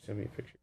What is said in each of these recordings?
Send me a picture.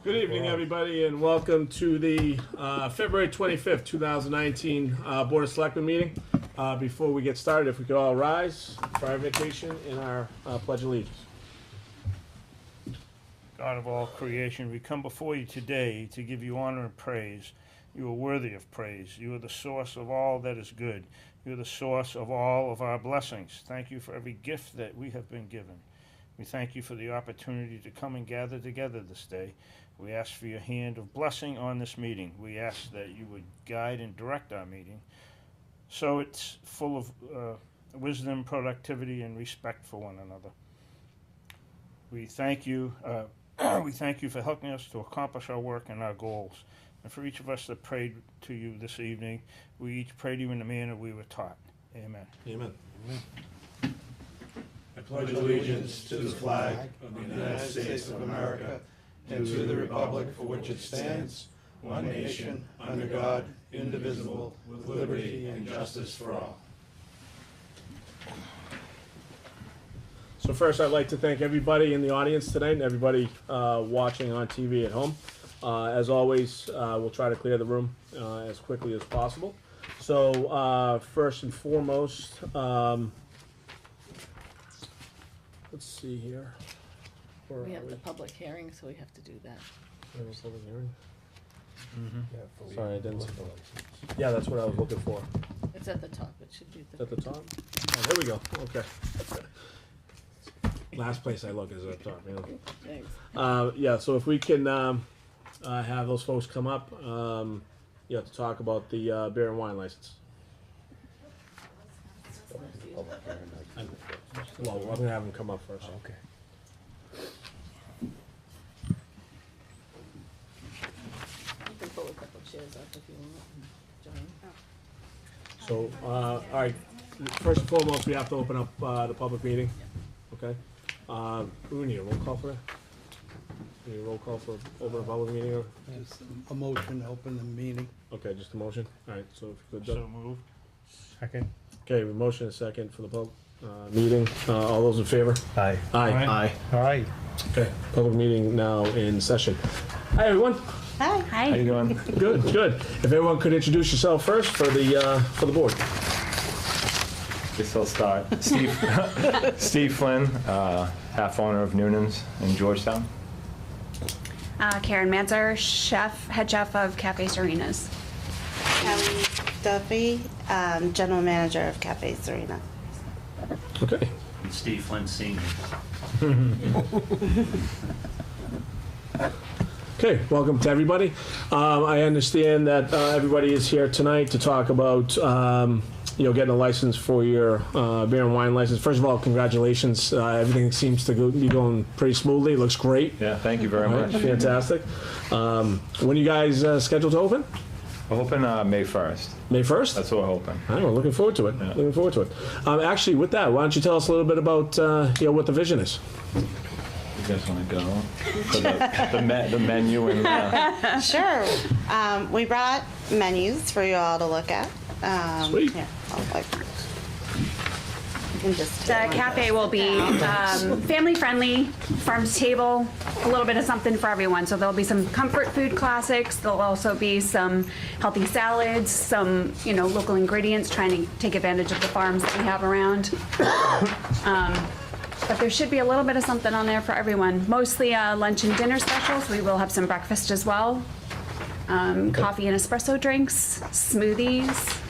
Good evening, everybody, and welcome to the February 25th, 2019 Board of Selectmen meeting. Before we get started, if we could all rise for our invocation and our Pledge of Allegiance. God of all creation, we come before you today to give you honor and praise, You are worthy of praise. You are the source of all that is good. You are the source of all of our blessings. Thank you for every gift that we have been given. We thank you for the opportunity to come and gather together this day. We ask for your hand of blessing on this meeting. We ask that you would guide and direct our meeting so it's full of wisdom, productivity, and respect for one another. We thank you. We thank you for helping us to accomplish our work and our goals. And for each of us that prayed to you this evening, we each pray to you in the manner we were taught. Amen. Amen. I pledge allegiance to the flag of the United States of America and to the republic for which it stands, one nation, under God, indivisible, with liberty and justice for all. So first, I'd like to thank everybody in the audience tonight and everybody watching on TV at home. As always, we'll try to clear the room as quickly as possible. So first and foremost, let's see here. Where We are have the public hearing, so we have to do that. Where was public hearing? Sorry, I didn't see the. Yeah, that's what I was looking for. It's at the top, it should be Is at the top? Oh, there we go. Okay. Last place I look is at the top. Yeah. Thanks. Yeah, so if we can have those folks come up, to talk about the beer and wine license. Well, I'm gonna have them come up first. Okay. You can pull a couple chairs up if you want, John. So, all right, first and foremost, we have to open up the public meeting, okay? We need a roll call for that? Need a roll call for open a public meeting, or, Just a motion to open the meeting. okay, just a motion? All right, so if you could, So moved. Second. okay, we motion a second for the public meeting. All those in favor? Aye. Aye. All right. Okay, public meeting now in session. Hi, everyone. Hi. How you doing? Good, good. If everyone could introduce yourself first for the board. Guess I'll start. Steve Flynn, half owner of Noonan's in Georgetown. Karen Manzer, head chef of Cafe Serena's. Kelly Duffy, general manager of Cafe Serena. Okay. And Steve Flynn Sr. Okay, welcome to everybody. I understand that everybody is here tonight to talk about, getting a license for your beer and wine license. First of all, congratulations. Everything seems to be going pretty smoothly. It looks great. Yeah, thank you very All right, much. fantastic. When are you guys scheduled to open? We're hoping May 1st. May 1st? That's what we're hoping. All right, we're looking forward to it. Yeah. Looking forward to it. Actually, with that, why don't you tell us a little bit about what the vision is? You guys want to go for the menu and Sure. We brought menus for you all to look at. Sweet. Here, you can just The cafe will be family friendly, farm to table, a little bit of something for everyone. So there'll be some comfort food classics. There'll also be some healthy salads, some local ingredients, trying to take advantage of the farms that we have around. But there should be a little bit of something on there for everyone. Mostly lunch and dinner specials. We will have some breakfast as well. Coffee and espresso drinks, smoothies.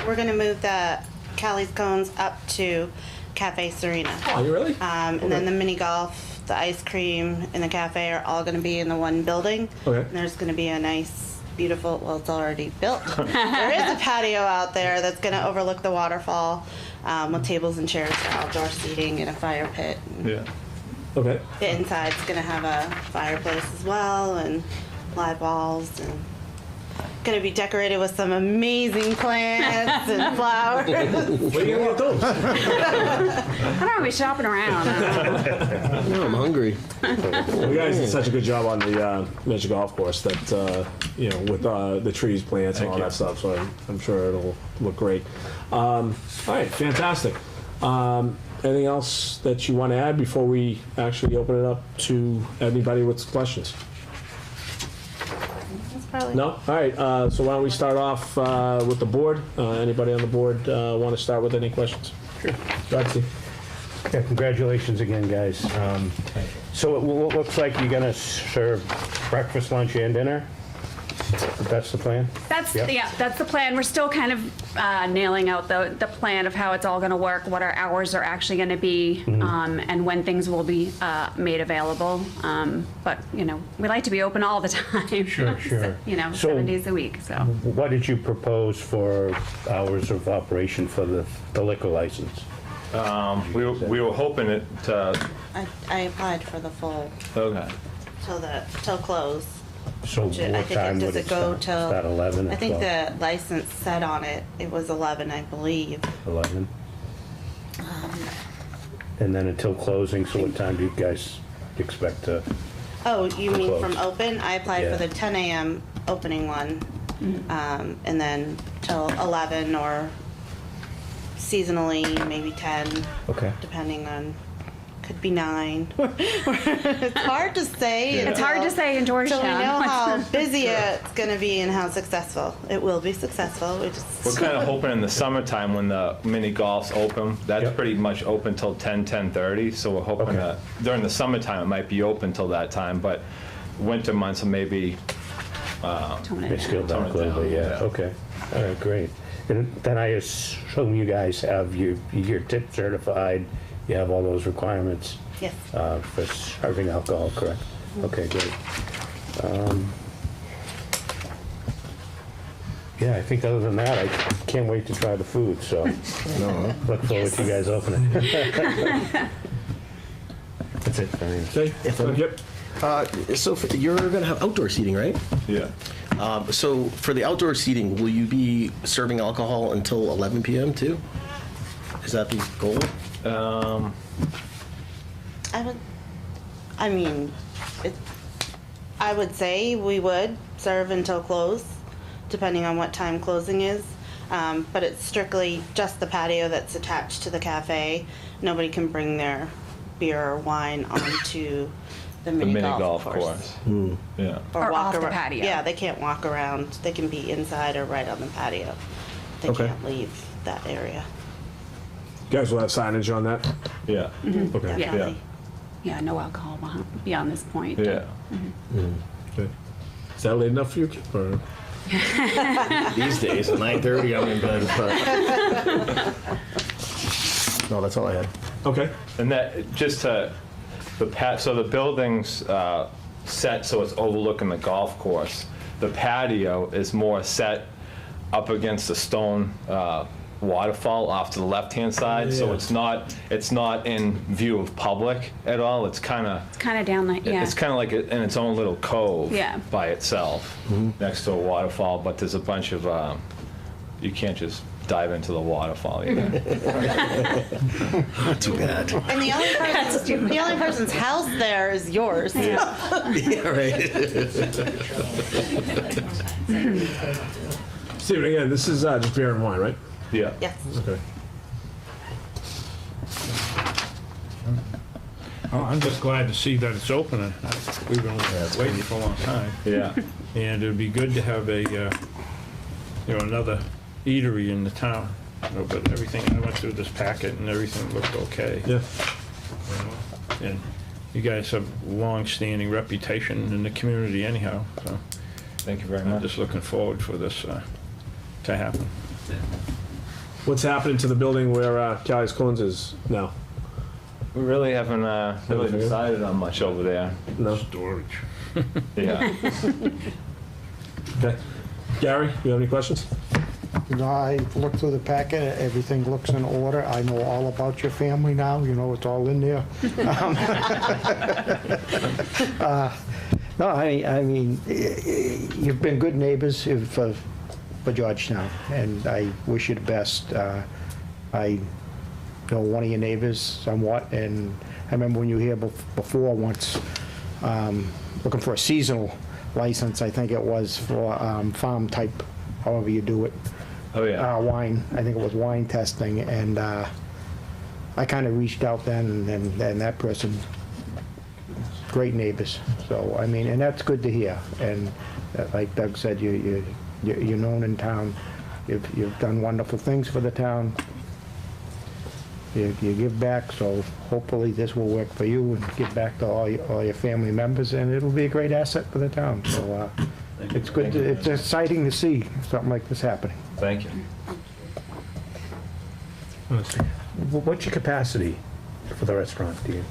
We're going to move the Callie's Cones up to Cafe Serena. Oh, you really? And then the mini golf, the ice cream, and the cafe are all going to be in the one building. Okay. And there's going to be a nice, beautiful, well, it's already built. There is a patio out there that's going to overlook the waterfall with tables and chairs for outdoor seating and a fire pit. And yeah. Okay. the inside's going to have a fireplace as well and live walls and going to be decorated with some amazing plants and flowers. Where are you going to get those? I don't want to be shopping around. No, I'm hungry. You guys did such a good job on the miniature golf course that, with the trees, plants, and all that stuff. So I'm sure it'll look great. All right, fantastic. Anything else that you want to add before we actually open it up to anybody with questions? That's probably No? All right, so why don't we start off with the board? Anybody on the board want to start with any questions? Sure. Go ahead, Steve. Yeah, congratulations again, guys. So it looks like you're gonna serve breakfast, lunch, and dinner? That's the plan? That's, Yep. yeah, that's the plan. We're still kind of nailing out the plan of how it's all gonna work, what our hours are actually gonna be, and when things will be made available. But, you know, we like to be open all the time. Sure, sure. You know, So- 7 days a week, so. What did you propose for hours of operation for the liquor license? We were hoping it to, I applied for the full, okay. till close. So Which I what think time does would it it go start? till? Start 11 or I think 12? the license said on it, it was 11, I believe. 11? And then until closing, so what time do you guys expect to? Oh, you mean close. from open? I applied for Yeah. the 10 a.m. opening one, and then till 11 or seasonally, maybe 10, Okay. depending on, could be 9. It's hard to say. It's hard to say in So we Georgetown. know how busy it's gonna be and how successful. It will be successful. We We're just, kind of hoping in the summertime when the mini golf's open, that's Yep. pretty much open till 10:30. So we're hoping Okay. that during the summertime, it might be open till that time, but winter months, maybe, Tone it They down. scaled back a Tone it little bit, down, yeah, yeah. okay. All right, great. And then I assume you guys have your tip certified, you have all those requirements yes. for serving alcohol, correct? Okay, great. Yeah, I think other than that, I can't wait to try the food, so look forward to you guys opening. That's it for me. Okay, If I'm- yep. So you're going to have outdoor seating, right? yeah. So for the outdoor seating, will you be serving alcohol until 11 p.m. too? Is that the goal? I mean, I would say we would serve until close, depending on what time closing is. But it's strictly just the patio that's attached to the cafe. Nobody can bring their beer or wine onto the The mini mini golf golf course. course. Yeah. Or walk off the around- patio. Yeah, they can't walk around. They can be inside or right on the patio. They Okay. can't leave that area. You guys will have signage on that? Yeah. Okay. Yeah. Definitely. Yeah, no alcohol beyond this point. Yeah. Okay. Is that late enough for you, Kip, or? These days, at 9:30, I'm in bed. But... No, that's all I had. Okay. And that, just to, so the building's set so it's overlooking the golf course. The patio is more set up against the stone waterfall off to the left-hand side, so Yeah. it's not in view of public at all. It's kind of, It's kind of down the, yeah. it's kind of like in its own little cove Yeah. by itself, next to a waterfall, but there's a bunch of, you can't just dive into the waterfall either. Not too bad. And the only person's house there is yours. Yeah, right. Steven, again, this is just beer and wine, right? Yeah. Yes. Okay. Oh, I'm just glad to see that it's opening. We've been waiting for a long time. Yeah. And it'd be good to have a, another eatery in the town. But everything, I went through this packet and everything looked okay. Yeah. And you guys have long-standing reputation in the community anyhow, so Thank you very I'm much. just looking forward for this to happen. What's happening to the building where Callie's Cones is now? We really haven't really decided on much over there. No? Storage. Yeah. Okay. Gary, you have any questions? You know, I looked through the packet, everything looks in order. I know all about your family now, you know, it's all in there. No, I mean, you've been good neighbors for Georgetown, and I wish you the best. I know one of your neighbors somewhat, and I remember when you were here before once, looking for a seasonal license, I think it was for farm type, however you do it. Oh, yeah. Wine, I think it was wine testing, and I kind of reached out then, and that person, great neighbors. So, I mean, and that's good to hear. And like Doug said, you're known in town. You've done wonderful things for the town. You give back, so hopefully this will work for you and give back to all your family members, and it'll be a great asset for the town. So It's good, it's exciting to see something like this happening. Thank you. What's your capacity for the restaurant, do you?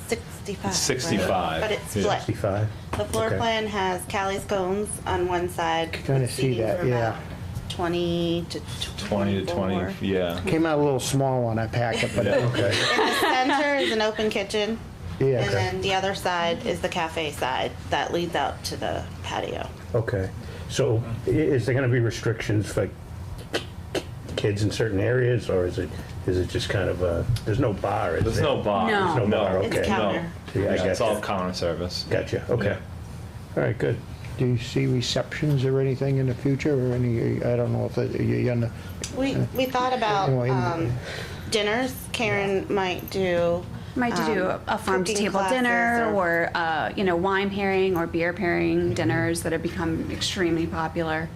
65. 65, right? But it's yeah. split. 65? The floor Okay. plan has Callie's cones on one side. Kinda with see seating that, for yeah. about 20 to 20 to 24. 20, yeah. Came out a little small on that packet, but Yeah. okay. In the center is an open kitchen. Yeah, And then the other side is the cafe side that leads out to the patio. Okay. So is there going to be restrictions for kids in certain areas, or is it just kind of a, there's no bar, is There's there? no bar. No. There's no bar, It's okay. counter. See, I Yeah, it's all gotcha. counter service. Gotcha, okay. All right, good. Do you see receptions or anything in the future, or any, I don't know if you're on the, We thought about Anyway, dinners. Karen might do. Might do a farm to cooking table classes dinner or, wine pairing or beer pairing dinners that have become extremely popular.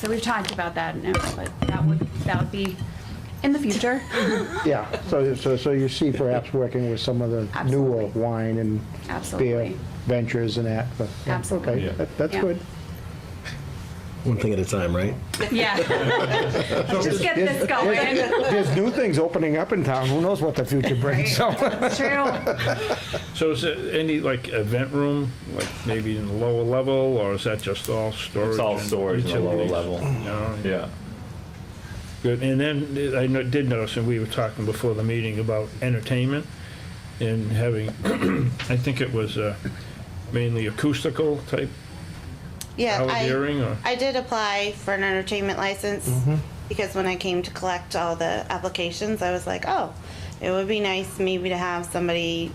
So we've talked about that, but that would be in the future. yeah, so you see perhaps working with some of the newer Absolutely. wine and beer Absolutely. ventures and that, but, yeah, Absolutely. okay, Yeah. that's Yeah. good. One thing at a time, right? Yeah. Just get this going. There's new things opening up in town, who knows what the future brings, so. It's true. So is there any, like, event room, like maybe in the lower level, or is that just all storage? It's all and storage in the lower utilities? level. No, Yeah. Good, and then I did notice, and we were talking before the meeting about entertainment and having, I think it was mainly acoustical type Yeah, hearing, or? I did apply for an entertainment license because when I came to collect all the applications, I was like, oh, it would be nice maybe to have somebody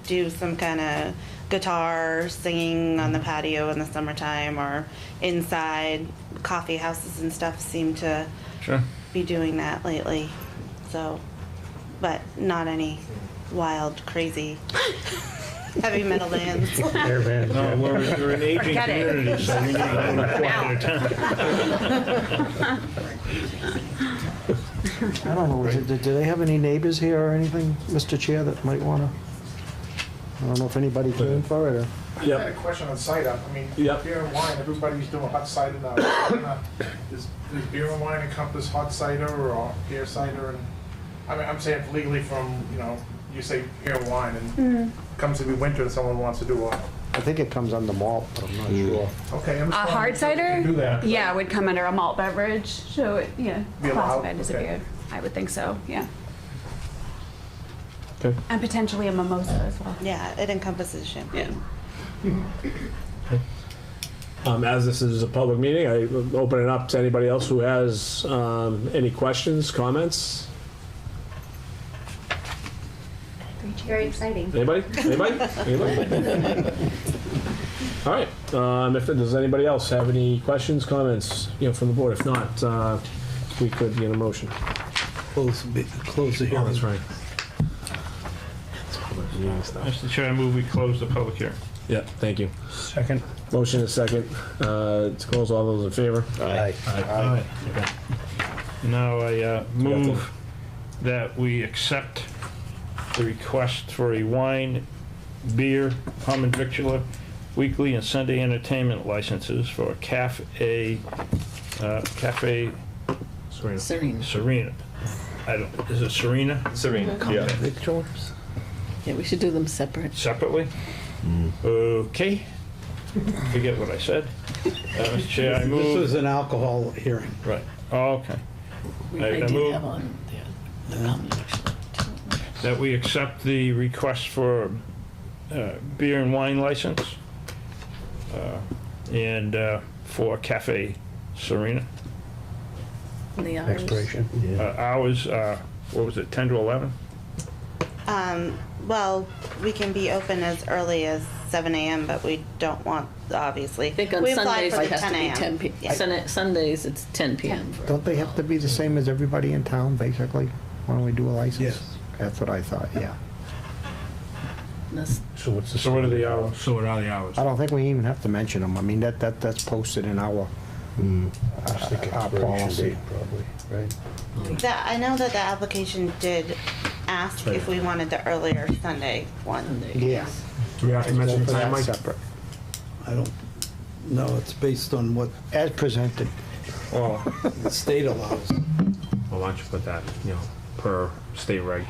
do some kind of guitar singing on the patio in the summertime or inside. Coffee houses and stuff seem to Sure. be doing that lately. So, but not any wild, crazy heavy metal bands. Air band, No, yeah. we're an aging Forget it. community, so we need a little quieter time. I don't know, do they have any neighbors here or anything, Mr. Chair, that might wanna, I don't know if anybody came for it, or? I had a question on cider. I mean, Yep. beer and wine, everybody's doing hot cider now. Does beer and wine encompass hot cider or beer cider? And I mean, I'm saying legally from, you say beer and wine and comes to be winter and someone wants to do a, I think it comes under malt, but I'm not sure. okay. I'm A just hard wondering if you cider? can do that. Yeah, would come under a malt beverage, so it, Be allowed? classified as a Okay. beer. I would think so, yeah. Okay. And potentially a mimosa as well. Yeah, it encompasses champagne. As this is a public meeting, I open it up to anybody else who has any questions, comments. Very exciting. Anybody? Anybody? Anybody? All right. Does anybody else have any questions, comments, from the board? If not, we could get a motion. Close the Oh, hearing. that's right. Mr. Chair, I move we close the public hearing. Yeah, thank you. Second? Motion is second. To close, all those in favor? Aye. Aye. Now I move that we accept the request for a wine, beer, common victular, weekly and Sunday entertainment licenses for Cafe Serena. Is it Serena Serene, yeah. Yeah, we should do them separate. separately? Okay. Forget what I said. Mr. Chair, I This move. is an alcohol hearing. Right, oh, okay. We I did move- have on the common victular. That we accept the request for beer and wine license and for Cafe Serena. The hours. Expiration? Hours, what was it, 10 to 11? Well, we can be open as early as 7 a.m., but we don't want, obviously. I think on We applied Sundays for it the has to 10 be a.m. 10 p.m. Yeah. Sundays it's 10 p.m. Don't they have to be the same as everybody in town, basically, when we do a license? Yes. That's what I thought, yeah. That's- So what's the? So what are the hours? So what are the hours? I don't think we even have to mention them. I mean, that's posted in our, I think our expiration policy. date, probably, right? I know that the application did ask if we wanted the earlier Sunday one. Yeah. Do we have to mention the time, Mike? Separate. I don't, No, it's based on what As presented. Well, the state allows. why don't you put that, per state reg?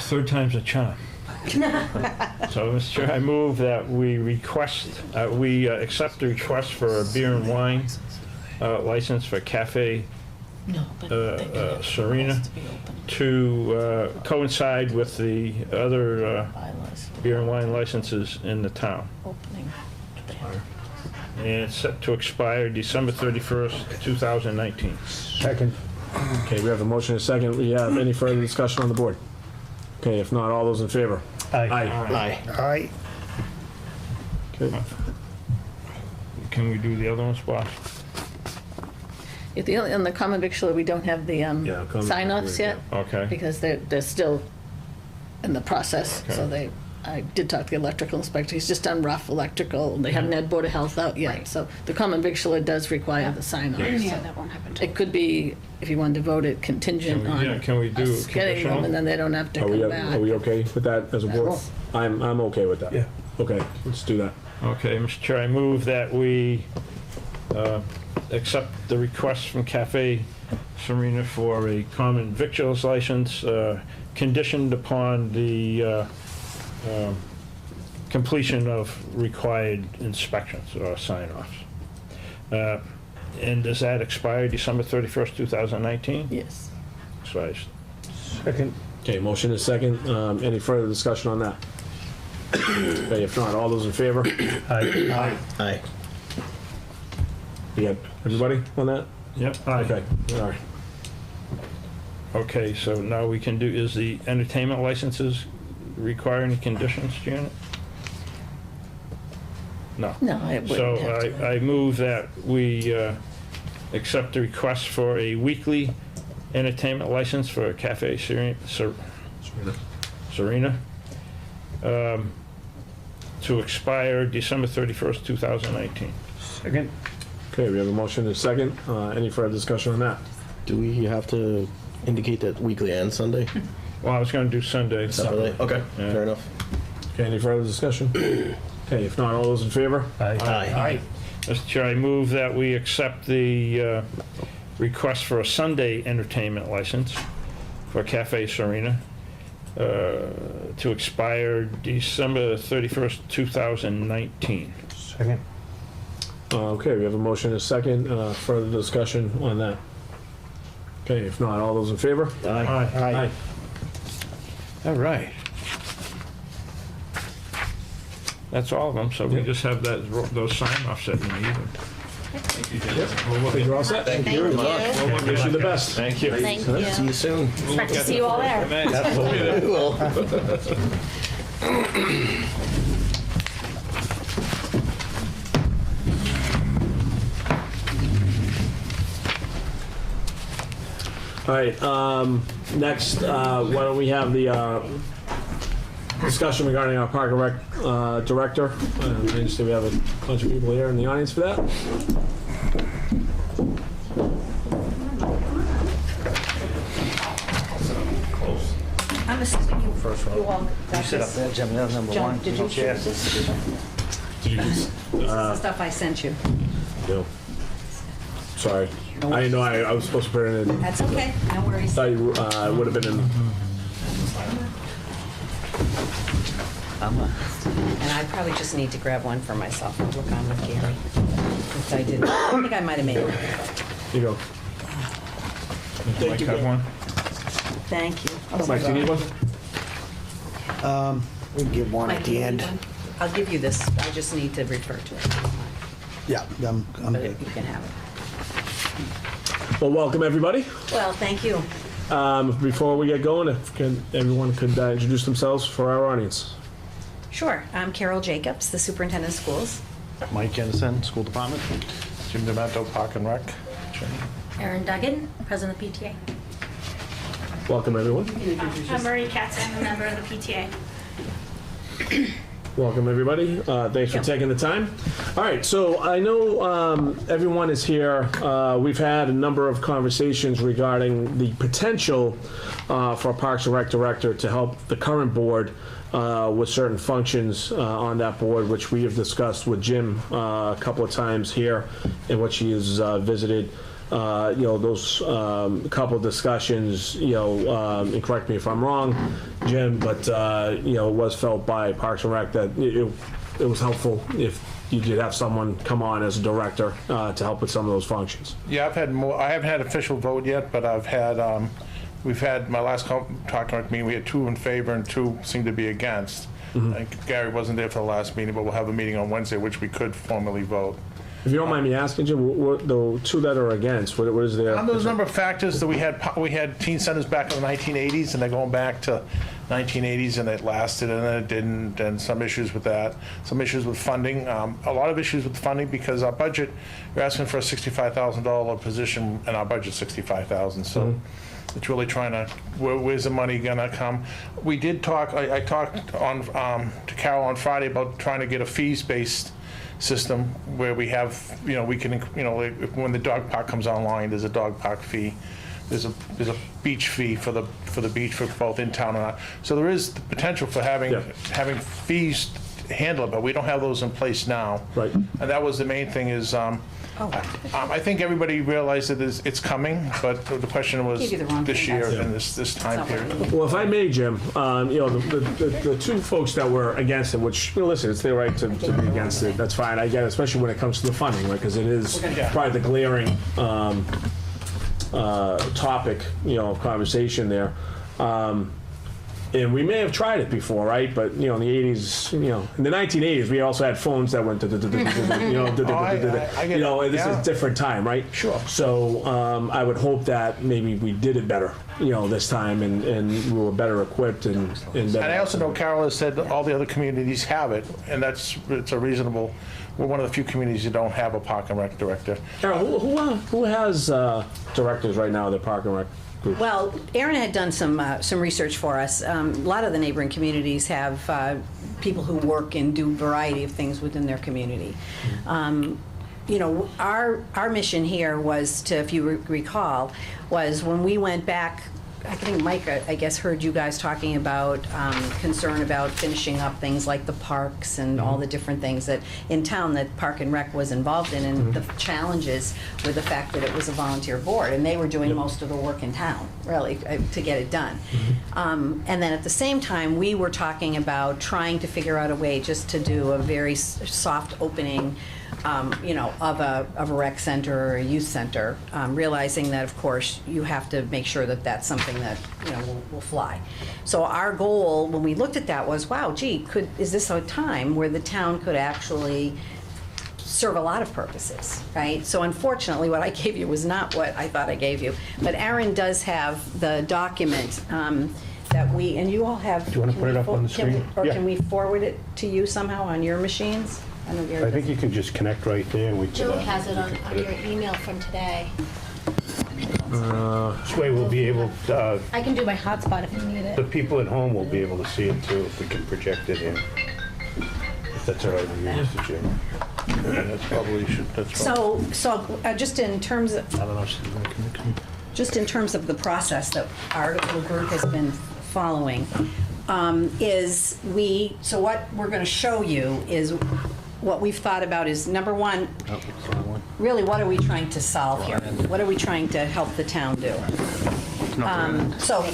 Third time's a charm. So, Mr. Chair, I move that we accept the request for a beer and wine license for Cafe No, but they can- Serena has to be open. to coincide with the other Bylaws, beer and wine licenses in the town. opening. They have- And it's set to expire December 31st, 2019. Second. Okay, we have a motion and a second. We have any further discussion on the board? Okay, if not, all those in favor? Aye. Aye. Aye. Okay. Can we do the other ones, boss? Yeah, on the common victular, we don't have the common sign-offs victular, yet, Okay. because they're still in the process, so Okay. I did talk to the electrical inspector, he's just done rough electrical, they haven't had Board of Health out yet, so the common victular does require the sign-offs. Yeah, that won't happen. It could be, if you wanted to vote it contingent on Can we do us getting them, conditional? and then they don't have to Are we, come are we back. okay with that as a board? I'm okay with that. Yeah. Okay, let's do that. Okay, Mr. Chair, I move that we accept the request from Cafe Serena for a common victuals license conditioned upon the completion of required inspections or sign-offs. And does that expire December 31st, 2019? Yes. Expires. Second. Okay, motion is second. Any further discussion on that? Okay, if not, all those in favor? Aye. Aye. You got everybody on that? Yep. Okay, all right. Okay, so now we can do, is the entertainment licenses require any conditions, Janet? No. No, it So wouldn't have to. I move that we accept the request for a weekly entertainment license for Cafe Serena to expire December 31st, 2019. Second. Okay, we have a motion and a second. Any further discussion on that? Do we have to indicate that weekly and Sunday Well, I was going to do Sunday. separately? Okay, Yeah. fair enough. Okay, any further discussion? Okay, if not, all those in favor? Aye. Mr. Chair, I move that we accept the request for a Sunday entertainment license for Cafe Serena to expire December 31st, 2019. Second. Okay, we have a motion and a second. Further discussion on that? Okay, if not, all those in favor? Aye. All right. That's all of them, so we just have those sign-offs that we need. You're all set? Thank you. Wish you the best. Thank you. Thank See you. you soon. Expect to see you all there. We will. All right, next, why don't we have the discussion regarding our park and rec director. I understand we have a bunch of people here in the audience for that. I'm assuming you all got Sit up this. there, Jim, that's number John, one. did you choose this? This is the stuff I sent you. No. Sorry. I didn't know I was supposed to put it in. That's okay, no worries. Thought you would have been in. And I probably just need to grab one for myself and look on with Gary. Since I didn't, I think I might have made it. Here you go. Mike have one? Thank you. Mike, do you need one? We can get one Mike, at do you the need end. one? I'll give you this, I just need to refer to it. Yeah, I'm But good. you can have it. Well, welcome everybody. Well, thank you. Before we get going, if everyone could introduce themselves for our audience. Sure, I'm Carol Jacobs, the superintendent of schools. Mike Jennison, School Department. Jim Demento, Park and Rec. Erin Duggan, president of PTA. Welcome everyone. I'm Marie Katz, I'm a member of the PTA. Welcome, everybody. Thanks for taking the time. All right, so I know everyone is here. We've had a number of conversations regarding the potential for a Parks and Rec director to help the current board with certain functions on that board, which we have discussed with Jim a couple of times here, in which he has visited. Those couple of discussions, and correct me if I'm wrong, Jim, but, it was felt by Parks and Rec that it was helpful if you did have someone come on as a director to help with some of those functions. Yeah, I've had more, I haven't had official vote yet, but I've had, we've had, my last talking with me, we had 2 in favor and 2 seemed to be against. I think Gary wasn't there for the last meeting, but we'll have a meeting on Wednesday, which we could formally vote. If you don't mind me asking, Jim, what the 2 that are against, what is their? There's a number of factors that we had teen centers back in the 1980s, and they're going back to 1980s, and it lasted, and then it didn't, and some issues with that, some issues with funding, a lot of issues with funding because our budget, we're asking for a $65,000 position, and our budget's $65,000, so it's really trying to, where's the money gonna come? We did talk, I talked on to Carol on Friday about trying to get a fees-based system where we have, we can, like when the dog park comes online, there's a dog park fee. There's a beach fee for the beach for both in town and out. So there is the potential for having fees handle it, but we don't have those in place now. Right. And that was the main thing is, I think everybody realized that it's coming, but the question was this year and this time period. Well, if I may, Jim, the 2 folks that were against it, which, listen, it's their right to be against it. That's fine. I get it, especially when it comes to the funding, right? Because it is probably the glaring topic, of conversation there. And we may have tried it before, right? But, in the 80s, in the 1980s, we also had phones that went, this is a different time, right? Sure. So I would hope that maybe we did it better, this time, and we were better equipped and better. And I also know Carol has said that all the other communities have it, and it's a reasonable, we're one of the few communities that don't have a Park and Rec director. Carol, who has directors right now at the Park and Rec? Well, Aaron had done some research for us. A lot of the neighboring communities have people who work and do a variety of things within their community. Our mission here was to, if you recall, was when we went back. I think Mike, I guess, heard you guys talking about concern about finishing up things like the parks and all the different things that in town that Park and Rec was involved in, and the challenges with the fact that it was a volunteer board, and they were doing most of the work in town, really, to get it done. And then at the same time, we were talking about trying to figure out a way just to do a very soft opening of a rec center or a youth center, realizing that, of course, you have to make sure that that's something that, will fly. So our goal, when we looked at that, was, wow, gee, is this a time where the town could actually serve a lot of purposes, right? So unfortunately, what I gave you was not what I thought I gave you. But Aaron does have the document that we, and you all have. Do you want to put it up on the screen? Can we forward it to you somehow on your machines? I think you can just connect right there and we can. Joe has it on your email from today. This way we'll be able to, I can do my hotspot if you need it. the people at home will be able to see it too if we can project it in. If that's all right with you, Mr. Chairman. That's probably Just in terms of, I don't know if she's going to connect. just in terms of the process that our little group has been following, so what we're going to show you is what we've thought about is, number one, really, what are we trying to solve here? What are we trying to help the town do? So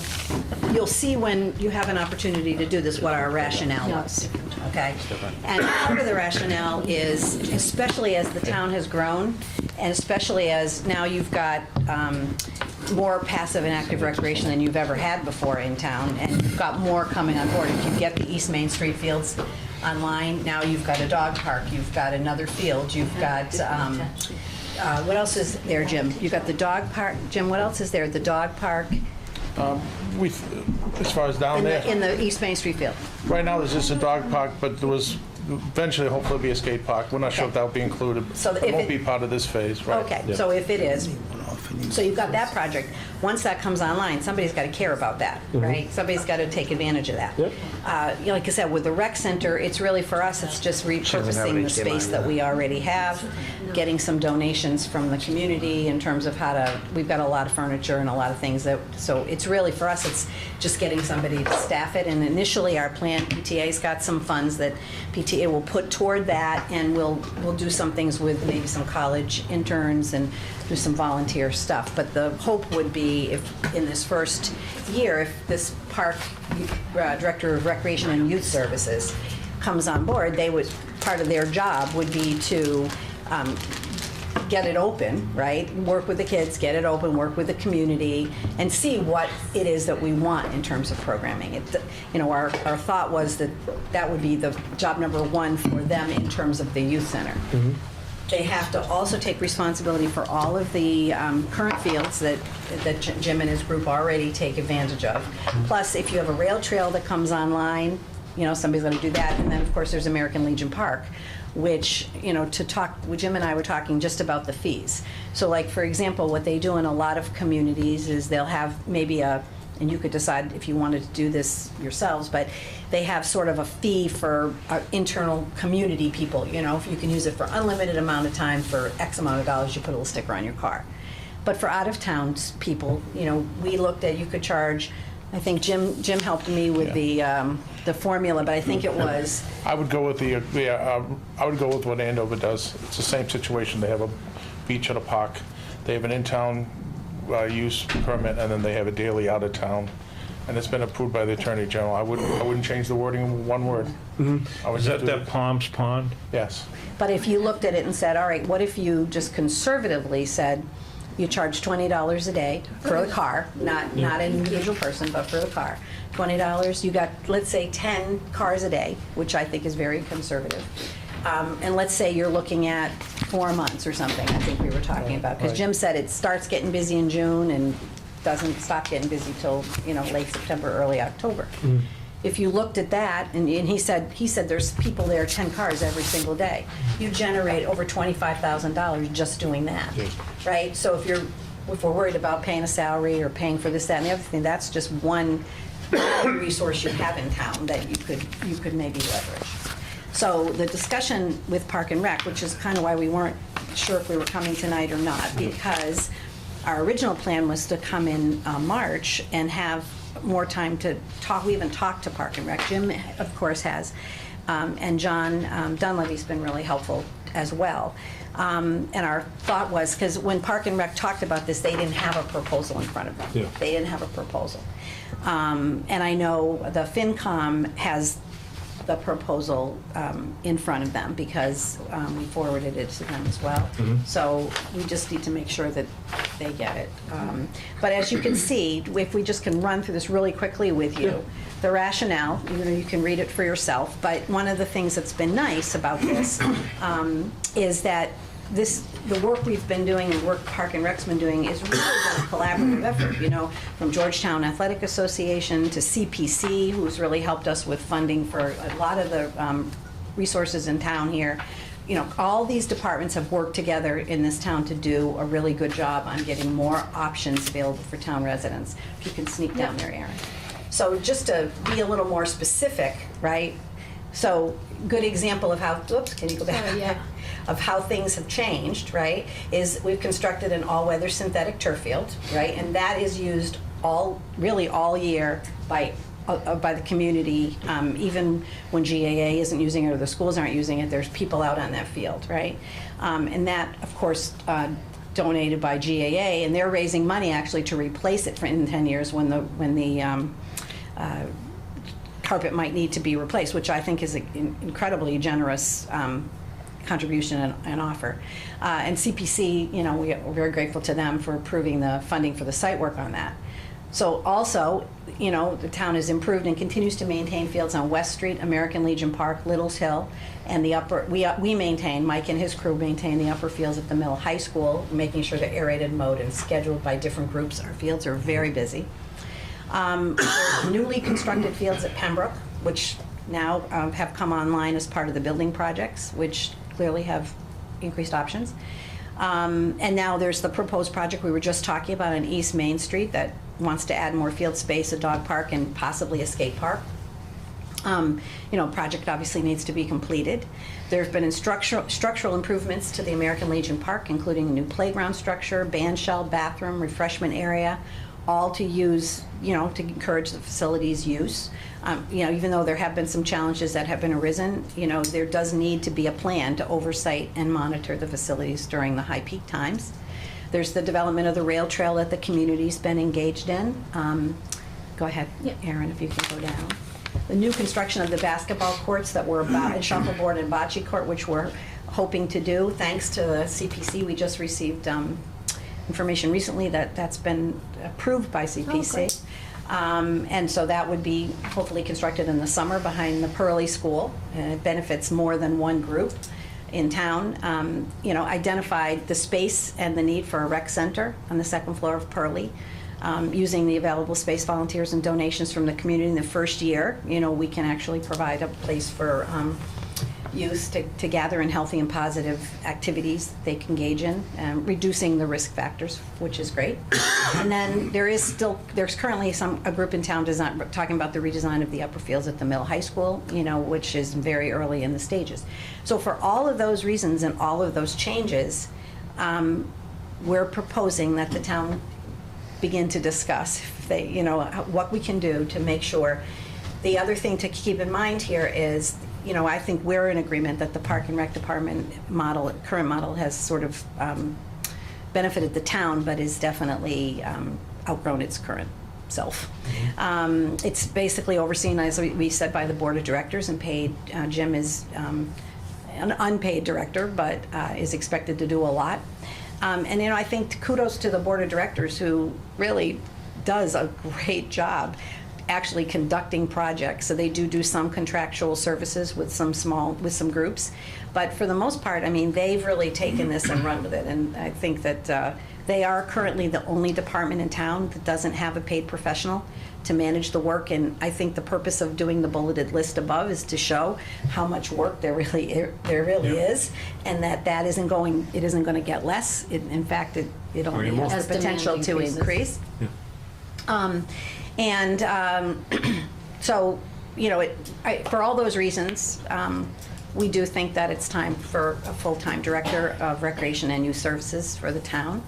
you'll see when you have an opportunity to do this what our rationale was, okay? And part of the rationale is, especially as the town has grown, and especially as now you've got more passive and active recreation than you've ever had before in town, and you've got more coming on board. If you get the East Main Street fields online, now you've got a dog park, you've got another field, you've got, what else is there, Jim? You've got the dog park. Jim, what else is there? The dog park? As far as down there? In the East Main Street field. Right now, there's just a dog park, but there was eventually, hopefully, be a skate park. We're not sure if that'll be included. So it won't be part of this phase, right? Okay, so if it is, So you've got that project. Once that comes online, somebody's got to care about that, right? Somebody's got to take advantage of that. Yep. You know, like I said, with the rec center, it's really for us, it's just repurposing the space that we already have, getting some donations from the community in terms of how to, we've got a lot of furniture and a lot of things that, so it's really for us, it's just getting somebody to staff it. And initially our plan, PTA's got some funds that PTA will put toward that, and we'll do some things with maybe some college interns and do some volunteer stuff. But the hope would be if in this first year, if this park director of recreation and youth services comes on board, they would, part of their job would be to get it open, right? Work with the kids, get it open, work with the community, and see what it is that we want in terms of programming. You know, our thought was that that would be the job number one for them in terms of the youth center. They have to also take responsibility for all of the current fields that Jim and his group already take advantage of. Plus, if you have a rail trail that comes online, you know, somebody's going to do that. And then, of course, there's American Legion Park, which, you know, Jim and I were talking just about the fees. So, like, for example, what they do in a lot of communities is they'll have maybe and you could decide if you wanted to do this yourselves, but they have sort of a fee for internal community people. You know, if you can use it for unlimited amount of time for X amount of dollars, you put a little sticker on your car. But for out-of-town people, you know, we looked at, you could charge, I think Jim helped me with the formula, but I think it was. I would go with I would go with what Andover does. It's the same situation. They have a beach and a park. They have an in-town use permit, and then they have a daily out-of-town. And it's been approved by the Attorney General. I wouldn't change the wording in one word. Is that Palms Pond? Yes. But if you looked at it and said, all right, what if you just conservatively said, you charge $20 a day for the car, not an individual person, but for the car. $20, you got, let's say, 10 cars a day, which I think is very conservative. And let's say you're looking at 4 months or something, I think we were talking about. Because Jim said it starts getting busy in June and doesn't stop getting busy till, you know, late September, early October. If you looked at that, and he said there's people there, 10 cars every single day, you generate over $25,000 just doing that, right? So if we're worried about paying a salary or paying for this, that, and the other thing, that's just one resource you have in town that you could maybe leverage. So the discussion with Park and Rec, which is kind of why we weren't sure if we were coming tonight or not, because our original plan was to come in March and have more time to talk. We even talked to Park and Rec. Jim, of course, has. And John Dunleavy's been really helpful as well. And our thought was, because when Park and Rec talked about this, they didn't have a proposal in front of them. They didn't have a proposal. And I know the FinCom has the proposal in front of them because we forwarded it to them as well. So we just need to make sure that they get it. But as you can see, if we just can run through this really quickly with you, the rationale, you can read it for yourself, but one of the things that's been nice about this is that the work we've been doing and work Park and Rec's been doing is really been a collaborative effort, you know, from Georgetown Athletic Association to CPC, who's really helped us with funding for a lot of the resources in town here. You know, all these departments have worked together in this town to do a really good job on getting more options available for town residents. If you can sneak down there, Aaron. So just to be a little more specific, right? So good example of how, whoops, can you go back? Sorry, yeah. Of how things have changed, right, is we've constructed an all-weather synthetic turf field, right, and that is used really all year by the community. Even when GAA isn't using it or the schools aren't using it, there's people out on that field, right? And that, of course, donated by GAA, and they're raising money actually to replace it in 10 years when the carpet might need to be replaced, which I think is an incredibly generous contribution and offer. And CPC, you know, we're very grateful to them for approving the funding for the site work on that. So also, you know, the town has improved and continues to maintain fields on West Street, American Legion Park, Little's Hill, and the upper, we maintain, Mike and his crew maintain the upper fields at the middle high school, making sure they're aerated, mowed, and scheduled by different groups. Our fields are very busy. There's newly constructed fields at Pembroke, which now have come online as part of the building projects, which clearly have increased options. And now there's the proposed project we were just talking about on East Main Street that wants to add more field space, a dog park, and possibly a skate park. Project obviously needs to be completed. There's been structural improvements to the American Legion Park, including a new playground structure, band shell, bathroom, refreshment area, all to use, to encourage the facility's use. Even though there have been some challenges that have been arisen, there does need to be a plan to oversight and monitor the facilities during the high peak times. There's the development of the rail trail that the community's been engaged in. Go ahead, Erin, if you can go down. The new construction of the basketball courts that were and shuffleboard and bocce court, which we're hoping to do. Thanks to the CPC, we just received information recently that that's been approved by CPC. And so that would be hopefully constructed in the summer behind the Pearly School. And it benefits more than one group in town. Identified the space and the need for a rec center on the second floor of Pearly. Using the available space, volunteers, and donations from the community in the first year, we can actually provide a place for youth to gather in healthy and positive activities they can engage in, reducing the risk factors, which is great. And then there's currently a group in town talking about the redesign of the upper fields at the middle high school, which is very early in the stages. So for all of those reasons and all of those changes, we're proposing that the town begin to discuss what we can do to make sure. The other thing to keep in mind here is, I think we're in agreement that the Park and Rec Department current model has sort of benefited the town, but is definitely outgrown its current self. It's basically overseen, as we said, by the board of directors, and paid. Jim is an unpaid director, but is expected to do a lot. And I think kudos to the board of directors, who really does a great job actually conducting projects. So they do some contractual services with some groups, but for the most part, they've really taken this and run with it. And I think that they are currently the only department in town that doesn't have a paid professional to manage the work. And I think the purpose of doing the bulleted list above is to show how much work there really is, and that isn't going to get less. In fact, it only has the potential to increase. So, for all those reasons, we do think that it's time for a full-time director of recreation and youth services for the town.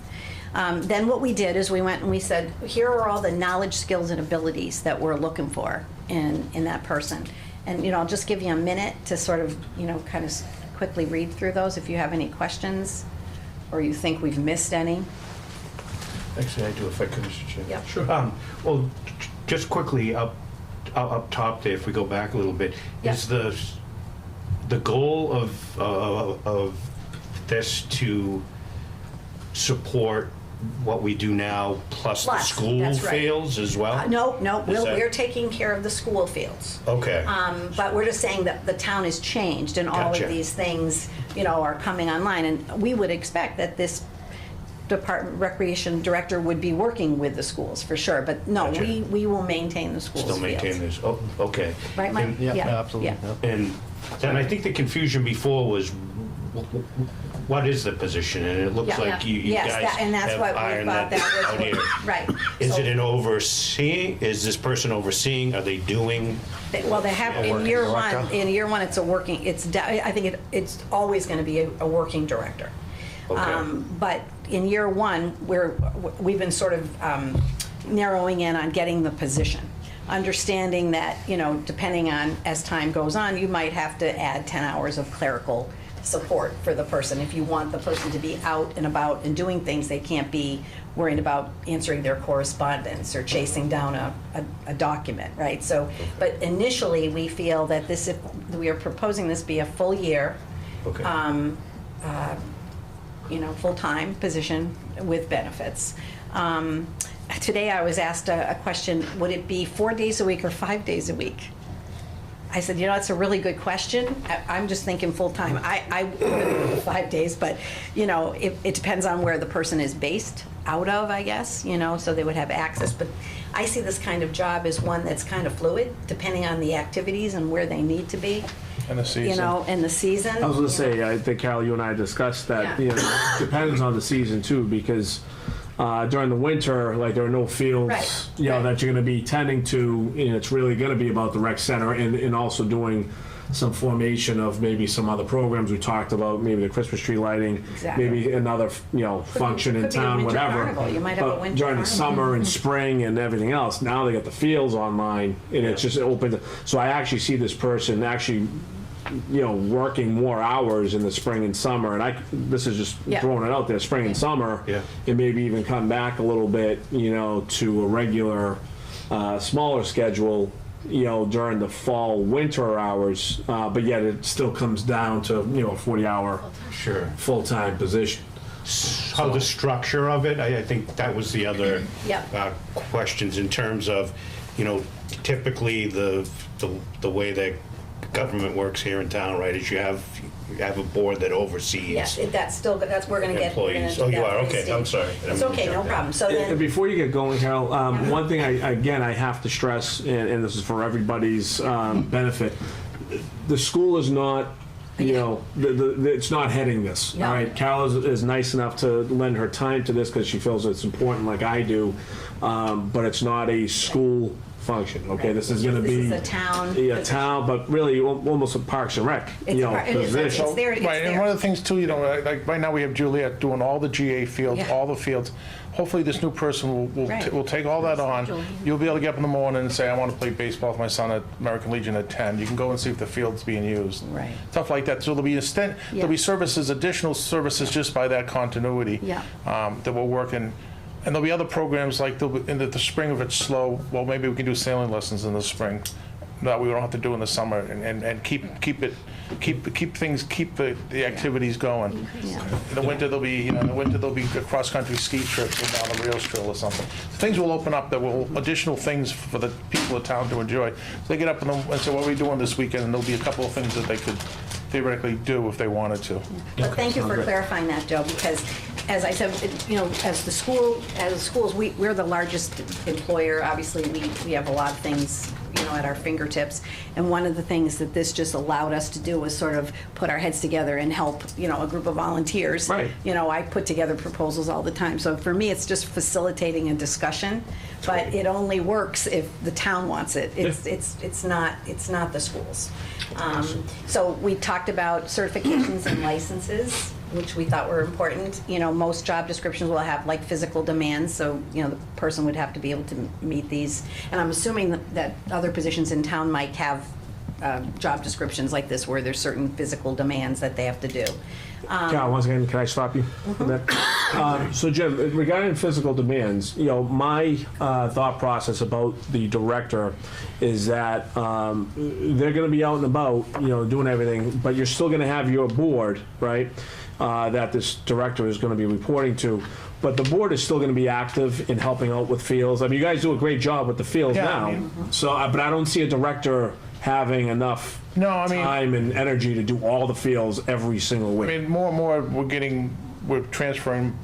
Then what we did is we went and we said, here are all the knowledge, skills, and abilities that we're looking for in that person. And, I'll just give you a minute to sort of, kind of quickly read through those if you have any questions or you think we've missed any. Actually, I do, if I could, Mr. Chair. Yep. Sure. Well, just quickly, up top there, if we go back a little bit, Yep. is the goal of this to support what we do now, plus the school that's right. fields as well? No, Is that- we're taking care of the school fields. Okay. But we're just saying that the town has changed and all Gotcha. of these things, are coming online. And we would expect that this department recreation director would be working with the schools for sure. But no, Gotcha. we will maintain the schools Still maintain fields. this, oh, okay. Right, Mike? And- Yeah. absolutely. Yeah. And then I think the confusion before was, what is the position? And it looks Yeah. like you Yes, guys and that's have what we ironed thought that that was out here. right. Is So- it an overseeing? Is this person overseeing? Are they doing? Well, they have, in working year director? one, it's a working, I think it's always going to be a working director. Okay. But in year one, we've been sort of narrowing in on getting the position. Understanding that, depending on, as time goes on, you might have to add 10 hours of clerical support for the person. If you want the person to be out and about and doing things, they can't be worried about answering their correspondence or chasing down a document, right? So, but initially, we feel that we are proposing this be a full year, Okay. Full-time position with benefits. Today I was asked a question, would it be 4 days a week or 5 days a week? I said, it's a really good question. I'm just thinking full-time. I 5 days, but, it depends on where the person is based out of, I guess, so they would have access. But I see this kind of job as one that's kind of fluid, depending on the activities and where they need to be. In the season. You know, in the season. I was gonna say, I think Carol, you and I discussed that, Yeah. you know, it depends on the season too, because during the winter, like, there are no fields, Right, you know, right. that you're gonna be tending to, and it's really gonna be about the rec center and also doing some formation of maybe some other programs we talked about, maybe the Christmas tree lighting, Exactly. maybe another, you know, function in could be a town, winter whatever. carnival. You might have a But winter during the carnival. summer and spring and everything else, now they got the fields online, and it's just open. So I actually see this person actually, you know, working more hours in the spring and summer, and this is just Yeah. throwing it out there, spring and summer, Yeah. and maybe even come back a little bit, you know, to a regular, smaller schedule, you know, during the fall, winter hours, but yet it still comes down to, you know, a 40-hour Sure. full-time position. How the structure of it, I think that was the other Yeah. questions in terms of, you know, typically the way that government works here in town, right, is you have a board that oversees Yes, we're gonna get. we're gonna employees. do Oh, you that are, for the okay, state. I'm sorry. I didn't It's mean to okay, no jump in. problem. So And then, before you get going, Carol, one thing I have to stress, and this is for everybody's benefit, the school is not, you know, it's not heading this. No. All right, Carol is nice enough to lend her time to this because she feels it's important, like I do, but it's not a school function. Okay, this is going to be this is a town. a town, but really almost a Parks and Rec. It's you a know, par- it is, position. it's there, it's Right, and there. one of the things too, you know, like right now we have Juliet doing all the GA fields, Yeah. all the fields. Hopefully this new person Right. will take all that on. You'll be able to get up in the morning and say, I want to play baseball with my son at American Legion at 10. You can go and see if the field's being used. Right. Stuff like that. So there'll be services, additional services just by that continuity. Yeah. That will work in. And there'll be other programs like in the spring if it's slow, well, maybe we can do sailing lessons in the spring that we don't have to do in the summer and keep the activities going. In the winter there'll be a cross-country ski trip down the Rails Trail or something. Things will open up that will additional things for the people of town to enjoy. So they get up and say, what are we doing this weekend? And there'll be a couple of things that they could theoretically do if they wanted to. But thank you for clarifying that, Joe, because as I said, you know, as schools, we're the largest employer. Obviously, we have a lot of things, you know, at our fingertips. And one of the things that this just allowed us to do was sort of put our heads together and help, you know, a group of volunteers. Right. You know, I put together proposals all the time. So for me, it's just facilitating a discussion, but it only works if the town wants it. It's not the schools. So we talked about certifications and licenses, which we thought were important. You know, most job descriptions will have like physical demands, so, you know, the person would have to be able to meet these. And I'm assuming that other positions in town might have job descriptions like this where there's certain physical demands that they have to do. Carol, once again, can I stop you for that? So Jim, regarding physical demands, you know, my thought process about the director is that they're going to be out and about, you know, doing everything, but you're still going to have your board, right, that this director is going to be reporting to. But the board is still going to be active in helping out with fields. I mean, you guys do a great job with the fields Yeah, now. I mean- But I don't see a director having enough time and energy to do all the fields every single week. I mean, more and more, we're transferring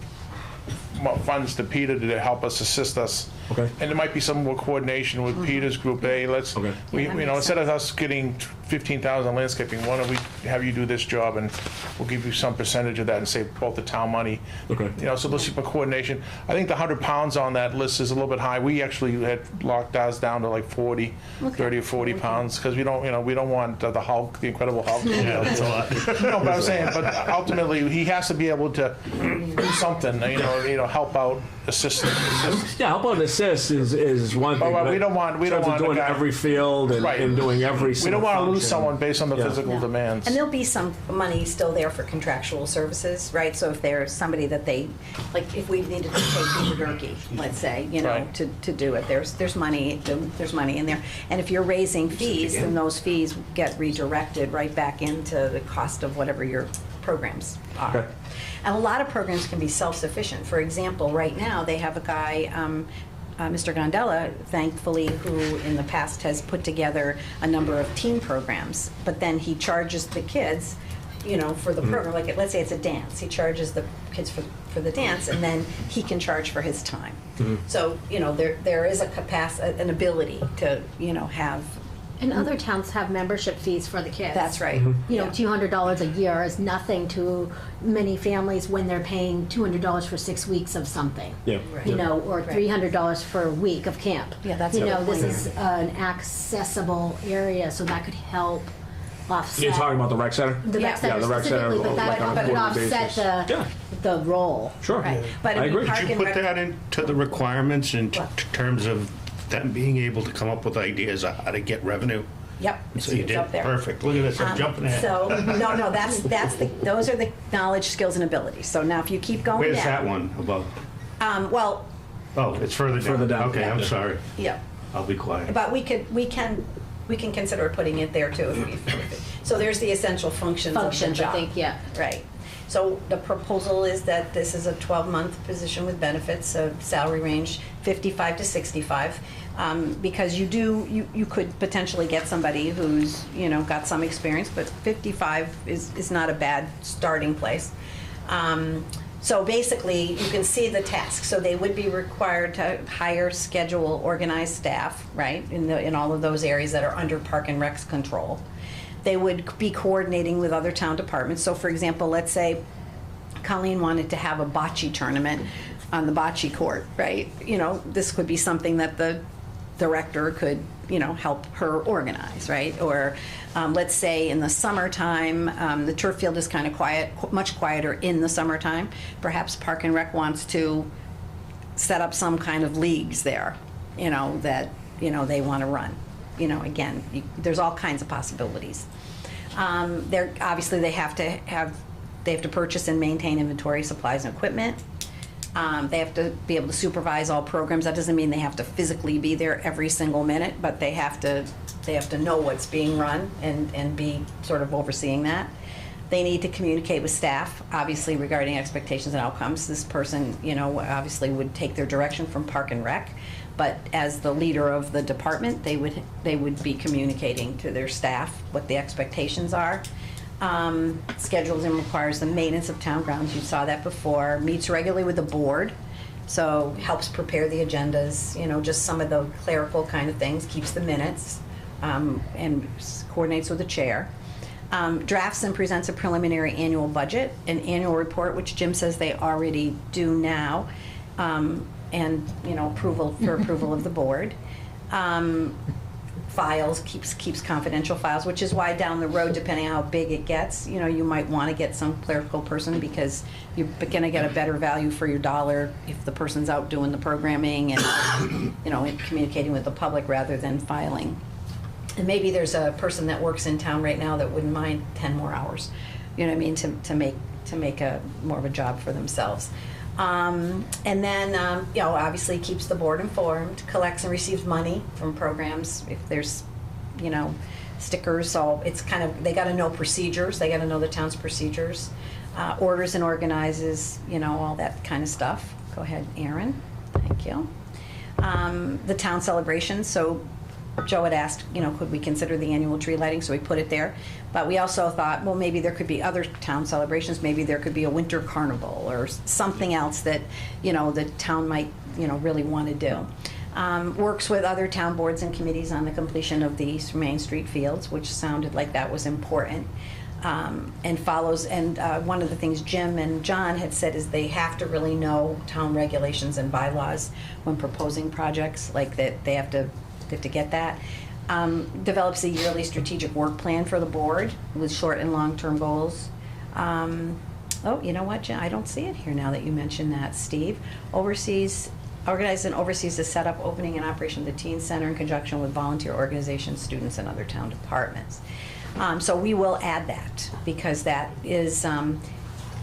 funds to Peter to help us, assist us. Okay. And there might be some more coordination with Peter's group. Hey, instead of us getting 15,000 landscaping, why don't we have you do this job and we'll give you some percentage of that and save both the town money. Okay. You know, so let's see coordination. I think the 100 pounds on that list is a little bit high. We actually had locked ours down to like 40, 30 or 40 pounds because we don't want the Hulk, the Incredible Hulk. Yeah, that's a lot. No, but I'm saying, but ultimately, he has to be able to do something, you know, help out, assist. Yeah, help out and assist is one thing. But but we don't want in terms of the doing guy- every field and, Right. and doing every We single don't want to lose function. someone based on the Yeah. physical demands. And there'll be some money still there for contractual services, right? So if there's somebody that they, like if we needed to pay Peter Durkee, let's say, you know, Right. to do it, there's money in there. And if you're raising fees, then those fees get redirected right back into the cost of whatever your programs are. Okay. And a lot of programs can be self-sufficient. For example, right now, they have a guy, Mr. Gondella, thankfully, who in the past has put together a number of teen programs, but then he charges the kids, you know, for the program, like, let's say it's a dance, he charges the kids for the dance, and then he can charge for his time. So, you know, there is an ability to, you know, have And other towns have membership fees for the kids. That's right. You know, Yeah. $200 a year is nothing to many families when they're paying $200 for 6 weeks of something. Yeah. You know, or Right. $300 for a week of camp. Yeah, that's You a know, good this point. is an accessible area, so that could help offset. You're talking about the rec center? The Yeah. rec center Yeah, the rec center, specifically, but like that on a could quarterly offset basis. Yeah. the role. Sure. Right. But I it'd be agree. Park Did you and put Rec- that into the requirements in terms of them being able to come up with ideas of how to get revenue? Yep. So you it's did? up there. Perfect. Look at this, I'm jumping ahead. So, no, those are the knowledge, skills, and abilities. So now if you keep going Where's down. that one about? Well, Oh, it's further down. Further down. Okay, I'm Yeah. sorry. yeah. I'll be quiet. But we can consider putting it there too. So there's the essential functions of the Functions, I job. think, yeah. Right. So the proposal is that this is a 12-month position with benefits, a salary range 55 to 65. Because you could potentially get somebody who's, you know, got some experience, but 55 is not a bad starting place. So basically, you can see the task. So they would be required to hire, schedule, organize staff, right, in all of those areas that are under Park and Rec's control. They would be coordinating with other town departments. So for example, let's say Colleen wanted to have a bocce tournament on the bocce court, right? You know, this could be something that the director could, you know, help her organize, right? Or let's say in the summertime, the turf field is kind of quiet, much quieter in the summertime. Perhaps Park and Rec wants to set up some kind of leagues there, you know, that, you know, they want to run. You know, again, there's all kinds of possibilities. They're obviously they have to purchase and maintain inventory, supplies, and equipment. They have to be able to supervise all programs. That doesn't mean they have to physically be there every single minute, but they have to know what's being run and be sort of overseeing that. They need to communicate with staff, obviously regarding expectations and outcomes. This person, you know, obviously would take their direction from Park and Rec, but as the leader of the department, they would be communicating to their staff what the expectations are. Schedules and requires the maintenance of town grounds. You saw that before. Meets regularly with the board, so helps prepare the agendas, you know, just some of the clerical kind of things, keeps the minutes, and coordinates with the chair. Drafts and presents a preliminary annual budget, an annual report, which Jim says they already do now, and, you know, approval of the board. Files, keeps confidential files, which is why down the road, depending on how big it gets, you know, you might want to get some clerical person because you're going to get a better value for your dollar if the person's out doing the programming and, you know, and communicating with the public rather than filing. And maybe there's a person that works in town right now that wouldn't mind 10 more hours, you know what I mean, to make a more of a job for themselves. And then, you know, obviously keeps the board informed, collects and receives money from programs if there's, you know, stickers. So it's kind of, they got to know procedures. They got to know the town's procedures. Orders and organizes, you know, all that kind of stuff. Go ahead, Aaron. Thank you. The town celebrations. So Joe had asked, you know, could we consider the annual tree lighting? So we put it there. But we also thought, well, maybe there could be other town celebrations. Maybe there could be a winter carnival or something else that, you know, the town might, you know, really want to do. Works with other town boards and committees on the completion of the East Main Street fields, which sounded like that was important. And follows, and one of the things Jim and John had said is they have to really know town regulations and bylaws when proposing projects, like that they have to get that. Develops a yearly strategic work plan for the board with short and long-term goals. Oh, you know what, Jen? I don't see it here now that you mentioned that, Steve. Organizes and oversees the setup, opening, and operation of the teen center in conjunction with volunteer organizations, students, and other town departments. So we will add that because that is, and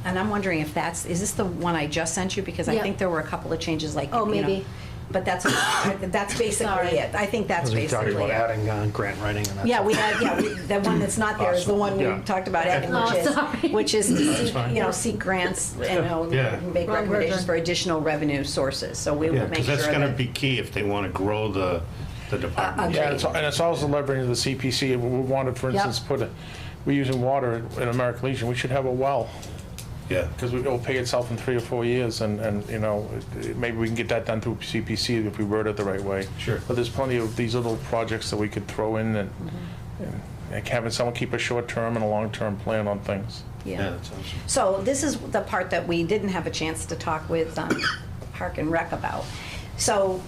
I'm wondering if is this the one I just sent you? Because I Yeah. think there were a couple of changes like, Oh, you know, maybe. but that's basically Sorry. it. I think that's We basically talked about it. adding grant writing and that. Yeah, the one that's not there is the one we Yeah. talked about adding, Oh, sorry. which is to seek, fine. you know, seek grants and, you know, Yeah. make Wrong recommendations version. for additional revenue sources. So we Yeah, will make because sure that's going to that. be key if they want to grow the department. Yeah, and it's also leveraging the CPC. We wanted, for Yep. instance, we're using water in American Legion. We should have a well Yeah. Because it'll pay itself in 3 or 4 years, and you know, maybe we can get that done through CPC if we word it the right way. Sure. But there's plenty of these little projects that we could throw in, and having someone keep a short-term and a long-term plan on things. Yeah. That's awesome. So this is the part that we didn't have a chance to talk with Park and Rec about. So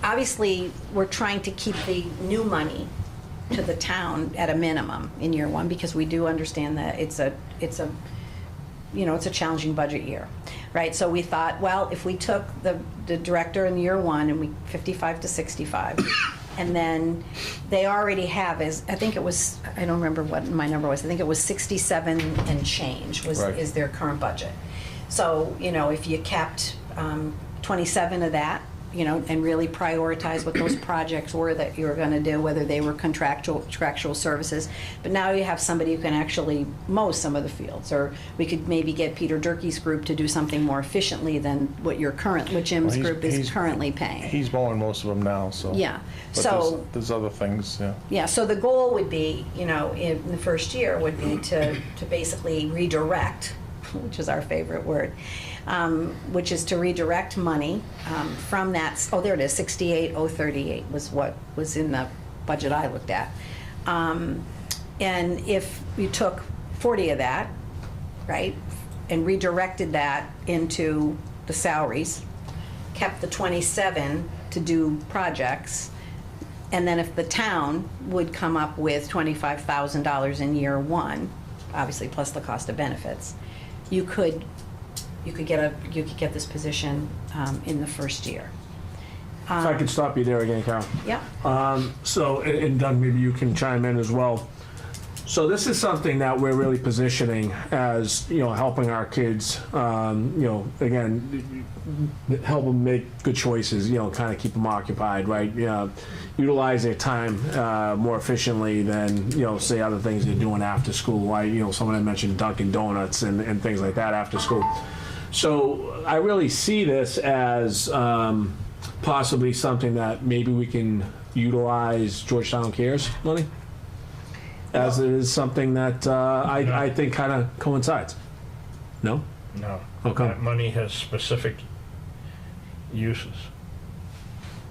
obviously, we're trying to keep the new money to the town at a minimum in year one, because we do understand that it's a challenging budget year, right? So we thought, well, if we took the director in year one and we 55 to 65, and then they already have, I think it was, I don't remember what my number was, I think it was 67 and change Right. is their current budget. So, if you kept 27 of that, and really prioritize what those projects were that you were going to do, whether they were contractual services. But now you have somebody who can actually mow some of the fields, or we could maybe get Peter Durkee's group to do something more efficiently than what Jim's group is currently paying. He's mowing most of them now, so. Yeah. But So there's other things, yeah. yeah, so the goal would be, in the first year would be to basically redirect, which is our favorite word, which is to redirect money from that, there it is, 68,038 was what was in the budget I looked at. And if you took 40 of that, right, and redirected that into the salaries, kept the 27 to do projects, and then if the town would come up with $25,000 in year one, obviously plus the cost of benefits, you could get this position in the first year. If I could stop you there again, Carol. Yeah. So, and Doug, maybe you can chime in as well. So this is something that we're really positioning as, helping our kids, again, help them make good choices, kind of keep them occupied, right? Utilize their time more efficiently than, say other things they're doing after school. Someone had mentioned Dunkin' Donuts and things like that after school. So I really see this as possibly something that maybe we can utilize Georgetown Cares money, as it is something that I think kind of coincides. No? No. Okay. That money has specific uses.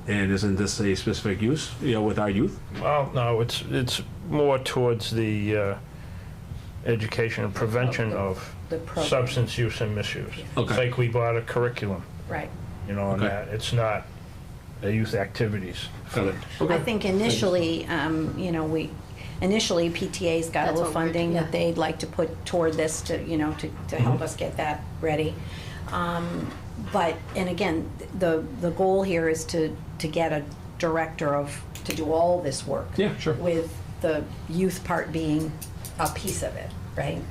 And isn't this a specific use, with our youth? Well, no, it's more towards the education and prevention of The program. substance use and misuse. Okay. It's like we bought a curriculum, Right. on Okay. that. It's not the youth activities. Got it. Okay. I think initially, initially PTA's got a That's little what we're- funding that yeah. they'd like to put toward this to help us get that ready. But, and again, the goal here is to get a director to do all this work. Yeah, sure. With the youth part being a piece of it, right?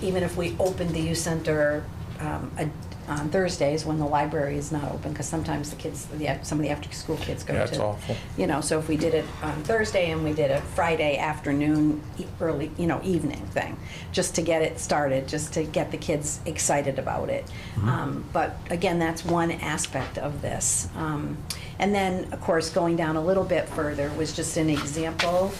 Even if we opened the youth center on Thursdays when the library is not open, because sometimes the kids, some of the after-school kids go to. Yeah, it's awful. So if we did it on Thursday and we did a Friday afternoon, early, evening thing, just to get it started, just to get the kids excited about it. But again, that's one aspect of this. And then, of course, going down a little bit further was just an example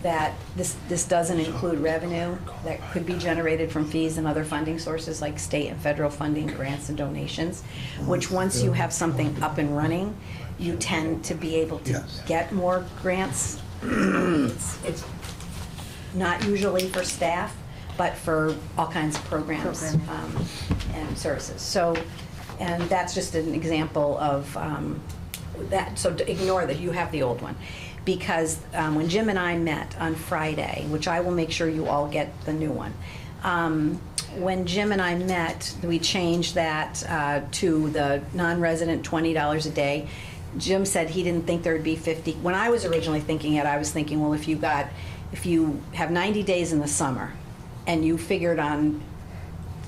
that this doesn't include revenue that could be generated from fees and other funding sources like state and federal funding, grants and donations, which once you have something up and running, you tend to be able to get more grants. It's not usually for staff, but for all kinds of programs and services. So, and that's just an example of that. So ignore that, you have the old one. Because when Jim and I met on Friday, which I will make sure you all get the new one, when Jim and I met, we changed that to the non-resident $20 a day. Jim said he didn't think there'd be 50. When I was originally thinking it, I was thinking, well, if you have 90 days in the summer and you figured on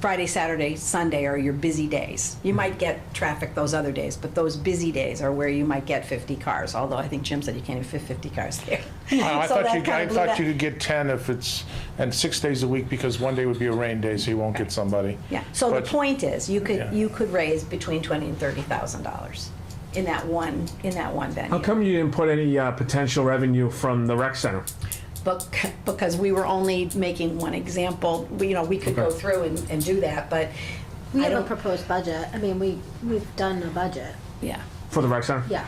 Friday, Saturday, Sunday are your busy days. You might get traffic those other days, but those busy days are where you might get 50 cars, although I think Jim said you can't even fit 50 cars there. I So thought that you kinda blew that- could get 10 if it's, and 6 days a week, because one day would be a rain day, so you won't get somebody. Yeah, so the But- point is, you Yeah. could raise between $20,000 and $30,000 in that one venue. How come you didn't put any potential revenue from the rec center? but because we were only making one example, we could go through and do that, but We I have a don't, proposed budget. I mean, we've done a budget. yeah. For the rec center? Yeah.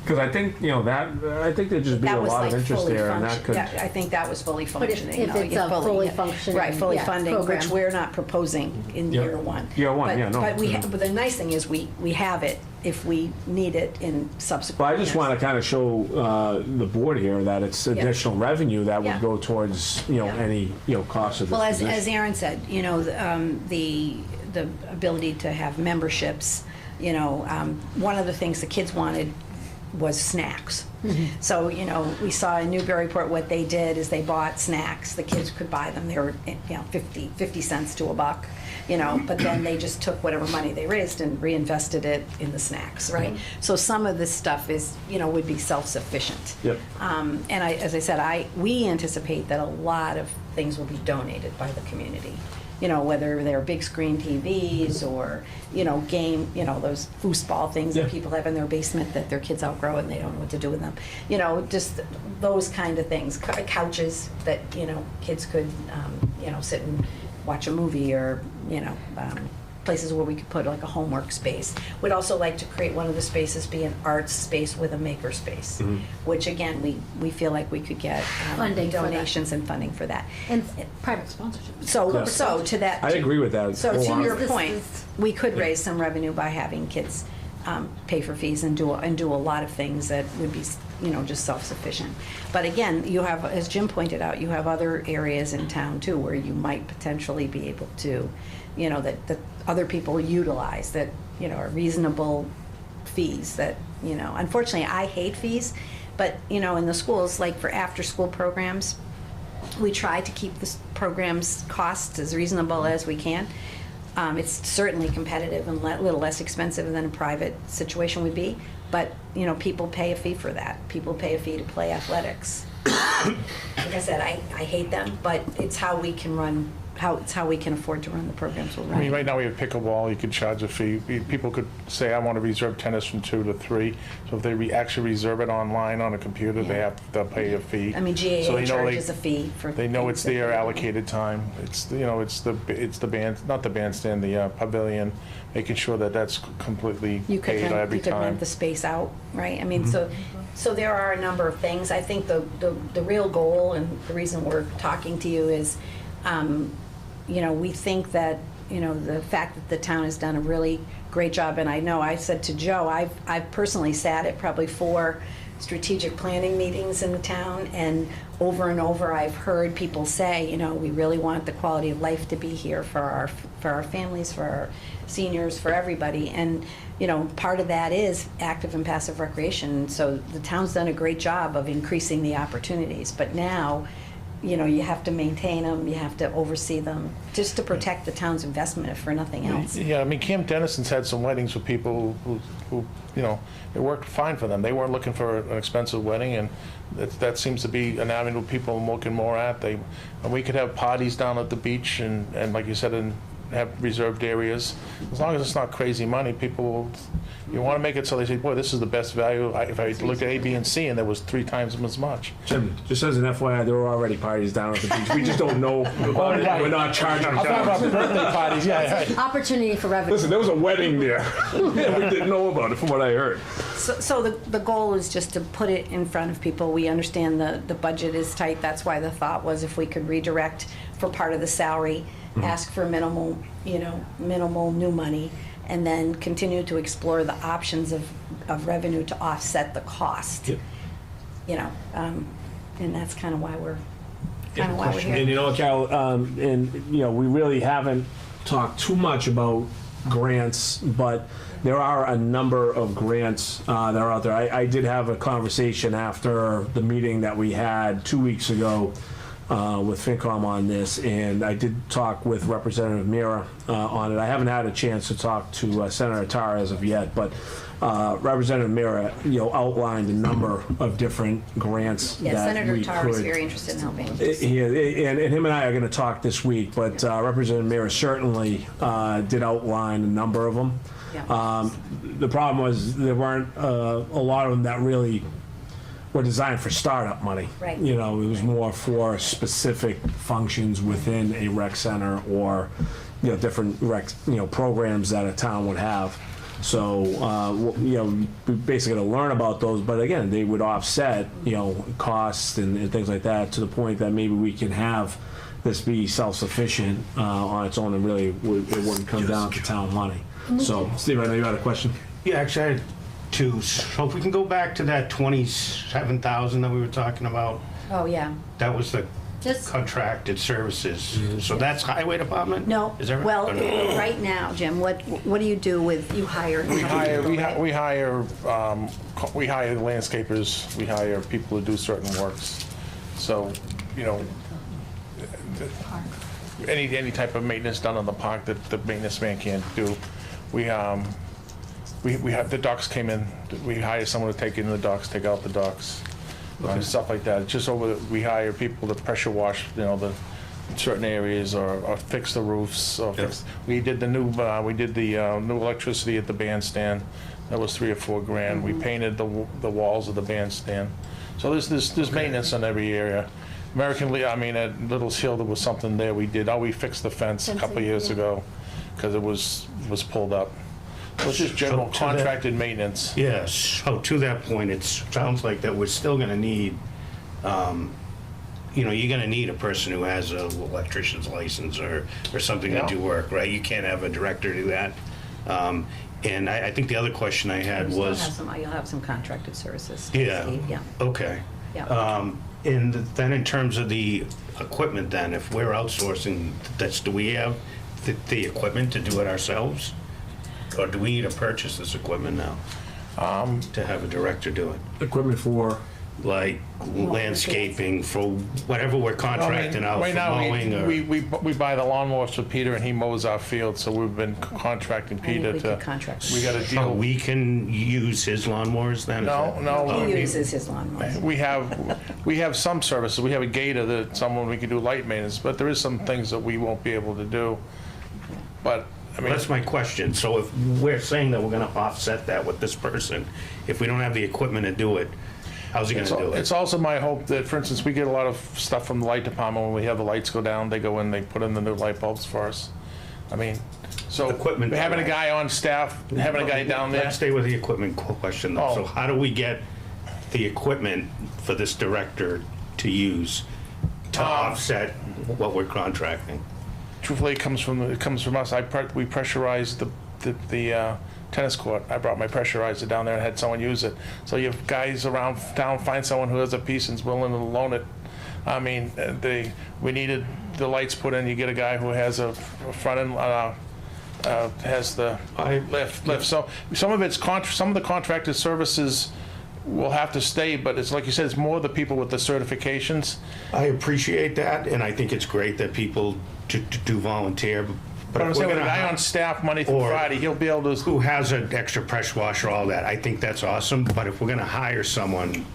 Because I think, I think there'd just be a That was lot like of interest fully there, and that function, could. I think that was fully But if functioning. it's you a fully yeah. functioning, Right, fully yeah, funding, program. which we're not proposing in Yeah. year one. Year one, But- yeah, no. But the nice thing is we have it if we need it in subsequent But I just years. want to kind of show the board here that it's additional revenue that would Yeah. go towards, any, cost of this Well, as position. Aaron said, the ability to have memberships, one of the things the kids wanted was snacks. So, we saw in Newburyport what they did is they bought snacks. The kids could buy them. They were, 50 cents to a buck, but then they just took whatever money they raised and reinvested it in the snacks, right? So some of this stuff is, would be self-sufficient. Yep. And as I said, we anticipate that a lot of things will be donated by the community. Whether they're big screen TVs or, game, those foosball things that people have in their basement that their kids outgrow and they don't know what to do with them. Just those kind of things. Couches that, kids could, sit and watch a movie or, places where we could put like a homework space. We'd also like to create one of the spaces be an arts space with a maker space, which again, we feel like we could get Funding for that. donations and funding for that. And private sponsorship. So to that. I agree with that. So to your This point, is- we could raise some revenue by having kids pay for fees and do a lot of things that would be, just self-sufficient. But again, you have, as Jim pointed out, you have other areas in town too where you might potentially be able to, that other people utilize that, are reasonable fees that, unfortunately, I hate fees, but, in the schools, like for after-school programs, we try to keep the programs' costs as reasonable as we can. It's certainly competitive and a little less expensive than a private situation would be, but, people pay a fee for that. People pay a fee to play athletics. Like I said, I hate them, but it's how we can run, it's how we can afford to run the programs we're I mean, running. right now we have pickleball, you could charge a fee. People could say, I want to reserve tennis from 2 to 3. So if they actually reserve it online on a computer, they'll pay a fee. I mean, So GAA they know charges a fee for. They know it's things that their they- allocated time. It's the band, not the bandstand, the pavilion, making sure that that's completely You could paid rent, every you could time. rent the space out, right? I mean, so there are a number of things. I think the real goal and the reason we're talking to you is, we think that, the fact that the town has done a really great job, and I know I said to Joe, I've personally sat at probably 4 strategic planning meetings in the town, and over I've heard people say, we really want the quality of life to be here for our families, for our seniors, for everybody, and part of that is active and passive recreation. So the town's done a great job of increasing the opportunities, but now, you have to maintain them, you have to oversee them, just to protect the town's investment, if for nothing else. Yeah, I mean, Camp Dennison's had some weddings with people who it worked fine for them. They weren't looking for an expensive wedding, and that seems to be an avenue people are looking more at. And we could have parties down at the beach and like you said, and have reserved areas. As long as it's not crazy money, people, you want to make it so they say, boy, this is the best value. If I look at A, B, and C, and there was 3 times as much. Jim, just as an FYI, there were already parties down at the beach. We just don't know about it. We're not charging. I'm talking about birthday parties, yeah. Opportunity for revenue. Listen, there was a wedding there. We didn't know about it from what I heard. So the goal is just to put it in front of people. We understand the budget is tight. That's why the thought was if we could redirect for part of the salary, ask for minimal new money, and then continue to explore the options of revenue to offset the cost. Yep. And that's kind of why we're And here. Carol, we really haven't talked too much about grants, but there are a number of grants that are out there. I did have a conversation after the meeting that we had 2 weeks ago with FinCom on this, and I did talk with Representative Mira on it. I haven't had a chance to talk to Senator Tarr as of yet, but Representative Mira, outlined a number of different grants Yeah, that Senator we Tarr is could. very interested in helping. And him and I are going to talk this week, but Representative Mira certainly did outline a number of them. Yeah. The problem was there weren't a lot of them that really were designed for startup money. Right. You know, it was more for specific functions within a rec center or, you know, different rec, you know, programs that a town would have. So, you know, we basically to learn about those, but again, they would offset, you know, costs and things like that to the point that maybe we can have this be self-sufficient on its own, and really it wouldn't come down to town money. So, Steve, I know you had a question. Yeah, actually, I had two. So if we can go back to that 27,000 that we were talking about, Oh, yeah. that was the Just, contracted services. So that's highway department? No, Is that right? well, Or no? right now, Jim, what do you do with, you hire? We hire landscapers, we hire people to do certain works. So, you know, any type of maintenance done on the park that the maintenance man can't do. We have, the docks came in, we hire someone to take in the docks, take out the docks, stuff like that. It's just we hire people to pressure wash, you know, the certain areas or fix the roofs. Or we did the new electricity at the bandstand. That was $3 or $4 grand. We painted the walls of the bandstand. So there's maintenance in every area. American League, I mean, at Little's Hill, there was something there we did. We fixed the fence a couple of years ago because it was pulled up. So it's just general contracted maintenance. Yes, so to that point, it sounds like that we're still gonna need, you know, you're gonna need a person who has an electrician's license or something to do work, right? You can't have a director do that. And I think the other question I had was. You'll have some contracted services. Yeah. Steve, yeah. Okay. Yeah. And then in terms of the equipment then, if we're outsourcing, do we have the equipment to do it ourselves? Or do we need to purchase this equipment now to have a director do it? Equipment for? Like landscaping, for whatever we're contracting out for mowing or? We buy the lawnmowers for Peter and he mows our field, so we've been contracting Peter we to. could contract. We got a So deal. we can use his lawnmowers then? No. He uses his lawnmower. We have some services. We have a gator that someone we can do light maintenance, but there is some things that we won't be able to do. But I mean, That's my question. So if we're saying that we're gonna offset that with this person, if we don't have the equipment to do it, how's he gonna do it? it's also my hope that, for instance, we get a lot of stuff from the light department. When we have the lights go down, they go in, they put in the new light bulbs for us. I mean, so Equipment. having a guy on staff, having a guy down there. Let's stay with the equipment question though. Oh. So how do we get the equipment for this director to use to offset what we're contracting? Truthfully, it comes from us. We pressurized the tennis court. I brought my pressurizer down there and had someone use it. So you have guys around town, find someone who has a piece and's willing to loan it. I mean, we needed the lights put in. You get a guy who has a front end, has the lift. So some of the contracted services will have to stay, but it's like you said, it's more the people with the certifications. I appreciate that, and I think it's great that people do volunteer. But I'm if saying we're with a gonna guy hi- on staff Monday through or Friday, he'll be able to. who has an extra pressure washer, all that, I think that's awesome. But if we're gonna hire someone,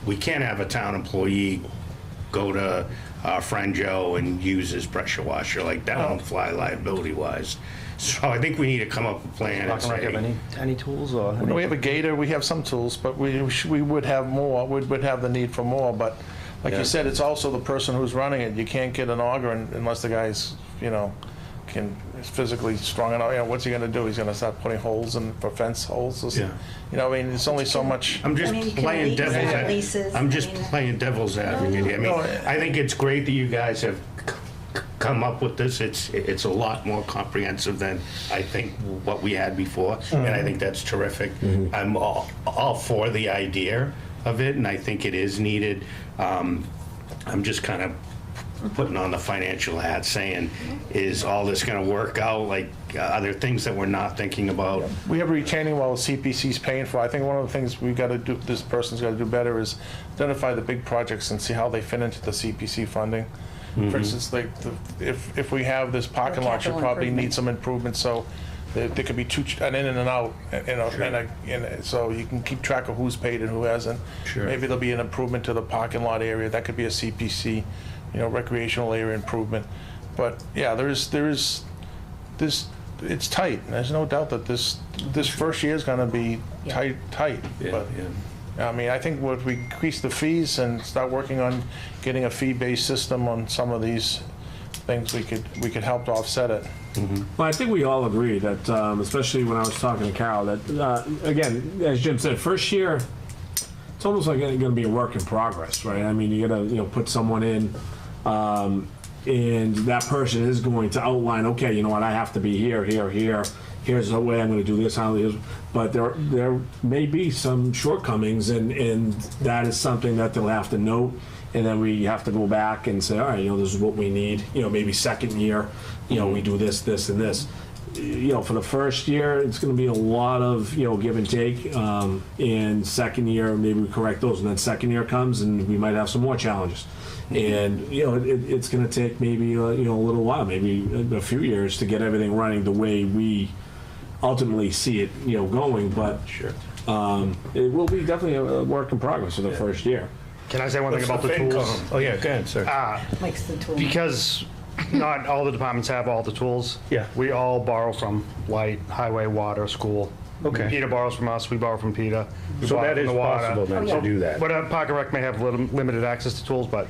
we can't have a town employee go to our friend Joe and use his pressure washer. Like, that won't fly liability-wise. So I think we need to come up with a plan and say, any tools or? We have a gator, we have some tools, but we would have more, we would have the need for more, but like you said, it's also the person who's running it. You can't get an auger unless the guy's, is physically strong enough. What's he gonna do? He's gonna start putting holes in for fence holes? Yeah. I mean, it's only so much. I'm just I mean, you can playing lease, devil's have advocate. leases, I'm I just mean- playing devil's advocate here. I mean, I think it's great that you guys have come up with this. It's a lot more comprehensive than I think what we had before, and I think that's terrific. I'm all for the idea of it, and I think it is needed. I'm just kind of putting on the financial hat, saying, is all this going to work out? Like, are there things that we're not thinking about? We have a retaining wall the CPC's paying for. I think one of the things we got to do, this person's got to do better, is identify the big projects and see how they fit into the CPC funding. For instance, like if we have this parking lot, you capital probably improvement. need some improvements. So there could be an in and an out, and so you can keep track of who's paid and who hasn't. Sure. Maybe there'll be an improvement to the parking lot area. That could be a CPC, recreational area improvement. But yeah, there is this. It's tight. There's no doubt that this first year is going to be tight. Yeah, But yeah. I mean, I think if we increase the fees and start working on getting a fee-based system on some of these things, we could help to offset it. Well, I think we all agree that, especially when I was talking to Carol, that, again, as Jim said, first year, it's almost like going to be a work in progress, right? I mean, you got to, put someone in, and that person is going to outline, okay, you know what, I have to be here, here, here. Here's the way I'm going to do this, how it is. But there may be some shortcomings, and that is something that they'll have to note. And then we have to go back and say, all right, this is what we need. Maybe second year, we do this, this, and this. For the first year, it's going to be a lot of, give and take. And second year, maybe we correct those. And then second year comes, and we might have some more challenges. And, it's going to take maybe, a little while, maybe a few years to get everything running the way we ultimately see it, going. But Sure. It will be definitely a work in progress for the first year. Can I say one thing about the tools? Oh, yeah, go ahead, sir. Likes the tool. Because not all the departments have all the tools. Yeah. We all borrow from light, highway, water, school. Okay. Peter borrows from us, we borrow from Peter. We So borrow that from is the water. possible then to do that. But Park and Rec may have limited access to tools, but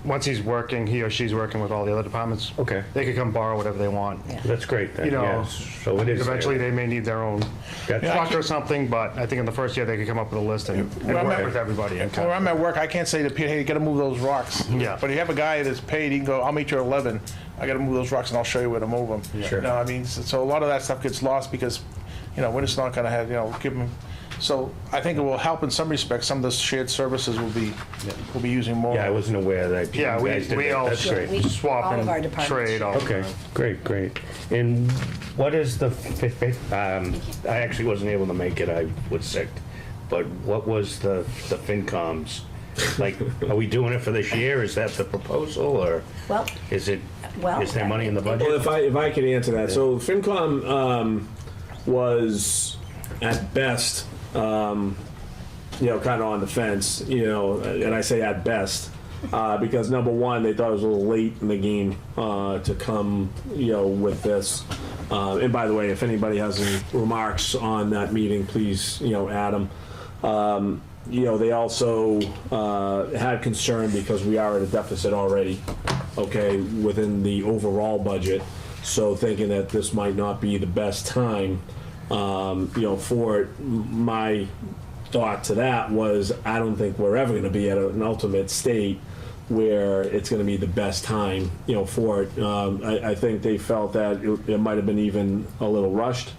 once he's working, he or she's working with all the other departments. Okay. They could come borrow whatever they want. That's great then, You know, yeah. So it is Eventually, there. they may need their own Gotcha. truck or something, but I think in the first year, they could come up with a list and Where I'm work at- with everybody. and Where I'm at work, I can't say to Peter, hey, you gotta move those rocks. Yeah. But if you have a guy that's paid, he can go, I'll meet you at 11. I gotta move those rocks and I'll show you where to move them. Sure. I mean, so a lot of that stuff gets lost because, we're just not gonna have, give them. So I think it will help in some respects. Some of the shared services will be using more. Yeah, I wasn't aware that you Yeah, we- guys did we that. all- That's Yeah, great. we- swap all of and our departments trade all. Okay, great. And what is the, I actually wasn't able to make it, I was sick, but what was the FinComs? Like, are we doing it for this year? Is that the proposal, or Well, is it, well, is there money in the Well, budget? if I could answer that. So FinCom was at best, kind of on the fence, and I say at best, because number one, they thought it was a little late in the game to come, with this. And by the way, if anybody has any remarks on that meeting, please, add them. They also had concern because we are at a deficit already, okay, within the overall budget. So thinking that this might not be the best time, for it. My thought to that was, I don't think we're ever going to be at an ultimate state where it's going to be the best time, for it. I think they felt that it might have been even a little rushed.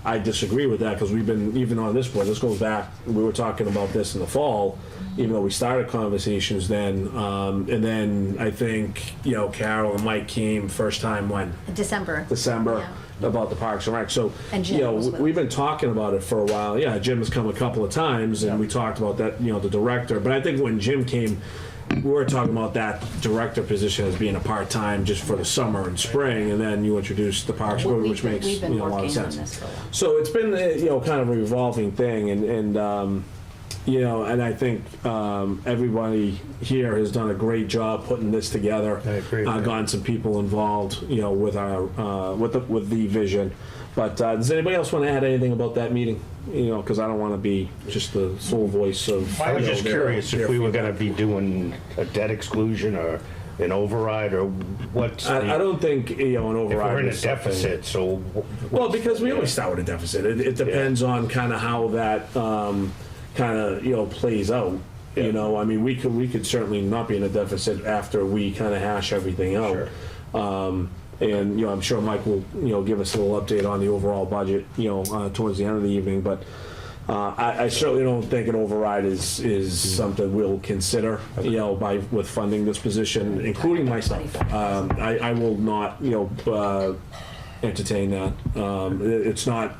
I disagree with that because we've been, even on this board, this goes back, we were talking about this in the fall, even though we started conversations then. And then I think, Carol and Mike came first time when? December. December, about the Parks and Rec. So, And Jim was with we've been talking about it for a while. Yeah, Jim has come a couple of times and we talked about that, the director. But I think when Jim came, we were talking about that director position as being a part-time just for the summer and spring, and then you introduced the Parks, which makes, we've been a lot of working on sense. this for a while. So it's been, kind of a revolving thing, and and I think everybody here has done a great job putting this together. I agree. Gotten some people involved, with our with the vision. But does anybody else want to add anything about that meeting? Because I don't want to be just the sole voice of. I was just their- curious if their we were feedback. gonna be doing a debt exclusion or an override, or what's the... I don't think an If override we're in a is something- deficit, so... Well, because we always start with a deficit. It depends on kind of how that kind of plays out. Yeah. I mean, we could certainly not be in a deficit after we kind of hash everything out. Sure. And I'm sure Mike will give us a little update on the overall budget towards the end of the evening. But I certainly don't think an override is something we'll consider with funding this position, including myself. I will not entertain that. It's not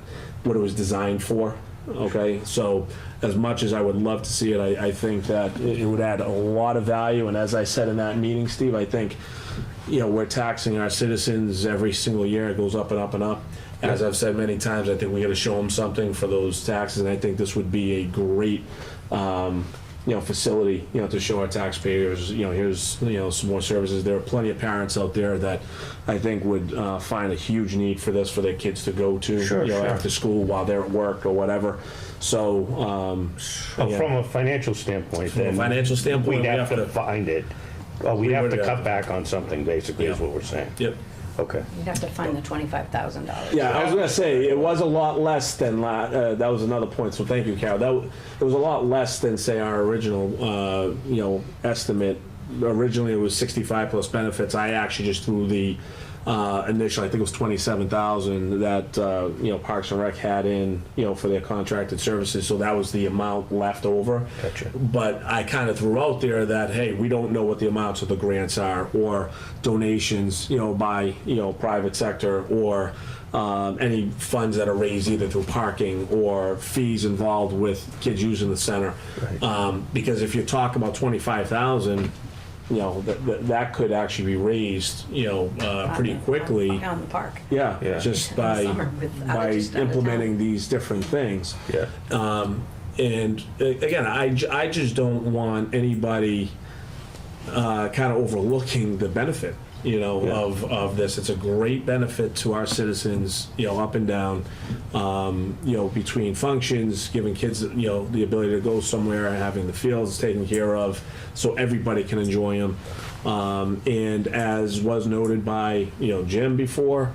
what it was designed for. Okay, so as much as I would love to see it, I think that it would add a lot of value. And as I said in that meeting, Steve, I think we're taxing our citizens every single year. It goes up and up and up. As I've said many times, I think we got to show them something for those taxes, and I think this would be a great facility, to show our taxpayers, here's, some more services. There are plenty of parents out there that I think would find a huge need for this for their kids to go to, Sure. after school while they're at work or whatever. So, yeah. From a financial standpoint, From a then financial standpoint, we'd we have have to to- find it. Well, we'd We have would to have- cut back on something, basically, is Yeah. what we're saying. Yep. Okay. You'd have to find the $25,000. Yeah, I was gonna say, it was a lot less than, that was another point, so thank you, Carol. It was a lot less than, say, our original, estimate. Originally, it was 65 plus benefits. I actually just threw the initial, I think it was 27,000 that, Parks and Rec had in, for their contracted services, so that was the amount left over. Gotcha. But I kind of threw out there that, hey, we don't know what the amounts of the grants are, or donations, by, private sector, or any funds that are raised either through parking or fees involved with kids using the center. Right. Because if you talk about 25,000, that could actually be raised, pretty quickly. On the park. Yeah, Yeah. just by Summer with outages down implementing these different things. Yeah. And again, I just don't want anybody kind of overlooking the benefit, of this. It's a great benefit to our citizens, up and down, between functions, giving kids, the ability to go somewhere and having the fields taken care of so everybody can enjoy them. And as was noted by, Jim before,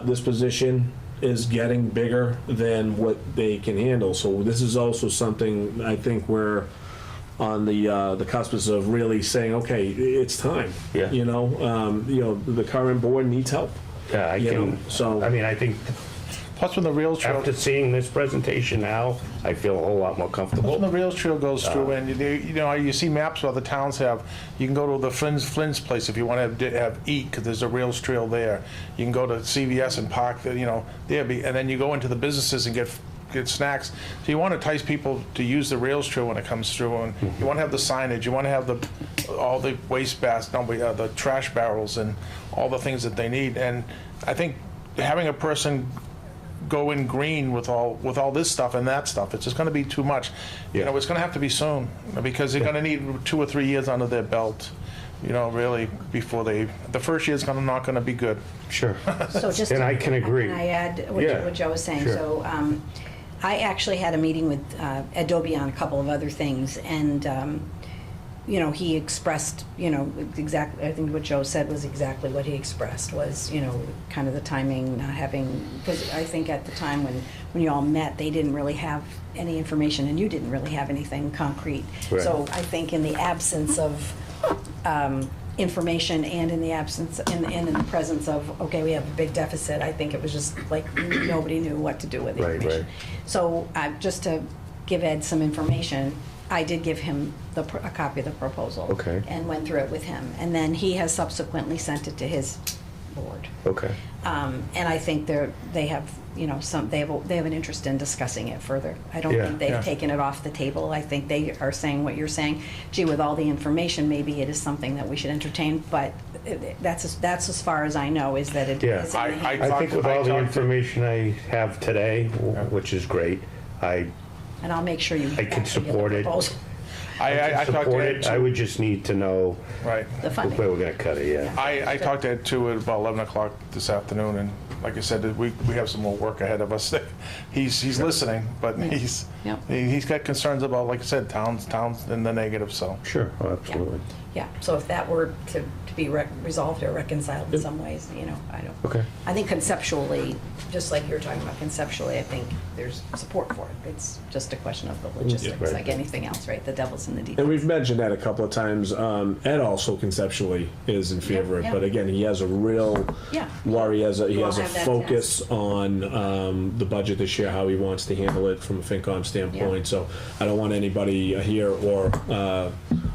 this position is getting bigger than what they can handle. So this is also something I think we're on the cusp of really saying, okay, it's time. Yeah. The current board needs help. Yeah, I think Plus, when the rails trail, after seeing this presentation now, I feel a whole lot more comfortable. when the rails trail goes through, and you see maps where the towns have. You can go to the Flynn's place if you want to have eat, because there's a rails trail there. You can go to CVS and park there, and then you go into the businesses and get snacks. So you want to entice people to use the rails trail when it comes through, and you want to have the signage. You want to have all the waste baskets, the trash barrels, and all the things that they need. And I think having a person go in green with all this stuff and that stuff, it's just going to be too much. It's going to have to be soon, because they're going to need 2 or 3 years under their belt, really, before the first year's not going to be good. Sure. So just And I can agree. Can I add Yeah. what Joe was saying? Sure. So I actually had a meeting with Ed Dobie on a couple of other things, and he expressed, exactly, I think what Joe said was exactly what he expressed, was, kind of the timing, not having, because I think at the time when you all met, they didn't really have any information, and you didn't really have anything concrete. Right. So I think in the absence of information, and in the absence, and in the presence of, okay, we have a big deficit, I think it was just like nobody knew what to do with the Right, information. right. So just to give Ed some information, I did give him a copy of the proposal. Okay. And went through it with him. And then he has subsequently sent it to his board. Okay. And I think they have, they have an interest in discussing it further. I don't Yeah. think they've taken it off the table. I think they are saying what you're saying. Gee, with all the information, maybe it is something that we should entertain, but that's as far as I know, is that it Yeah. is in the hands. I think with all the information I have today, which is great, And I'll make sure you. I can support it. Proposal. I talked to support Ed it. too. I would just need to know Right. The funding. where we're going to cut it, yeah. I talked to Ed too at about 11 o'clock this afternoon, and like I said, we have some more work ahead of us. He's listening, but Yep. he's got concerns about, like I said, towns in the negative, so. Sure, oh, absolutely. Yeah, so if that were to be resolved or reconciled in some ways, I don't. Okay. I think conceptually, just like you're talking about conceptually, I think there's support for it. It's just a question of the logistics, right. like anything else, right? The devil's in the And details. we've mentioned that a couple of times. Ed also conceptually is in favor of it, Yeah. but again, he has a real Yeah. worry. He has a all have that focus on the budget this year, how he wants to handle it from a FinCom standpoint. So I don't want anybody here or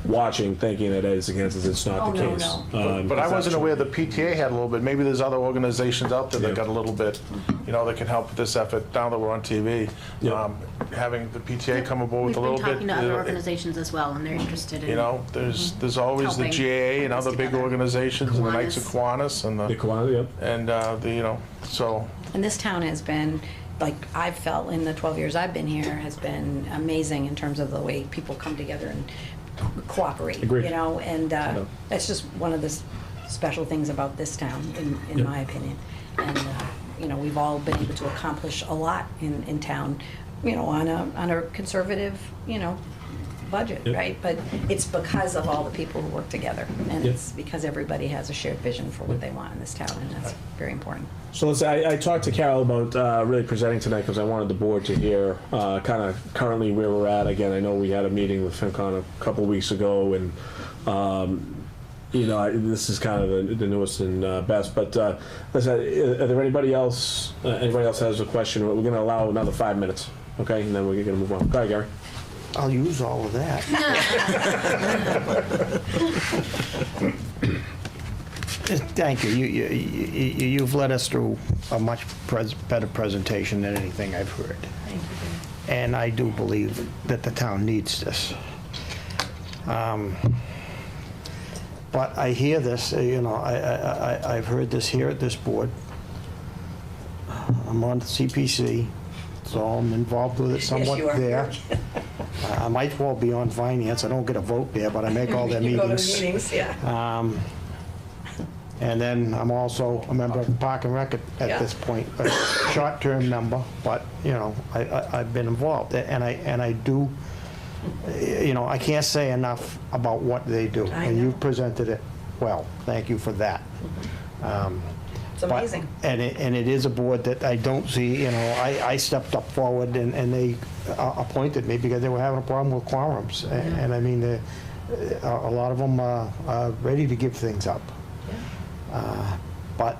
watching thinking that Ed is against us. It's not Oh, the no, case. no. But I wasn't aware the PTA had a little bit. Maybe there's other organizations out there that got a little bit, that can help with this effort now that we're on TV. Yeah. Having the PTA come aboard with We've a been little bit. talking to other organizations as well, and they're interested in. There's always the Helping GAA and put this other big together. organizations, and the Knights of Kiwanis, and The Kiwanis, yep. so. And this town has been, like I've felt in the 12 years I've been here, has been amazing in terms of the way people come together and cooperate, Agreed. you know, and that's just one of the special things about this town, in my opinion. And, you know, we've all been able to accomplish a lot in town, you know, on a conservative, you know, budget, Yep. right? But it's because of all the people who work together, and Yep. it's because everybody has a shared vision for what they want in this town, and that's very important. So let's. I talked to Carol about really presenting tonight because I wanted the board to hear kind of currently where we're at. Again, I know we had a meeting with FinCon a couple weeks ago, and you know, this is kind of the newest and best. But listen, are there anybody else? Anybody else has a question? We're going to allow another 5 minutes, okay, and then we're going to move on. Go ahead, Gary. I'll use all of that. Thank you. You've led us through a much better presentation than anything I've heard. Thank you. And I do believe that the town needs this. But I hear this, you know, I've heard this here at this board. I'm on the CPC, so I'm involved with it somewhat you are. there. I might well be on finance. I don't get a vote there, but I make all their You go to meetings. meetings, yeah. And then I'm also a member of the Park and Rec at this point, a short-term member, but, you know, I've been involved. And I do, you know, I can't say enough about what they do. And you've presented it well. Thank you for that. It's amazing. And it is a board that I don't see, you know, I stepped up forward and they appointed me because they were having a problem with quorums. And I mean, a lot of them are ready to give things up. But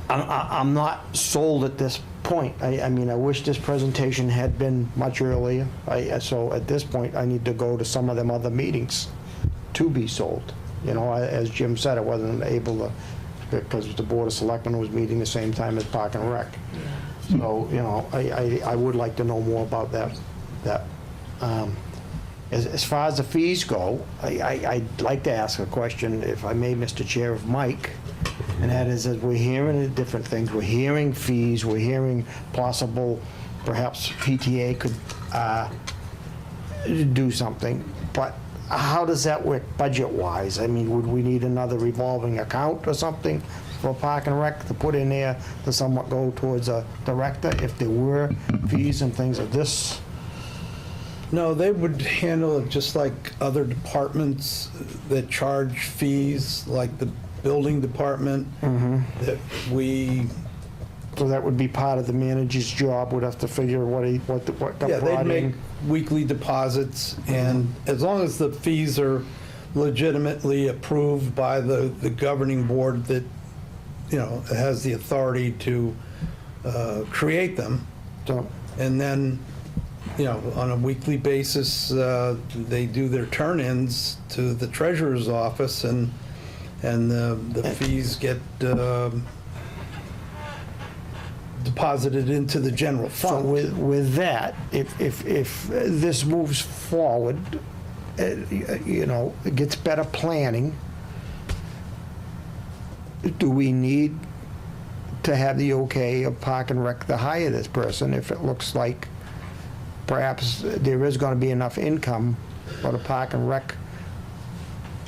I'm not sold at this point. I mean, I wish this presentation had been much earlier. So at this point, I need to go to some of them other meetings to be sold. You know, as Jim said, I wasn't able to, because the Board of Selectmen was meeting the same time as Park and Rec. So, you know, I would like to know more about that. As far as the fees go, I'd like to ask a question, if I may, Mr. Chair, of Mike, and that is that we're hearing different things. We're hearing fees, we're hearing possible, perhaps PTA could do something, but how does that work budget-wise? I mean, would we need another revolving account or something for Park and Rec to put in there to somewhat go towards a director if there were fees and things of this? No, they would handle it just like other departments that charge fees, like the building department, that we... So that would be part of the manager's job, would have to figure what got Yeah, they'd brought make in. weekly deposits, and as long as the fees are legitimately approved by the governing board that, you know, has the authority to create them, and then, you know, on a weekly basis, they do their turn-ins to the treasurer's office, and the fees get deposited into the general fund. So with that, if this moves forward, you know, it gets better planning, do we need to have the okay of Park and Rec to hire this person if it looks like perhaps there is going to be enough income for the Park and Rec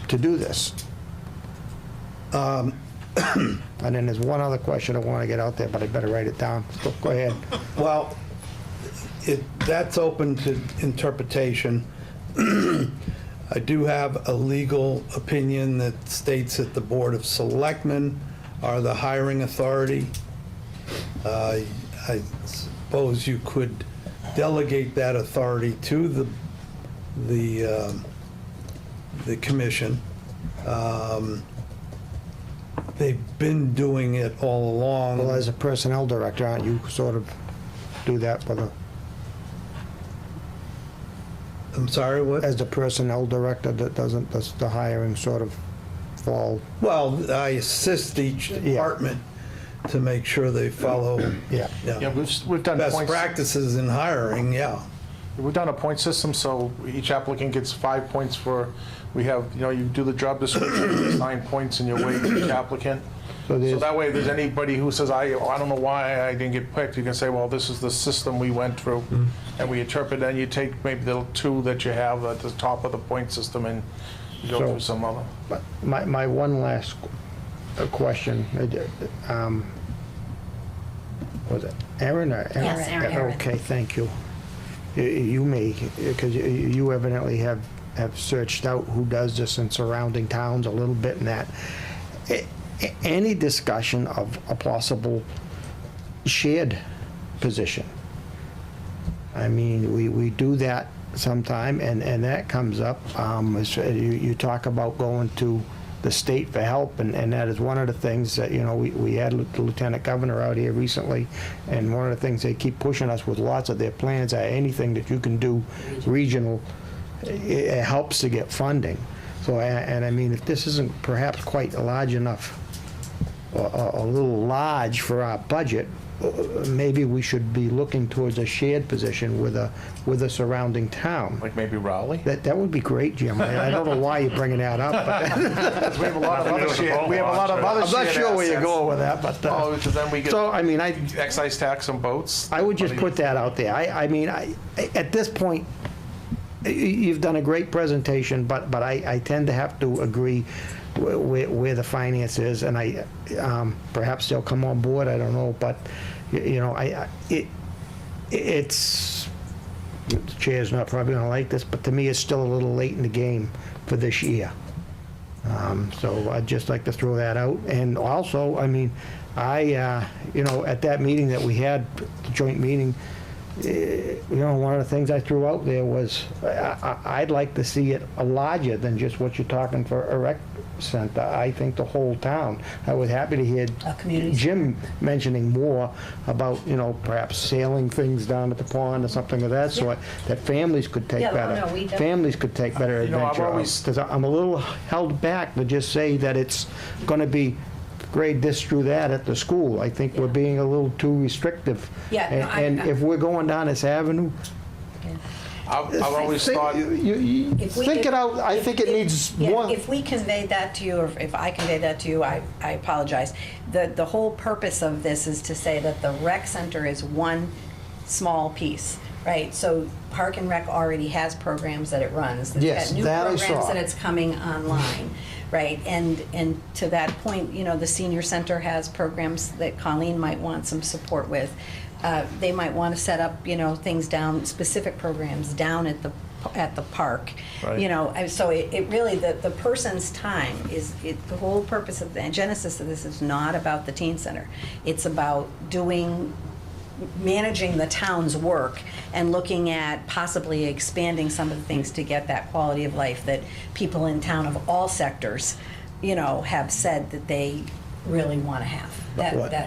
to do this? And then there's one other question I want to get out there, but I better write it down. So go ahead. Well, that's open to interpretation. I do have a legal opinion that states that the Board of Selectmen are the hiring authority. I suppose you could delegate that authority to the commission. They've been doing it all along. Well, as a personnel director, aren't you sort of do that for the... I'm sorry, what? As the personnel director, does the hiring sort of fall? Well, I assist each department to make sure they follow Yeah, we've done best points. practices in hiring, yeah. We've done a point system, so each applicant gets 5 points for, we have, you know, you do the job description, 9 points in your weight each applicant. So there's, that way, if there's anybody who says, I don't know why I didn't get picked, you can say, well, this is the system we went through, and we interpret, and you take maybe the two that you have at the top of the point system and go So- through some other. but my one last question, was it Aaron or? Yes, Aaron. Okay, thank you. You may, because you evidently have searched out who does this in surrounding towns a little bit in that. Any discussion of a possible shared position? I mean, we do that sometime, and that comes up. You talk about going to the state for help, and that is one of the things that, you know, we had the lieutenant governor out here recently, and one of the things they keep pushing us with lots of their plans are anything that you can do regional, it helps to get funding. So, and I mean, if this isn't perhaps quite large enough, a little large for our budget, maybe we should be looking towards a shared position with a surrounding town. Like maybe Raleigh? That would be great, Jim. I don't know why you're bringing that up, but We have a lot of other shared, we have a lot of other I'm shared not sure where you're assets. going with that, but. Oh, because then we get So, I mean, excise tax on boats. I would just put that out there. I mean, at this point, you've done a great presentation, but I tend to have to agree where the finance is, and perhaps they'll come on board, I don't know, but, you know, it's, the chair's not probably gonna like this, but to me, it's still a little late in the game for this year. So I'd just like to throw that out. And also, I mean, you know, at that meeting that we had, the joint meeting, you know, one of the things I threw out there was, I'd like to see it larger than just what you're talking for a rec center. I think the whole town. I was happy to hear Jim mentioning more about, you know, perhaps sailing things down at the pond or something of that sort, that families could take better. Families could take better You know, I've adventure of. always- Because I'm a little held back to just say that it's gonna be grade this through that at the school. I think we're being a little too restrictive. Yeah, no, And if we're going down this avenue, I've always thought, you If we think did- it out, I think it needs Yeah, more. if we conveyed that to you, or if I conveyed that to you, I apologize. The whole purpose of this is to say that the rec center is one small piece, right? So Park and Rec already has programs that it runs. It's Yes, got new that I programs saw. that it's coming online, right? And to that point, you know, the senior center has programs that Colleen might want some support with. They might want to set up, you know, things down, specific programs down at the park. Right. You know, and so it really, the person's time is, the whole purpose of the genesis of this is not about the teen center. It's about managing the town's work and looking at possibly expanding some of the things to get that quality of life that people in town of all sectors, you know, have said that they really want to have.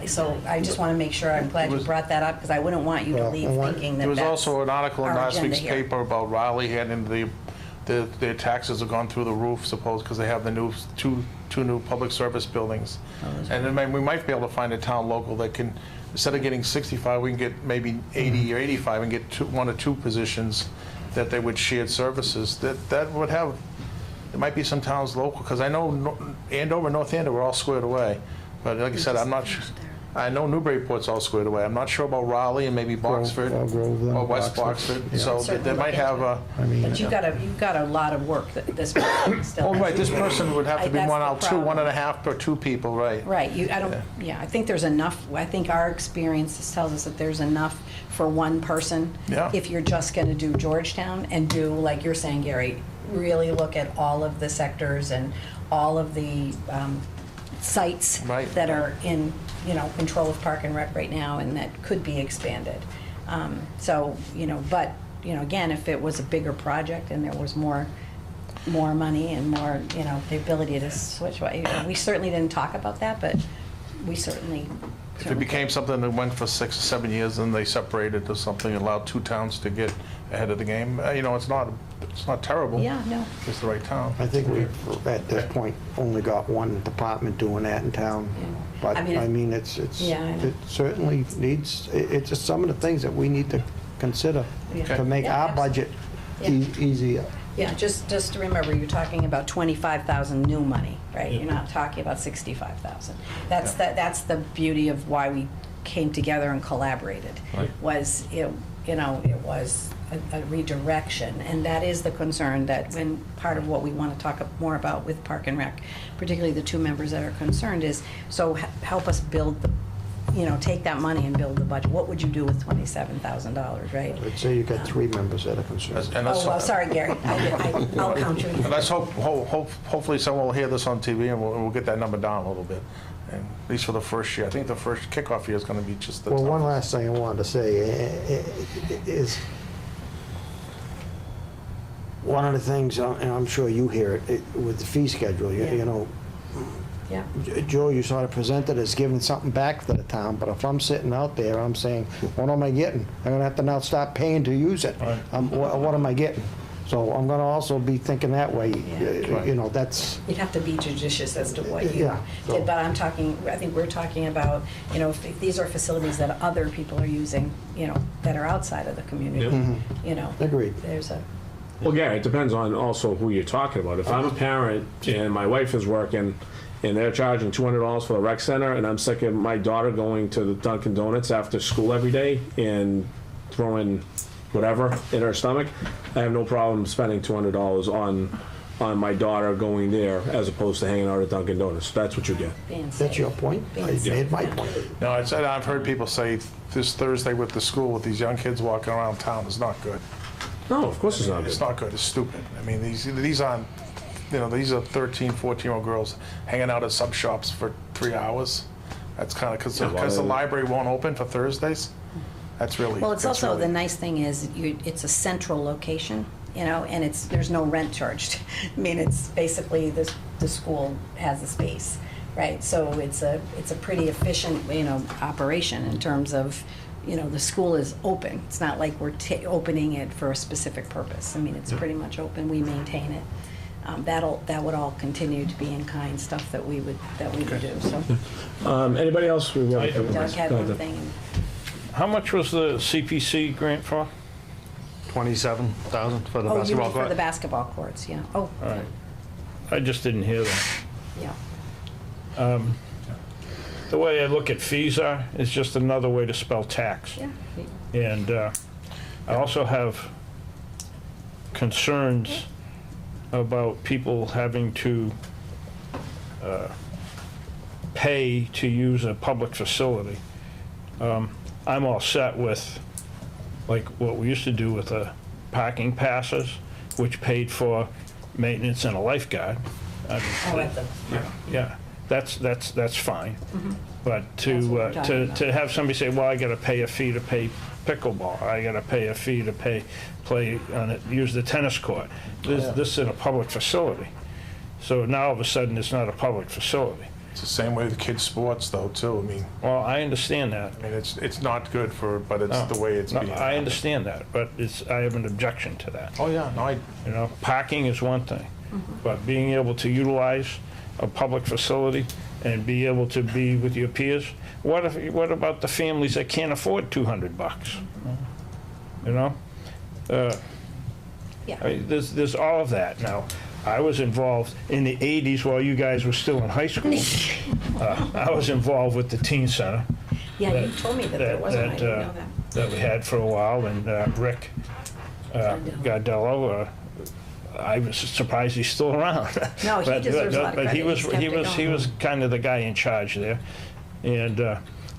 So I just want to make sure, I'm glad you brought that up, because I wouldn't want you to leave thinking that there was that's also an article in our last week's agenda here. paper about Raleigh and their taxes have gone through the roof, suppose, because they have the two new public service buildings. And then we might be able to find a town local that can, instead of getting 65, we can get maybe 80 or 85 and get one or two positions that they would share services. That would have, there might be some towns local, because I know Andover, North Andover are all squared away. But like I said, I'm not sure. I know Newburyport's all squared away. I'm not sure about Raleigh and maybe Boxford or Groveland, or West Boxford, Boxford. yeah. So Certainly they might look have into a. I mean, But you've got a lot of work that this person still Oh, has right, to this do. person would have to be That's one the out, two, problem. 1.5 or 2 people, right? Right, I think there's enough, I think our experience tells us that there's enough for one person. Yeah. If you're just gonna do Georgetown and do, like you're saying, Gary, really look at all of the sectors and all of the sites Right. that are in, you know, control of Park and Rec right now and that could be expanded. So, you know, but, you know, again, if it was a bigger project and there was more money and more, you know, the ability to switch, we certainly didn't talk about that, but we certainly. If it became something that went for 6 or 7 years and they separated or something, allowed 2 towns to get ahead of the game, you know, it's not terrible. Yeah, no. It's the right town. I think we've, at this point, only got one department doing that in town. But, I mean, I mean, it certainly needs, it's just some of the things that we need to consider Yeah. to make Yeah, our budget Yeah. easier. Yeah, just to remember, you're talking about 25,000 new money, right? You're not talking about 65,000. That's the beauty of why we came together and collaborated. Was it was a redirection, and that is the concern that when part of what we want to talk more about with Park and Rec, particularly the two members that are concerned, is so help us build the, take that money and build the budget. What would you do with $27,000, right? I'd say you got 3 members that are concerned. And let's- Oh, well, sorry, Gary. I'll count you. And let's hopefully someone will hear this on TV and we'll get that number down a little bit. And at least for the first year. I think the first kickoff year is going to be just the Well, one toughest. last thing I wanted to say is, one of the things, and I'm sure you hear it, with the fee schedule, you know, Yeah. Joe, you sort of present it as giving something back to the town, but if I'm sitting out there, I'm saying, what am I getting? I'm gonna have to now stop paying to use it. What am I getting? So I'm gonna also be thinking that way, you know, that's, You'd have to be judicious as to what you Yeah, so- did, but I think we're talking about, if these are facilities that other people are using, that are outside of the community, agreed. there's a, Well, Gary, it depends on also who you're talking about. If I'm a parent and my wife is working and they're charging $200 for the rec center, and I'm sick of my daughter going to the Dunkin' Donuts after school every day and throwing whatever in her stomach, I have no problem spending $200 on my daughter going there as opposed to hanging out at Dunkin' Donuts. That's what you get. being safe. That's your point. I made my point. No, I've heard people say this Thursday with the school with these young kids walking around town is not good. No, of course it's not. It's not good. It's stupid. I mean, these aren't, these are 13, 14-year-old girls hanging out at sub shops for 3 hours. That's kind of because the library won't open for Thursdays. That's really. Well, it's that's also, really- the nice thing is, it's a central location, and there's no rent charged. I mean, it's basically, the school has the space, right? So it's a pretty efficient, operation in terms of, the school is open. It's not like we're opening it for a specific purpose. I mean, it's pretty much open, we maintain it. That would all continue to be in-kind stuff that we would do, so. Anybody else? Doug had Go one ahead. thing. How much was the CPC grant for? 27,000 for the Oh, you basketball mean for court. the basketball courts, yeah. Oh, All right. I just didn't hear that. yeah. The way I look at fees is just another way to spell tax. Yeah. And I also have concerns about people having to pay to use a public facility. I'm all set with, like, what we used to do with the parking passes, which paid for maintenance and a lifeguard. I mean, Oh, at the, yeah, that's fine. But That's what we're talking about. to have somebody say, well, I gotta pay a fee to play pickleball, I gotta pay a fee to play on it, use the tennis court. This is in a public facility. So now all of a sudden, it's not a public facility. It's the same way with kids' sports, though, too. I mean, Well, I understand that. it's not good but it's the way it's No, being. I understand that, but I have an objection to that. Oh, yeah, no, Parking is one thing, but being able to utilize a public facility and be able to be with your peers, what about the families that can't afford $200? You know? Yeah. I mean, there's all of that. Now, I was involved in the 80s while you guys were still in high school. I was involved with the teen center. Yeah, you told me that there wasn't, I didn't know that. That we had for a while, and Rick Gardello, I was surprised he's still around. No, he deserves a lot of But he credit. was, He's kept he it was, he going. was kind of the guy in charge there. And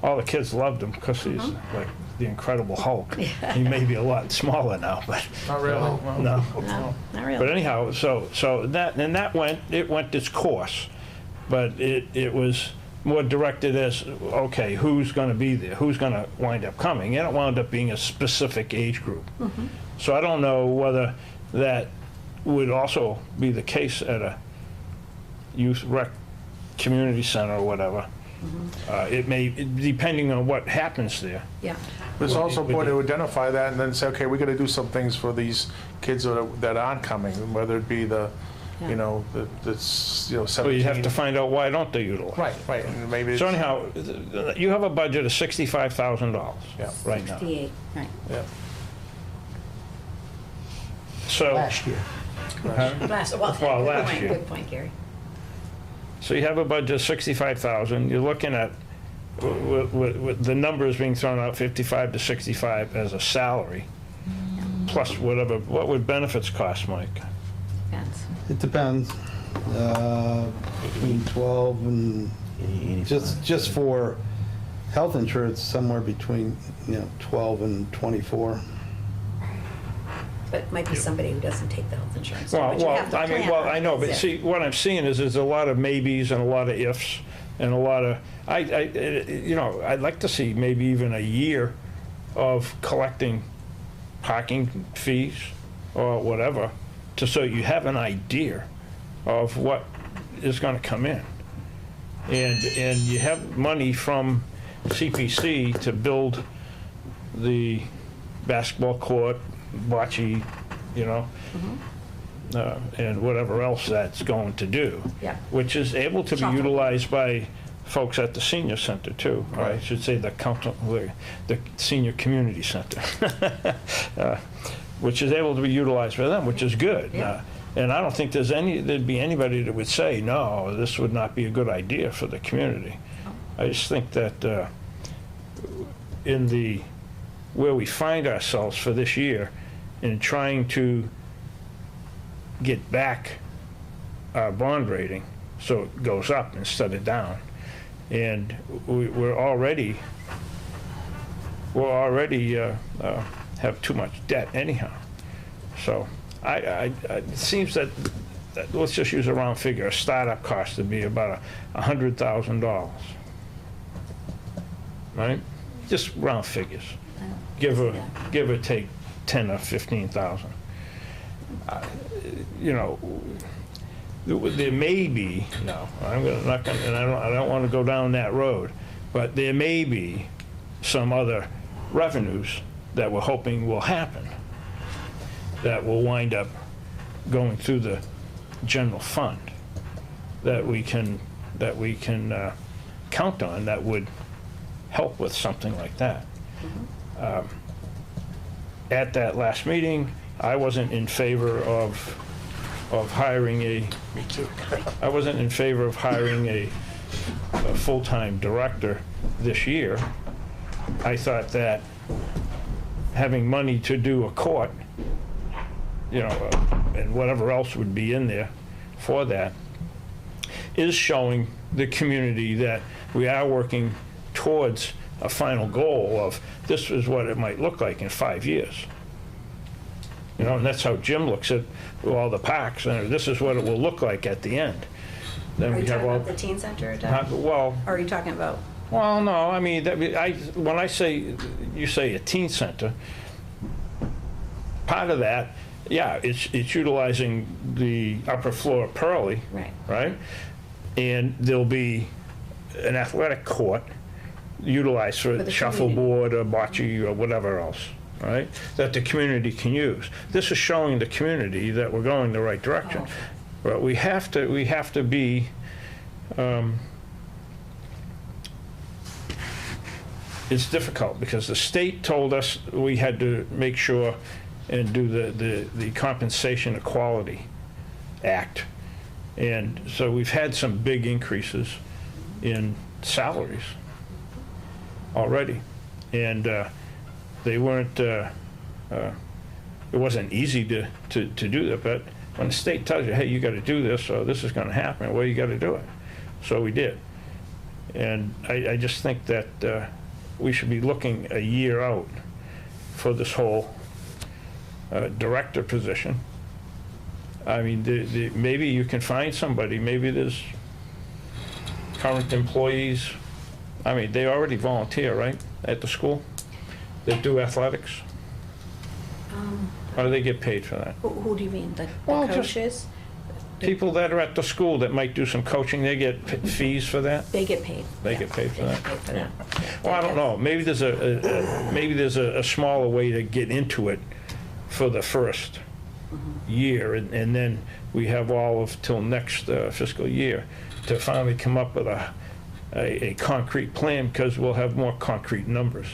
all the kids loved him because he's like the Incredible Hulk. He may be a lot smaller now, but. Not really. No. No, not really. But anyhow, so that went its course, but it was more directed as, okay, who's going to be there? Who's going to wind up coming? And it wound up being a specific age group. So I don't know whether that would also be the case at a youth rec community center or whatever. It may, depending on what happens there. Yeah. But it's also important to identify that and then say, okay, we got to do some things for these kids that aren't coming, whether it be the, Yeah. the 17. So you have to find out why don't they utilize. Right, and maybe it's. So anyhow, you have a budget of $65,000 Yeah. right now. 68, right. Yeah. So. Last year. Last, well, Well, good last point, year. good point, Gary. So you have a budget of 65,000, you're looking at, with the numbers being thrown out, 55 to 65 as a salary, plus whatever, what would benefits cost, Mike? Depends. It depends. Between 12 and, just for health insurance, somewhere between, 12 and 24. But it might be somebody who doesn't take the health insurance. Well, but you have to I mean, plan well, on I know, it. but That's see, it. what I'm seeing is there's a lot of maybes and a lot of ifs and a lot of, I'd like to see maybe even a year of collecting parking fees or whatever, so you have an idea of what is gonna come in. And you have money from CPC to build the basketball court, bocce, and whatever else that's going to do. Yeah. Which is able to be Chocolate. utilized by folks at the senior center too. Or I should say the senior community center. Which is able to be utilized by them, which is good. Yeah. And I don't think there'd be anybody that would say, no, this would not be a good idea for the community. I just think that where we find ourselves for this year in trying to get back our bond rating so it goes up instead of down. And we're already have too much debt anyhow. So it seems that let's just use a round figure, a startup cost would be about $100,000. Right? Just round figures. Give or take 10 or 15,000. There may be, no, I don't want to go down that road, but there may be some other revenues that we're hoping will happen that will wind up going through the general fund that we can count on that would help with something like that. At that last meeting, I wasn't in favor of hiring me too. I wasn't in favor of hiring a full-time director this year. I thought that having money to do a court, and whatever else would be in there for that, is showing the community that we are working towards a final goal of this is what it might look like in 5 years. And that's how Jim looks at all the parks, and this is what it will look like at the end. Then Are you we have talking all, about the teen center, Doug? well, Or are you talking about? well, no, I mean, when I say, you say a teen center, part of that, yeah, it's utilizing the upper floor of Pearlie. Right. Right? And there'll be an athletic court utilized for the shuffleboard or bocce or whatever else, right? That the community can use. This is showing the community that we're going the right direction. Oh. But we have to be, it's difficult because the state told us we had to make sure and do the Compensation Equality Act. And so we've had some big increases in salaries already. And they weren't, it wasn't easy to do that, but when the state tells you, hey, you gotta do this, or this is gonna happen, well, you gotta do it. So we did. And I just think that we should be looking a year out for this whole director position. I mean, maybe you can find somebody, maybe there's current employees, I mean, they already volunteer, right, at the school? They do athletics? Or do they get paid for that? Who do you mean, the Well, just- coaches? People that are at the school that might do some coaching, they get fees for that? They get paid. They Yeah, get paid for they that? get paid for that. Well, I don't know, maybe there's a smaller way to get into it for the first year, and then we have all of till next fiscal year to finally come up with a concrete plan, because we'll have more concrete numbers.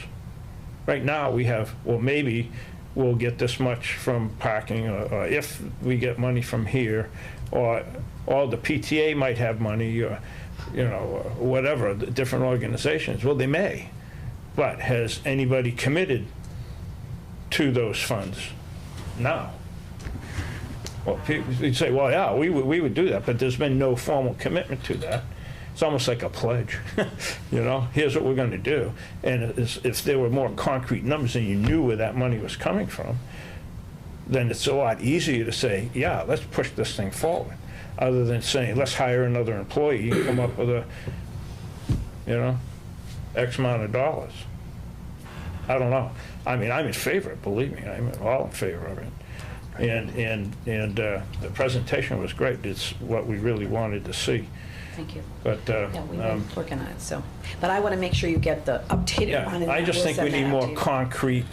Right now, we have, well, maybe we'll get this much from parking, or if we get money from here, or the PTA might have money, or, you know, or whatever, the different organizations. Well, they may, but has anybody committed to those funds? No. Well, you'd say, well, yeah, we would do that, but there's been no formal commitment to that. It's almost like a pledge, you know, here's what we're gonna do. And if there were more concrete numbers and you knew where that money was coming from, then it's a lot easier to say, yeah, let's push this thing forward, other than saying, let's hire another employee and come up with a, you know, X amount of dollars. I don't know. I mean, I'm in favor, believe me, I'm all in favor of it. And the presentation was great. It's what we really wanted to see. Thank you. But, Yeah, we've been working on it, so. But I want to make sure you get the updated one. yeah, and I just we'll think we send need that out more to you. concrete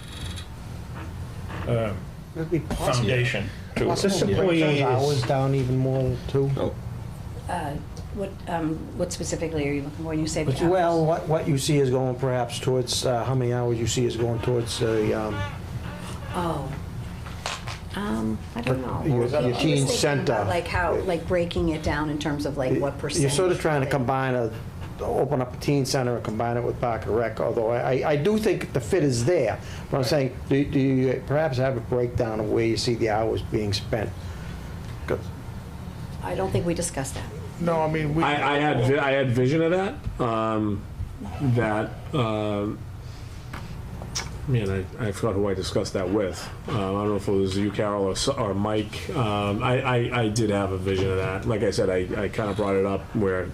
It'd be possible. foundation to Possible it. to break those hours down even more too. What specifically are you looking for when you say the hours? Well, what you see is going perhaps towards, how many hours you see is going towards Oh. I don't know. Your I was teen thinking center. about, like how, like breaking it down in terms of like what percentage. You're sort of trying to they- combine open up a teen center and combine it with Park and Rec, although I do think the fit is there. But I'm saying, do you perhaps have a breakdown of where you see the hours being spent? 'Cause I don't think we discussed that. No, I mean, we. I had vision of that. Man, I forgot who I discussed that with. I don't know if it was you, Carol, or Mike. I did have a vision of that. Like I said, I kind of brought it up where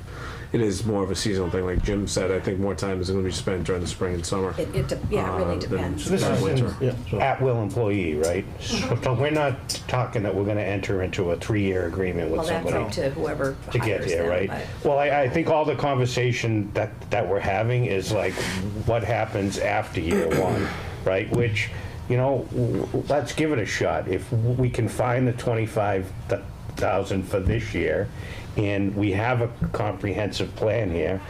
it is more of a seasonal thing. Like Jim said, I think more time is going to be spent during the spring and summer. It really depends. So this is winter. an at-will employee, right? So we're not talking that we're gonna enter into a 3-year agreement with Well, that's somebody up to whoever to get hires here, them, right? but- Well, I think all the conversation that we're having is like, what happens after year one, right? Which, you know, let's give it a shot. If we can find the 25,000 for this year, and we have a comprehensive plan here,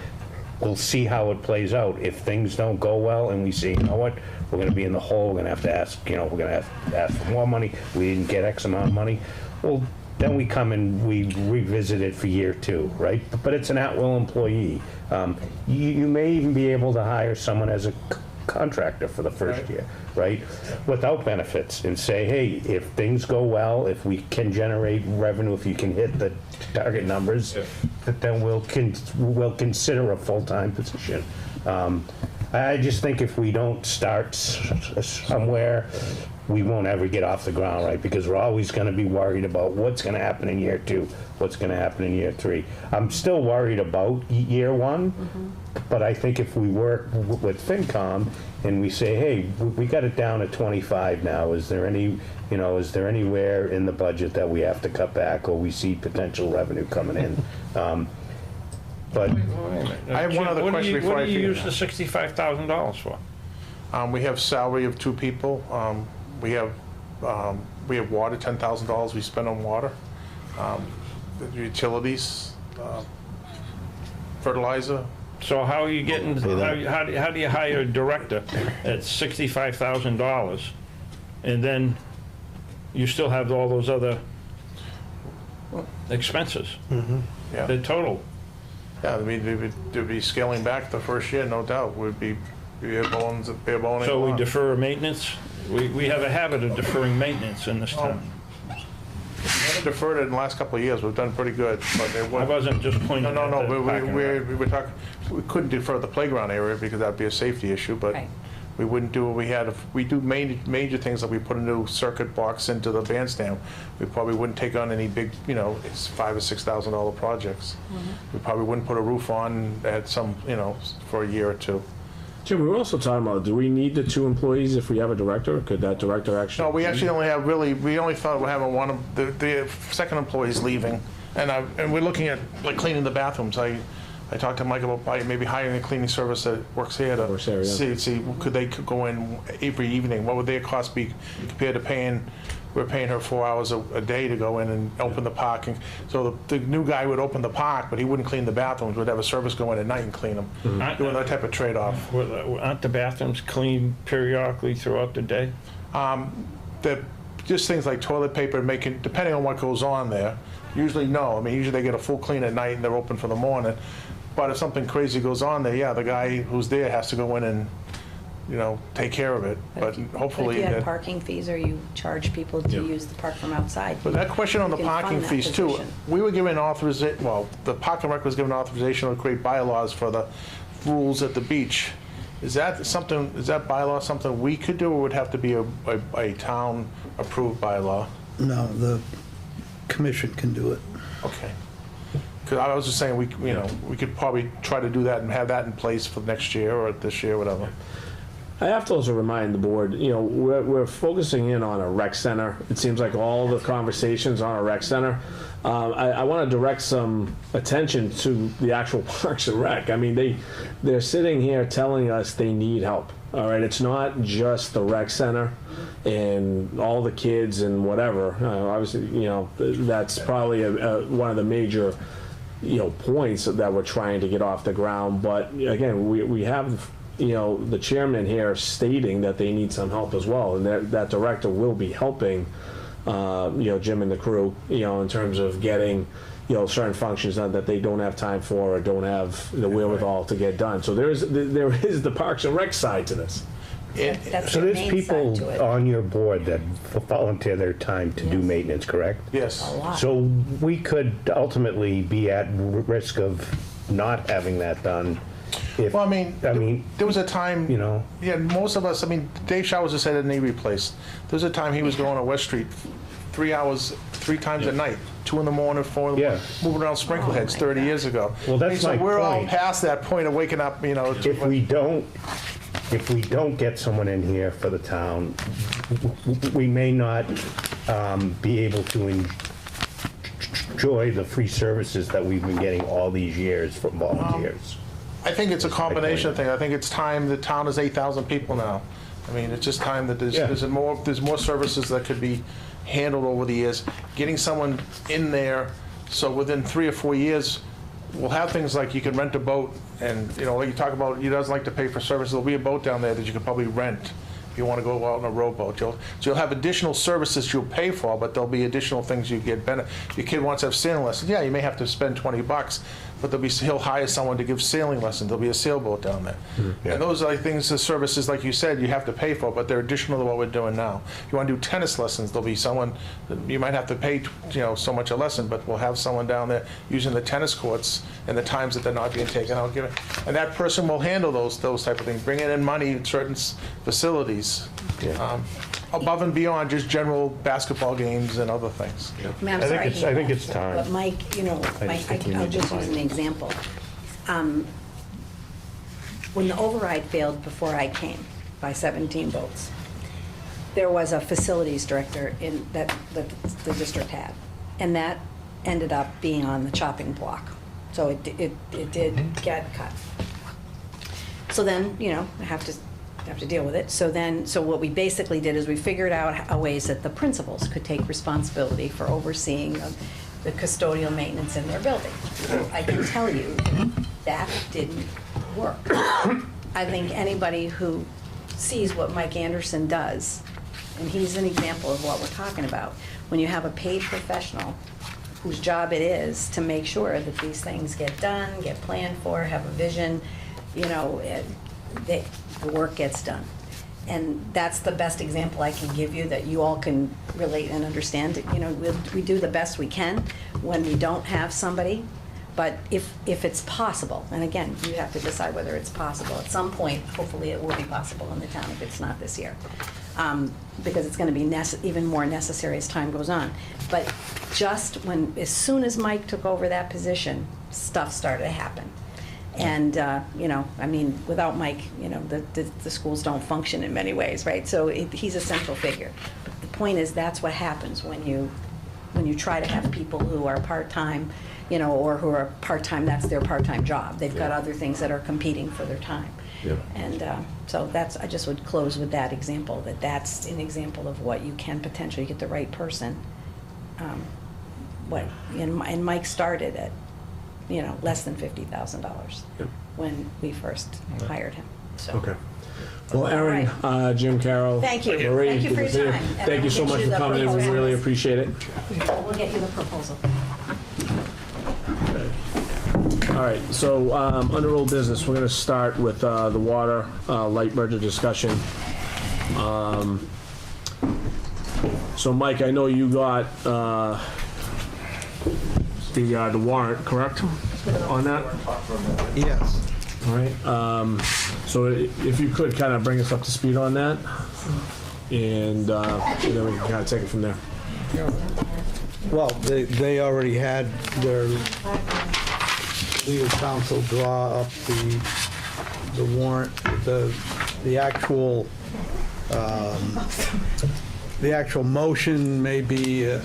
we'll see how it plays out. If things don't go well and we see, you know what, we're gonna be in the hole, we're gonna have to ask, you know, we're gonna have to ask for more money, we didn't get X amount of money, well, then we come and we revisit it for year 2, right? But it's an at-will employee. You may even be able to hire someone as a contractor for the first year, right? Without benefits, and say, hey, if things go well, if we can generate revenue, if you can hit the target numbers, then we'll consider a full-time position. I just think if we don't start somewhere, we won't ever get off the ground, right? Because we're always going to be worried about what's going to happen in year 2, what's going to happen in year 3. I'm still worried about year 1, but I think if we work with FinCom and we say, hey, we got it down to 25 now, is there any, you know, is there anywhere in the budget that we have to cut back, or we see potential revenue coming in? But I have one other question before What I do you forget. use the $65,000 for? We have salary of 2 people. We have water, $10,000 we spend on water. The utilities, fertilizer. So how are you getting, how do you hire a director at $65,000, and then you still have all those other expenses? Yeah. The total. Yeah, I mean, they'd be scaling back the first year, no doubt. We'd be bare bones. So we defer maintenance? We have a habit of deferring maintenance in this town. We haven't deferred it in the last couple of years. We've done pretty good, but it I was. wasn't just pointing No, at no, the no, parking lot. we were talking, we couldn't defer the playground area because that'd be a safety issue, but Right. we wouldn't do what we had. If we do major things, like we put a new circuit box into the bandstand, we probably wouldn't take on any big, you know, it's $5,000 or $6,000 projects. We probably wouldn't put a roof on at some, you know, for a year or 2. Jim, we were also talking about, do we need the 2 employees if we have a director? Could that director actually? No, we actually only have we only thought we're having one of, the second employee's leaving, and we're looking at, like, cleaning the bathrooms. I talked to Mike about maybe hiring a cleaning service that works here to Works here, yeah. see, could they go in every evening? What would their cost be compared to we're paying her 4 hours a day to go in and open the park. And so the new guy would open the park, but he wouldn't clean the bathrooms. We'd have a service go in at night and clean them. Doing that type of trade-off. Aren't the bathrooms cleaned periodically throughout the day? That just things like toilet paper, making, depending on what goes on there. Usually no, I mean, usually they get a full clean at night and they're open for the morning. But if something crazy goes on there, yeah, the guy who's there has to go in and, take care of it. But But hopefully. if you had that- parking fees or you charge people to use the park from outside. But that question on the you can parking fund that fees too, position. we were given authorization, well, the Park and Rec was given authorization to create bylaws for the rules at the beach. Is that bylaw something we could do, or would have to be a town-approved bylaw? No, the commission can do it. Okay. Because I was just saying, we could probably try to do that and have that in place for next year or this year, whatever. I have to also remind the board, we're focusing in on a rec center. It seems like all the conversations on a rec center. I want to direct some attention to the actual Parks and Rec. I mean, they're sitting here telling us they need help. All right, it's not just the rec center and all the kids and whatever. Obviously, that's probably one of the major points that we're trying to get off the ground. But again, we have the chairman here stating that they need some help as well, and that director will be helping Jim and the crew in terms of getting certain functions done that they don't have time for or don't have the wherewithal to get done. So there is the Parks and Rec side to this. That's So the there's main people side to it. on your board that volunteer their time to do maintenance, correct? Yes. A lot. So we could ultimately be at risk of not having that done if, Well, I mean, there was a time, you yeah, most of us, Dave Showers just had a knee replaced. There was a time he was going on West Street 3 hours, 3 times a night, 2 in the morning, 4 in the morning, moving around sprinkler heads 30 years ago. Well, that's So my we're all point. past that point of waking up, if we don't get someone in here for the town, we may not be able to enjoy the free services that we've been getting all these years from volunteers. I think it's a combination thing. I think it's time. The town is 8,000 people now. It's just time that there's more services that could be handled over the years. Getting someone in there, so within 3 or 4 years, we'll have things like you can rent a boat, and like you talk about, he doesn't like to pay for services. There'll be a boat down there that you can probably rent if you want to go out on a rowboat. So you'll have additional services you'll pay for, but there'll be additional things you get benefit. Your kid wants to have sailing lessons. Yeah, you may have to spend $20, but he'll hire someone to give sailing lessons. There'll be a sailboat down there. And those are things, the services, like you said, you have to pay for, but they're additional to what we're doing now. If you want to do tennis lessons, there'll be someone, you might have to pay, so much a lesson, but we'll have someone down there using the tennis courts and the times that they're not being taken out. And that person will handle those type of things, bringing in money in certain facilities, above and beyond just general basketball games and other things. I mean, I'm sorry, I think it's time. But Mike, I'll just use an example. When the override failed before I came, by 17 votes, there was a facilities director that the district had, and that ended up being on the chopping block. So it did get cut. So then, I have to deal with it. So what we basically did is we figured out ways that the principals could take responsibility for overseeing the custodial maintenance in their building. I can tell you that didn't work. I think anybody who sees what Mike Anderson does, and he's an example of what we're talking about, when you have a paid professional whose job it is to make sure that these things get done, get planned for, have a vision, the work gets done. And that's the best example I can give you that you all can relate and understand. We do the best we can when we don't have somebody, but if it's possible, and again, you have to decide whether it's possible. At some point, hopefully it will be possible in the town if it's not this year. Because it's going to be even more necessary as time goes on. But just as soon as Mike took over that position, stuff started to happen. And, without Mike, the schools don't function in many ways, right? So he's a central figure. But the point is, that's what happens when you try to have people who are part-time, or who are part-time, that's their part-time job. They've got other things that are competing for their time. Yeah. And so I just would close with that example, that's an example of what you can potentially get the right person. And Mike started at, less than $50,000 when we first hired him. so. Okay. Well, Erin, Jim, Carol. Thank you. Marie, Thank you for good to see your time. And Thank you so we'll much get you for the coming in. We proposals. really appreciate it. We'll get you the proposal. All right, so under old business, we're going to start with the water light merger discussion. So Mike, I know you got the warrant, correct, on that? Yes. All right, so if you could kind of bring us up to speed on that, and then we can kind of take it from there. Well, they already had their legal counsel draw up the warrant, the actual motion may be a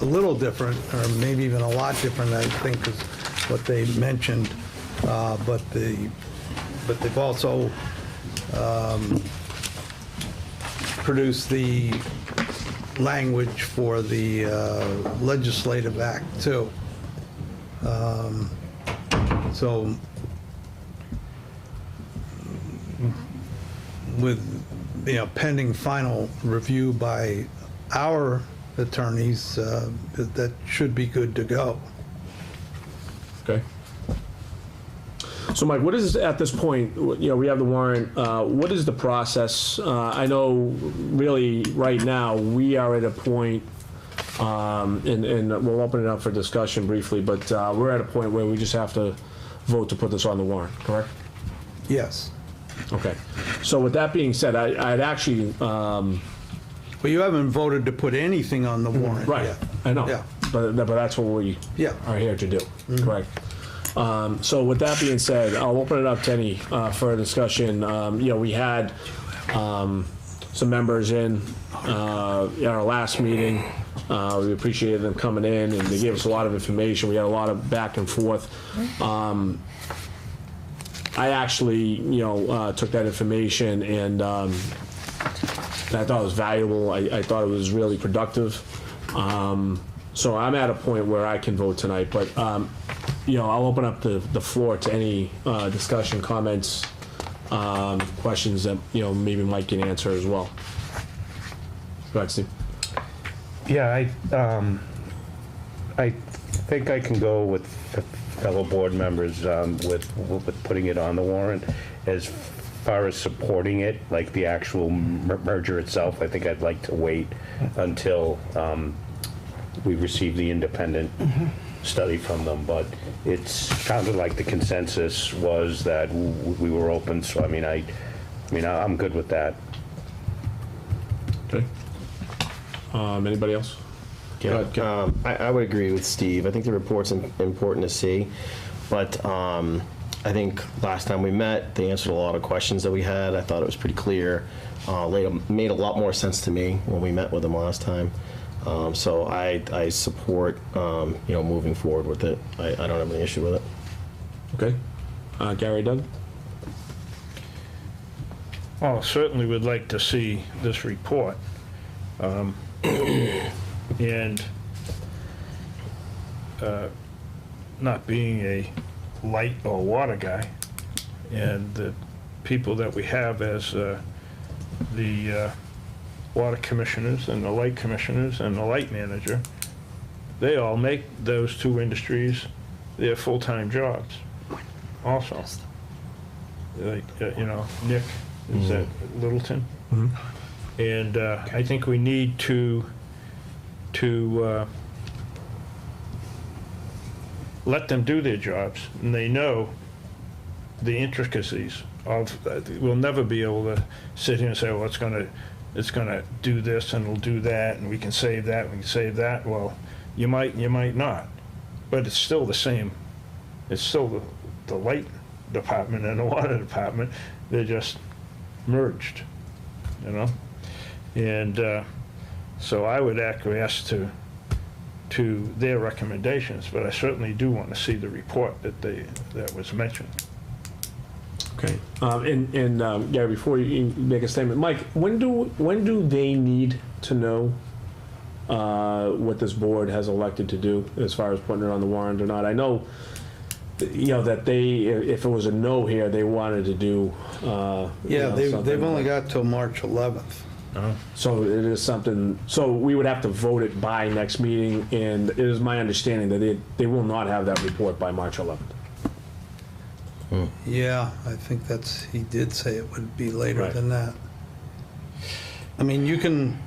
little different, or maybe even a lot different, I think, is what they mentioned. But they've also produced the language for the legislative act too. So with, pending final review by our attorneys, that should be good to go. Okay. So Mike, what is, at this point, we have the warrant, what is the process? I know really right now, we are at a point, and we'll open it up for discussion briefly, but we're at a point where we just have to vote to put this on the warrant, correct? Yes. Okay. So with that being said, I'd actually... Well, you haven't voted to put anything on the warrant Right, yet. I know. Yeah. But that's what we are here to do, correct? So with that being said, I'll open it up to any further discussion. We had some members in our last meeting. We appreciated them coming in, and they gave us a lot of information. We had a lot of back and forth. I actually, took that information, and I thought it was valuable. I thought it was really productive. So I'm at a point where I can vote tonight, but I'll open up the floor to any discussion, comments, questions that maybe Mike can answer as well. Go ahead, Steve. Yeah, I think I can go with fellow board members with putting it on the warrant. As far as supporting it, like the actual merger itself, I think I'd like to wait until we receive the independent study from them. But it sounded like the consensus was that we were open. So I'm good with that. Okay. Anybody else? Yeah, I would agree with Steve. I think the report's important to see, but I think last time we met, they answered a lot of questions that we had. I thought it was pretty clear. Made a lot more sense to me when we met with them last time. So I support moving forward with it. I don't have any issue with it. Okay. Gary, Doug? Well, certainly would like to see this report. And not being a light or water guy, and the people that we have as the water commissioners and the light commissioners and the light manager, they all make those two industries their full-time jobs also. Like, Nick is at Littleton. And I think we need to let them do their jobs, and they know the intricacies of. We'll never be able to sit here and say, well, it's gonna do this and it'll do that, and we can save that, we can save that. Well, you might not, but it's still the same. It's still the light department and the water department. They're just merged, and so I would acquiesce to their recommendations, but I certainly do want to see the report that was mentioned. Okay. And Gary, before you make a statement, Mike, when do they need to know what this board has elected to do as far as putting it on the warrant or not? I know you know, that they, if it was a no here, they wanted to do, Yeah, they've something only like- got till March 11th. So it is something, so we would have to vote it by next meeting, and it is my understanding that they will not have that report by March 11th. Yeah, I think he did say it would be later Right. than that. I mean, you can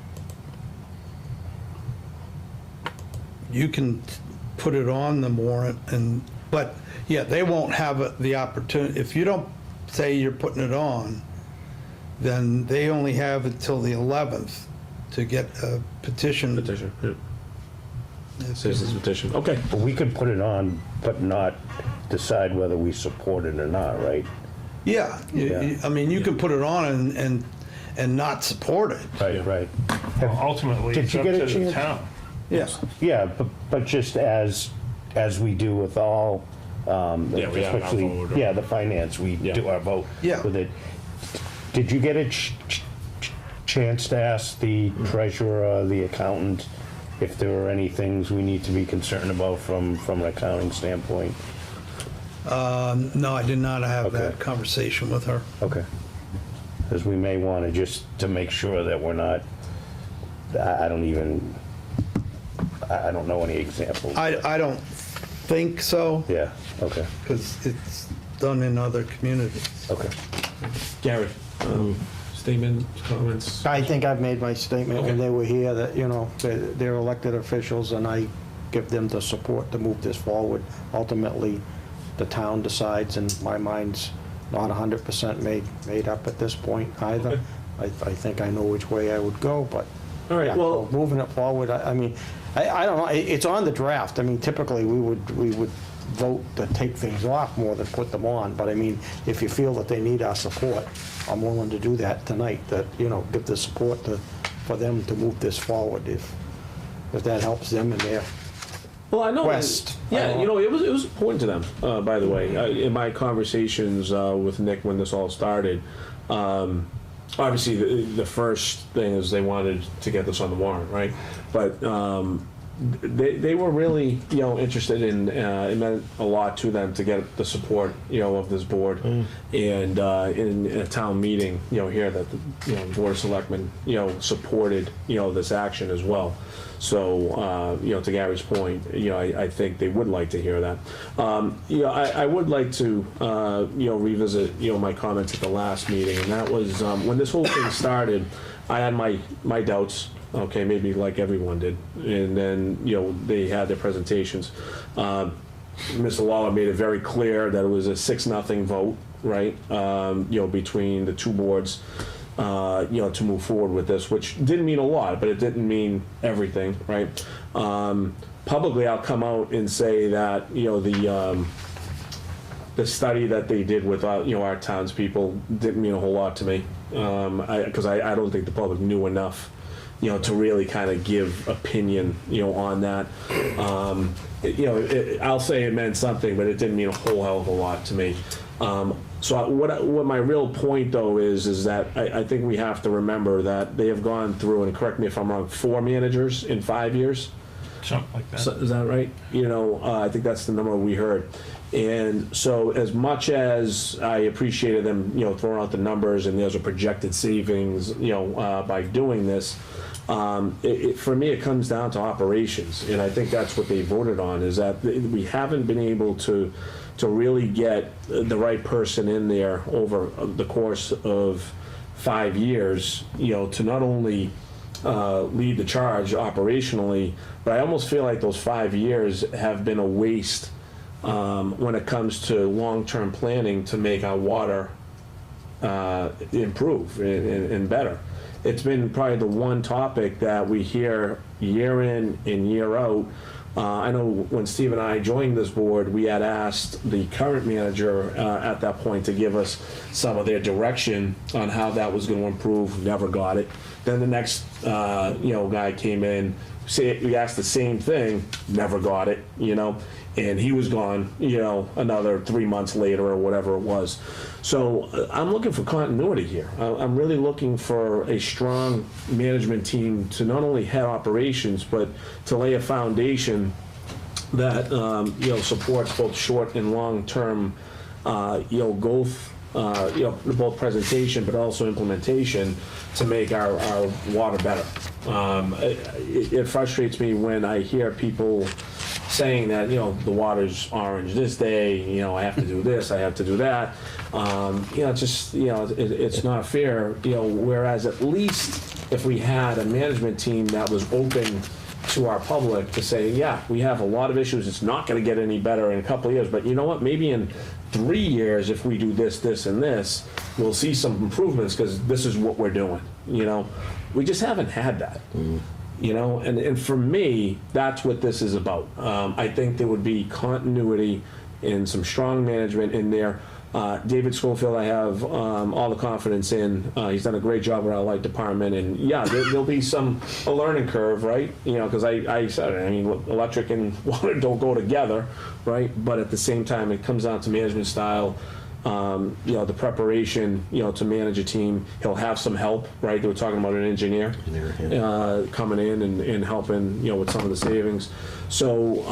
put it on the warrant but, yeah, they won't have the opportunity. If you don't say you're putting it on, then they only have until the 11th to get a petition. Petition, yeah. Citizens petition, okay. But we could put it on, but not decide whether we support it or not, right? Yeah, I mean, you can put it on and not support it. Right. Ultimately, Did it's you up get to a the chance? town. Yeah. Yeah, but just as we do with all, Yeah, we have our especially, vote or- yeah, the finance, we Yeah. do our vote Yeah. with it. Did you get a chance to ask the treasurer, the accountant, if there were any things we need to be concerned about from an accounting standpoint? No, I did not have that Okay. conversation with her. Okay. Because we may want to just to make sure that we're not, I don't know any examples. I don't think so, Yeah, okay, because it's done in other communities. okay. Gary, statement, comments? I think I've made my statement when Okay. they were here that, you know, they're elected officials and I give them the support to move this forward. Ultimately, the town decides, and my mind's not 100% made up at this point either. I think I know which way I would go, but. All right, yeah, well- so moving it forward, I mean, I don't know, it's on the draft. I mean, typically, we would vote to take things off more than put them on, but I mean, if you feel that they need our support, I'm willing to do that tonight, that, you know, give the support for them to move this forward, if that helps them in their Well, I know. quest. Yeah, you know, it was important to them, by the way. In my conversations with Nick when this all started, obviously the first thing is they wanted to get this on the warrant, right? But they were really, you know, interested in, it meant a lot to them to get the support, you know, of this board. And in a town meeting, you know, here that, you know, Board of Selectmen, you know, supported, you know, this action as well. So, you know, to Gary's point, you know, I think they would like to hear that. You know, I would like to, you know, revisit, you know, my comments at the last meeting, and that was, when this whole thing started, I had my doubts, okay, maybe like everyone did, and then, you know, they had their presentations. Mr. Lawler made it very clear that it was a 6-0 vote, right, you know, between the two boards, you know, to move forward with this, which didn't mean a lot, but it didn't mean everything, right? Publicly, I'll come out and say that, you know, the study that they did with, you know, our townspeople didn't mean a whole lot to me, because I don't think the public knew enough, you know, to really kind of give opinion, you know, on that. You know, I'll say it meant something, but it didn't mean a whole hell of a lot to me. So what my real point though is that I think we have to remember that they have gone through, and correct me if I'm wrong, 4 managers in 5 years. Something like that. So, is that right? You know, I think that's the number we heard. And so as much as I appreciated them, you know, throwing out the numbers and there's a projected savings, you know, by doing this, for me, it comes down to operations. And I think that's what they voted on, is that we haven't been able to really get the right person in there over the course of 5 years, you know, to not only lead the charge operationally, but I almost feel like those 5 years have been a waste when it comes to long-term planning to make our water improve and better. It's been probably the one topic that we hear year in and year out. I know when Steve and I joined this board, we had asked the current manager at that point to give us some of their direction on how that was going to improve. Never got it. Then the next you know, guy came in, we asked the same thing, never got it, you know, and he was gone, you know, another 3 months later or whatever it was. So I'm looking for continuity here. I'm really looking for a strong management team to not only head operations, but to lay a foundation that, supports both short and long-term, growth, both presentation, but also implementation to make our water better. It frustrates me when I hear people saying that, the water's orange this day, I have to do this, I have to do that. It's not fair, whereas at least if we had a management team that was open to our public to say, yeah, we have a lot of issues, it's not gonna get any better in a couple of years, but you know what, maybe in 3 years, if we do this, this, and this, we'll see some improvements, because this is what we're doing, We just haven't had that. And for me, that's what this is about. I think there would be continuity and some strong management in there. David Schofield, I have all the confidence in. He's done a great job with our light department, and yeah, there'll be a learning curve, right? Because I said it, electric and water don't go together, right? But at the same time, it comes down to management style. The preparation, to manage a team. He'll have some help, right? They were talking about an engineer coming in and helping, with some of the savings. So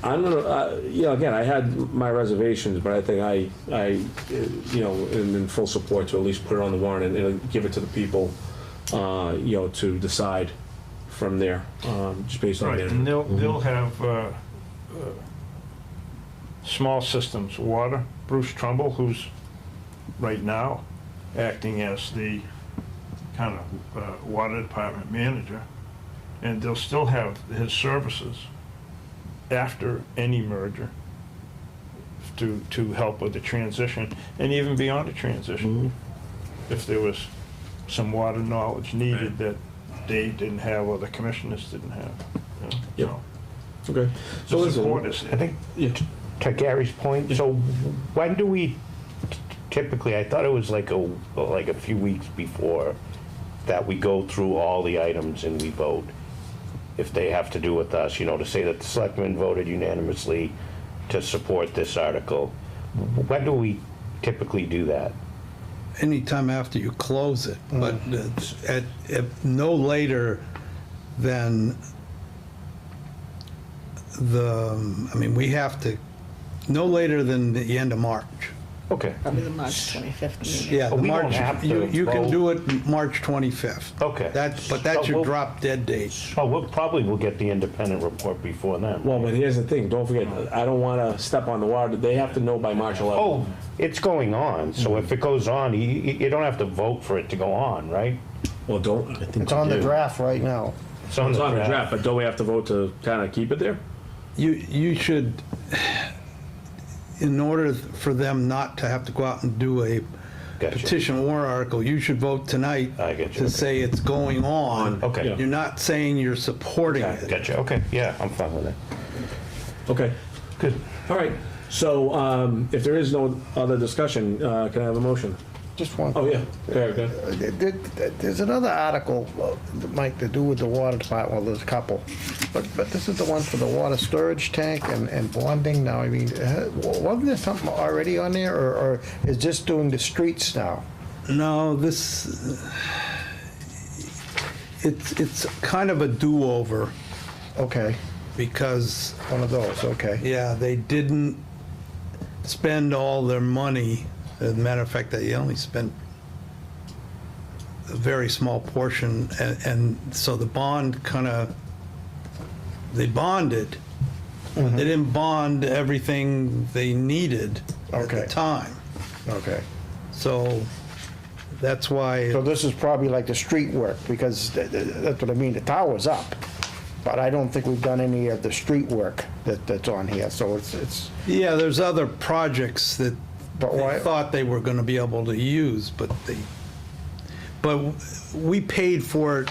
I'm gonna, again, I had my reservations, but I think I am in full support to at least put it on the warrant and give it to the people, to decide from there, just based on Right, their. and they'll have small systems, water. Bruce Trumbull, who's right now acting as the kind of water department manager, and they'll still have his services after any merger to help with the transition, and even beyond the transition, if there was some water knowledge needed that they didn't have or the commissioners didn't have. Yep. Okay. So listen, I think, to Gary's point, so when do we typically, I thought it was like a few weeks before that we go through all the items and we vote, if they have to do with us, to say that the selectmen voted unanimously to support this article. When do we typically do that? Anytime after you close it, but at no later than we have to, no later than the end of March. Okay. Probably the March 25th meeting. Yeah, We don't have to you can vote. do it March 25th. Okay. But that's your drop dead date. Oh, we'll get the independent report before then. Well, but here's the thing, don't forget, I don't want to step on the water, they have to know by March 11th. Oh, it's going on, so if it goes on, you don't have to vote for it to go on, right? Well, don't. I think It's on the draft right now. It's on It's the on the draft. draft, but don't we have to vote to kind of keep it there? You should, in order for them not to have to go out and do a Gotcha. petition warrant article, you should vote tonight I get you, to okay. say it's going on. Okay. Yeah. You're not saying you're supporting it. Gotcha, okay, yeah, I'm fine with it. Okay, Good. all right. So if there is no other discussion, can I have a motion? Just one. Oh, yeah. Okay. There's another article, Mike, to do with the water department, well, there's a couple. But this is the one for the water storage tank and bonding now. Wasn't there something already on there, or is just doing the streets now? No, it's kind of a do-over. Okay, Because, one of those, okay. yeah, they didn't spend all their money. As a matter of fact, they only spent a very small portion, and so the bond they bonded. They didn't bond everything they needed at the Okay. time. Okay. So that's why, So this is probably like the street work, because that's what I mean, the tower's up. But I don't think we've done any of the street work that's on here, so it's, yeah, there's other projects that But why- they thought they were gonna be able to use, but we paid for it,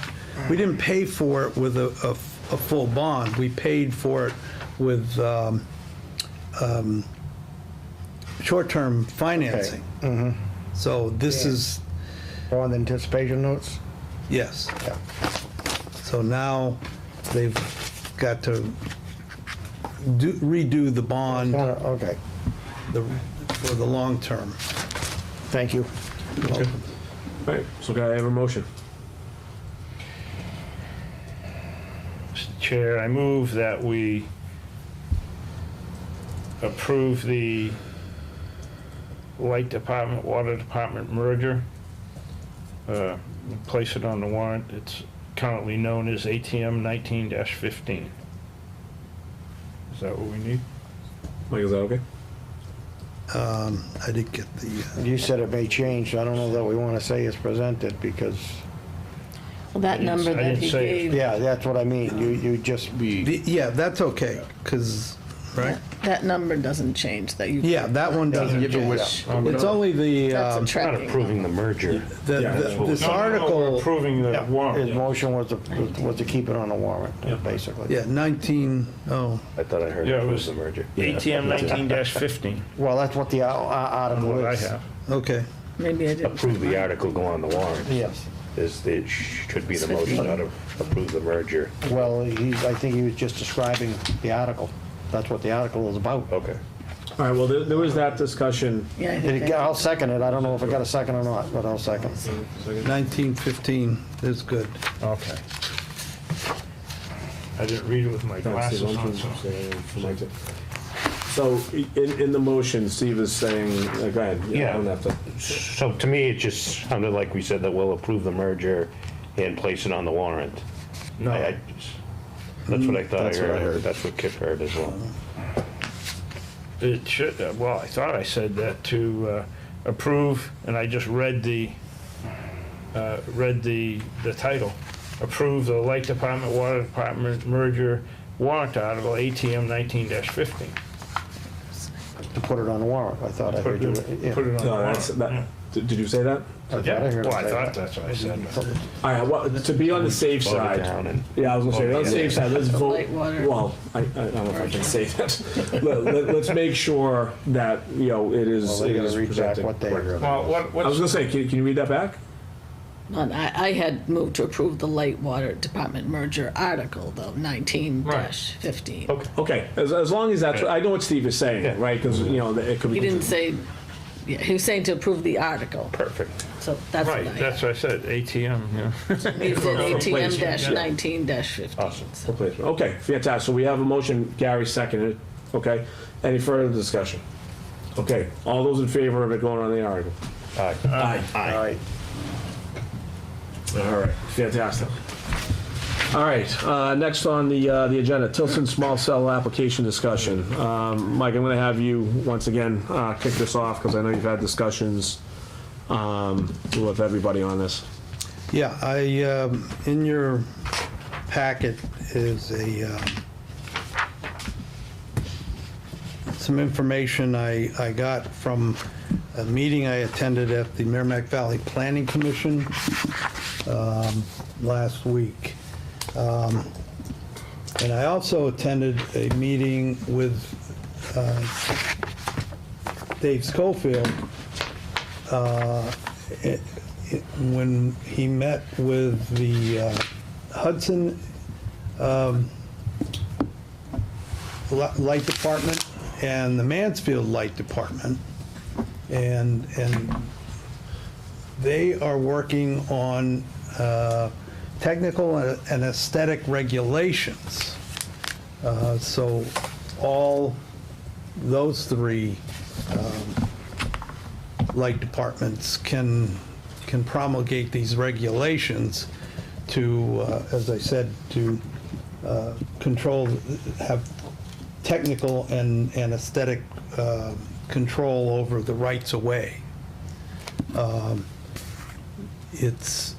we didn't pay for it with a full bond, we paid for it with short-term financing. So this is, on the anticipation notes? yes. Yeah. So now they've got to redo the bond Okay, for the long term. thank you. All right, so can I have a motion? Mr. Chair, I move that we approve the light department, water department merger. Place it on the warrant. It's currently known as ATM 19-15. Is that what we need? Mike, is that okay? I didn't get the, You said it may change, I don't know that we want to say it's presented, because, Well, that number I that didn't he say it. gave, yeah, that's what I mean, you just, yeah, that's okay, because, right? that number doesn't change, that you. Yeah, that one doesn't If it was- change. It's only the, That's a Not tracking. approving the merger. this No, we're article, approving the his warrant. motion was to keep it on the warrant, basically. yeah, 19, oh, I thought I heard Yeah, it approve was the merger. ATM 19-15. Well, that's what the That's article what I is. have. okay. Maybe I didn't. Approve the article, go on the warrant. Yes. It should be the motion, not approve the merger. Well, I think he was just describing the article. That's what the article is about. Okay. All right, well, there was that discussion. Yeah, I think I'll second it. I don't know if I got a second or not, but I'll second. 1915 is good. Okay. I didn't read it with my glasses on, so. So in the motion, Steve is saying, go ahead. I don't have to. So to me, it just sounded like we said that we'll approve the merger and place it on the warrant. No. That's what I thought I That's what I heard. heard. That's what Kip heard as well. It should, well, I thought I said that to approve, and I just read the title. Approve the light department, water department merger warrant article ATM 19-15. To put it on the warrant, I thought I heard you. Yeah. Put it on the No, warrant. that's, did you say that? I thought I Yeah, heard well, him I say thought that. that's what I said. All right, well, to be on the safe Vote it side. down and- Yeah, I was gonna say, on the safe side, let's vote, Light water. well, I don't know if I can say that. Let's make sure that, it is. Well, they it gotta is read back presented what they. correctly. Well, I was what's, gonna say, can you read that back? I had moved to approve the light water department merger article, though, 19-15. Okay, as long as that's, I know what Steve is saying, right, because, it could be. He didn't say, yeah, he was saying to approve the article, Perfect. so that's what I right, had. that's what I said, ATM, yeah. He said placement, ATM-19-15. Awesome. So- Okay, fantastic. So we have a motion, Gary seconded, okay? Any further discussion? Okay, all those in favor of it going on the article? Aye. Aye. All right. All right, fantastic. All right, next on the agenda, Tilson Small Cell Application Discussion. Mike, I'm gonna have you, once again, kick this off, because I know you've had discussions with everybody on this. Yeah, in your packet is some information I got from a meeting I attended at the Merrimack Valley Planning Commission last week. And I also attended a meeting with Dave Schofield when he met with the Hudson Light Department and the Mansfield Light Department. And they are working on technical and aesthetic regulations. So all those three light departments can promulgate these regulations to, as I said, to control, have technical and aesthetic control over the rights of way. It's,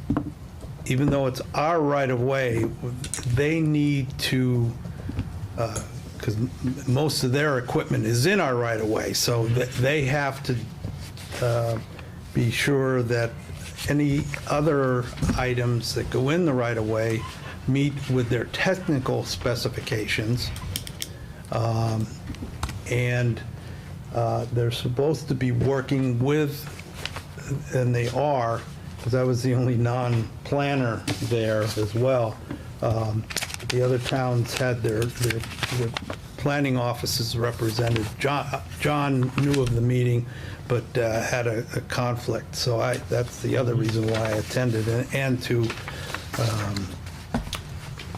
even though it's our right of way, they need to, because most of their equipment is in our right of way, so they have to be sure that any other items that go in the right of way meet with their technical specifications. And they're supposed to be working with, and they are, because I was the only non-planner there as well. The other towns had their planning offices represented. John knew of the meeting, but had a conflict, so that's the other reason why I attended, and to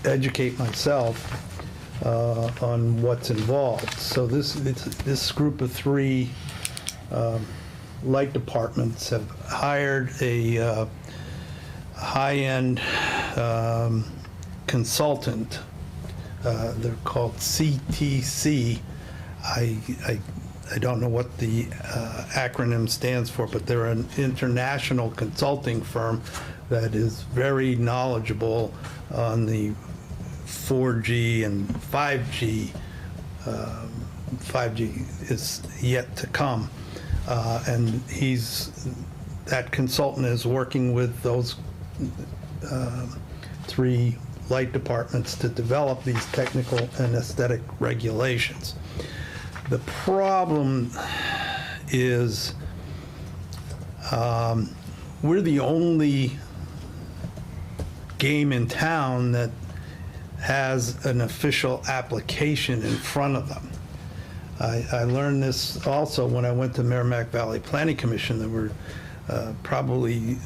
educate myself. on what's involved. So this group of 3 light departments have hired a high-end consultant. They're called CTC. I don't know what the acronym stands for, but they're an international consulting firm that is very knowledgeable on the 4G and 5G. 5G is yet to come. And that consultant is working with those 3 light departments to develop these technical and aesthetic regulations. The problem is we're the only game in town that has an official application in front of them. I learned this also when I went to Merrimack Valley Planning Commission. There were probably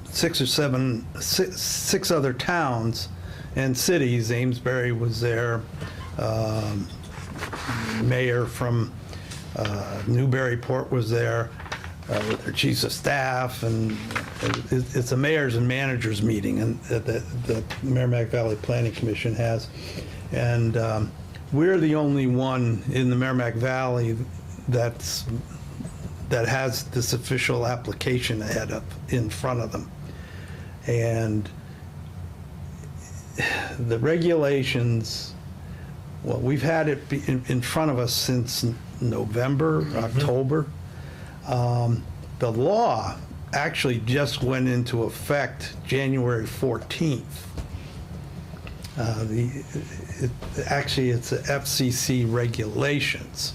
6 or 7, 6 other towns and cities. Amesbury was there. Mayor from Newburyport was there with their chiefs of staff, and it's a mayors and managers meeting and that the Merrimack Valley Planning Commission has. And we're the only one in the Merrimack Valley that has this official application in front of them. And the regulations, well, we've had it in front of us since November, October. The law actually just went into effect January 14th. Actually, it's the FCC regulations.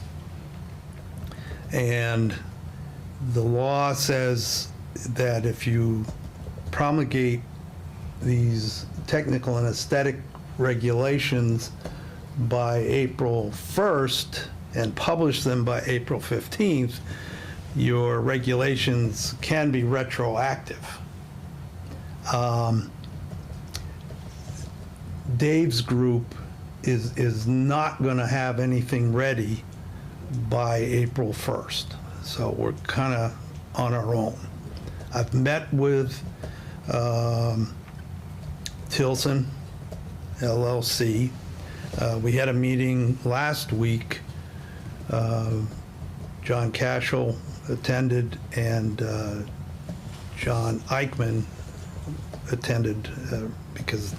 And the law says that if you promulgate these technical and aesthetic regulations by April 1st and publish them by April 15th, your regulations can be retroactive. Dave's group is not going to have anything ready by April 1st. So we're kind of on our own. I've met with Tilson LLC. We had a meeting last week. John Cashel attended, and John Eichman attended because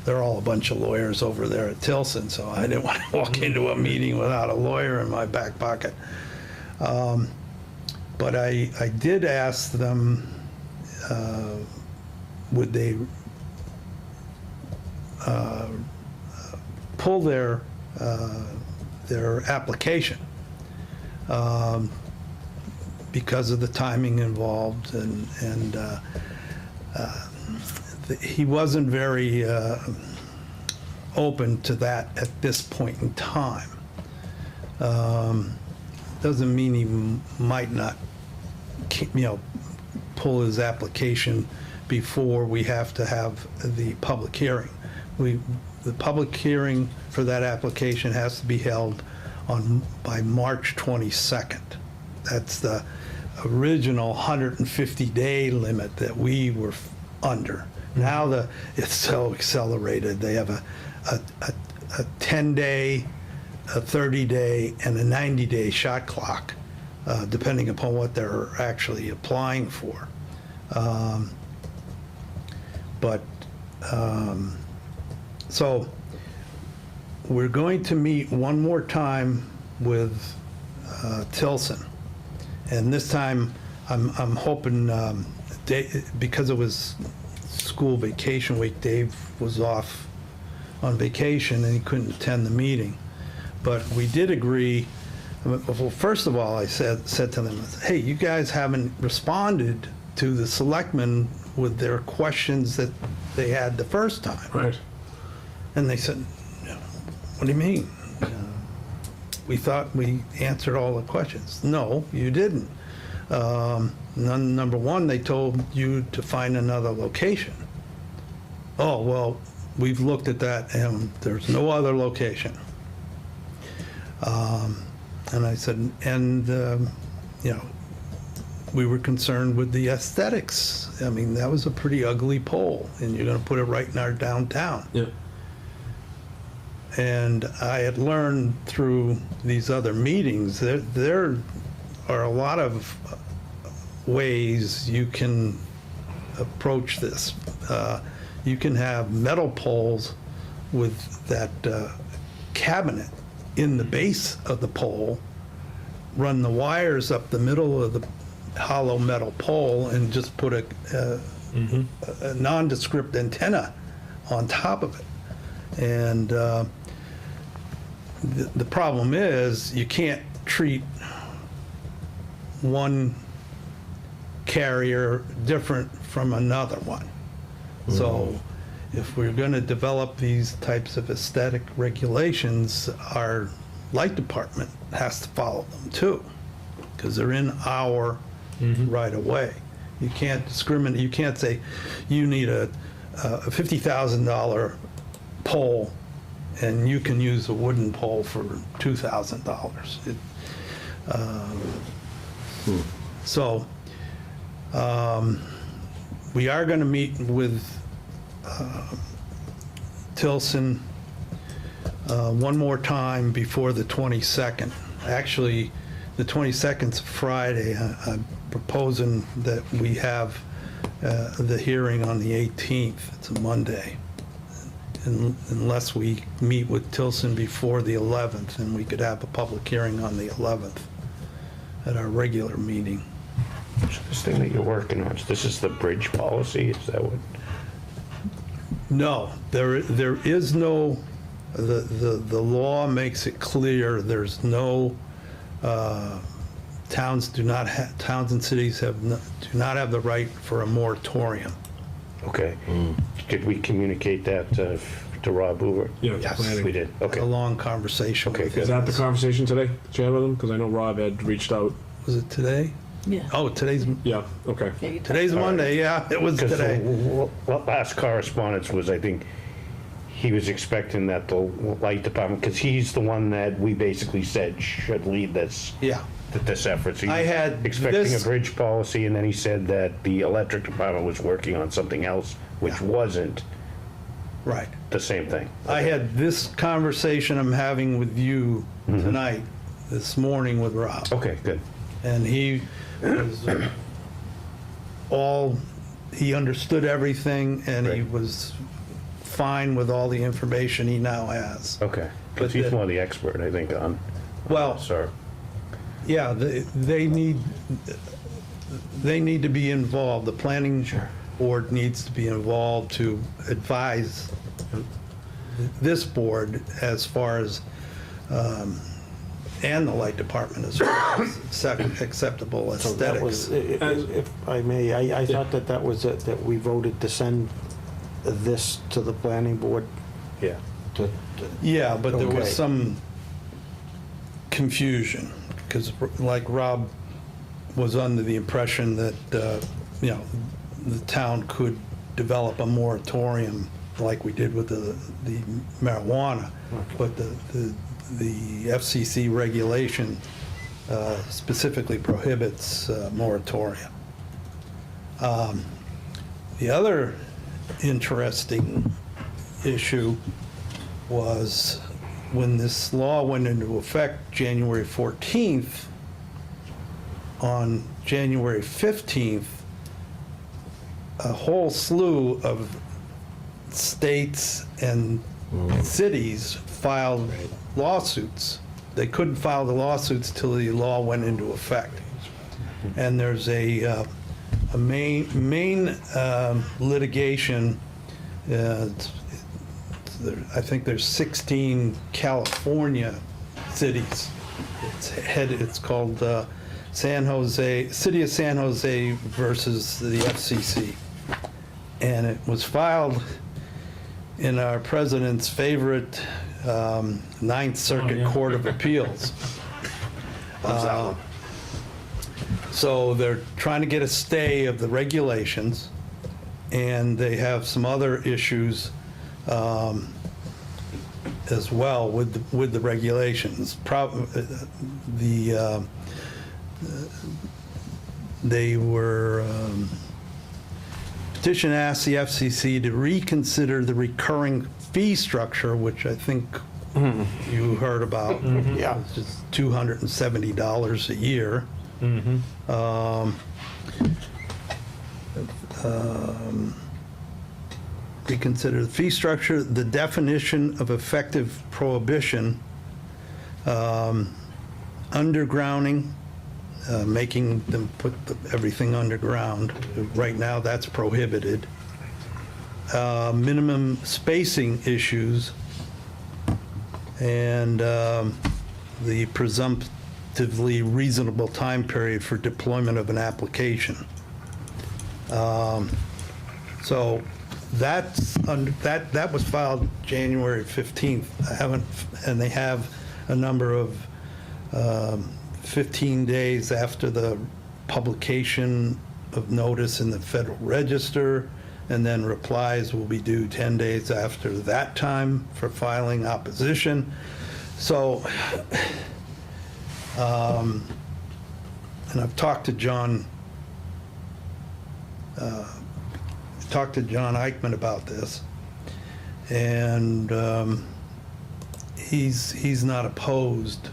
they're all a bunch of lawyers over there at Tilson, so I didn't want to walk into a meeting without a lawyer in my back pocket. But I did ask them, would they pull their application because of the timing involved, and he wasn't very open to that at this point in time. Doesn't mean he might not, pull his application before we have to have the public hearing. The public hearing for that application has to be held by March 22nd. That's the original 150-day limit that we were under. Now it's so accelerated. They have a 10-day, a 30-day, and a 90-day shot clock, depending upon what they're actually applying for. So we're going to meet one more time with Tilson, and this time I'm hoping, because it was school vacation week, Dave was off on vacation and he couldn't attend the meeting. But we did agree. Well, first of all, I said to them, hey, you guys haven't responded to the selectmen with their questions that they had the first time. Right. And they said, what do you mean? We thought we answered all the questions. No, you didn't. Number one, they told you to find another location. Oh, well, we've looked at that, and there's no other location. And I said, we were concerned with the aesthetics. I mean, that was a pretty ugly pole, and you're gonna put it right in our downtown. Yeah. And I had learned through these other meetings that there are a lot of ways you can approach this. You can have metal poles with that cabinet in the base of the pole, run the wires up the middle of the hollow metal pole, and just put a nondescript antenna on top of it. And the problem is you can't treat one carrier different from another one. So if we're going to develop these types of aesthetic regulations, our light department has to follow them too, because they're in our right of way. You can't discriminate. You can't say you need a $50,000 pole and you can use a wooden pole for $2,000. So we are going to meet with Tilson one more time before the 22nd. Actually, the 22nd's Friday. I'm proposing that we have the hearing on the 18th. It's a Monday. Unless we meet with Tilson before the 11th, and we could have a public hearing on the 11th at our regular meeting. This thing that you're working on, this is the bridge policy, is that what? No, there is no, the law makes it clear there's no, towns and cities do not have the right for a moratorium. Okay. Did we communicate that to Rob Hoover? Yeah, Yes. planning. We did, okay. A long conversation. Okay, with good. Is that the conversation today that you had with him? Because I know Rob had reached out. Was it today? Yeah. Oh, today's Yeah, okay. today's Monday, yeah, it was Because today. the last correspondence was, I think, he was expecting that the light department, because he's the one that we basically said should lead this. Yeah. This effort. So he I was had expecting this- a bridge policy, and then he said that the electric department was working on something else, which wasn't Right. the same thing. I had this conversation I'm having with you tonight, this morning with Rob. Okay, good. And he was he understood everything, and he Right. was fine with all the information he now has. Okay. But Because he's the- more the expert, I think, on. Well, Sir. yeah, they need to be involved. The planning board needs to be involved to advise this board as far as, and the light department as far as acceptable So that was, aesthetics. if I may, I thought that was it, that we voted to send this to the planning board Yeah. to. Yeah, but there was Okay. some confusion, because like Rob was under the impression that, the town could develop a moratorium like we did with the marijuana, but the FCC regulation specifically prohibits moratorium. The other interesting issue was when this law went into effect January 14th, on January 15th, a whole slew of states and cities filed lawsuits. They couldn't file the lawsuits till the law went into effect. And there's a main litigation. I think there's 16 California cities. It's called San Jose, City of San Jose versus the FCC. And it was filed in our president's favorite Ninth Circuit Court of Appeals. So they're trying to get a stay of the regulations, and they have some other issues as well with the regulations. They were, petition asked the FCC to reconsider the recurring fee structure, which I think you heard about. Yeah. It's just $270 a year. Reconsider the fee structure, the definition of effective prohibition, undergrounding, making them put everything underground. Right now, that's prohibited. Minimum spacing issues, and the presumptively reasonable time period for deployment of an application. So that was filed January 15th. And they have a number of 15 days after the publication of notice in the Federal Register, and then replies will be due 10 days after that time for filing opposition. So, and I've talked to John Eichman about this, and he's not opposed,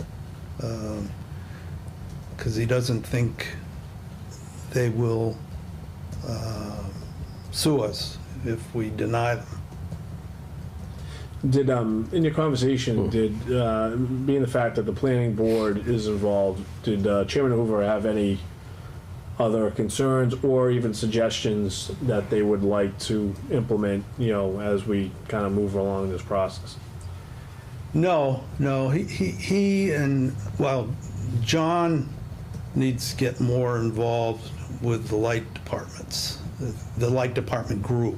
because he doesn't think they will sue us if we deny them. Did, in your conversation, did, being the fact that the planning board is involved, did Chairman Hoover have any other concerns or even suggestions that they would like to implement, as we kind of move along this process? No, he and, well, John needs to get more involved with the light departments, the light department group.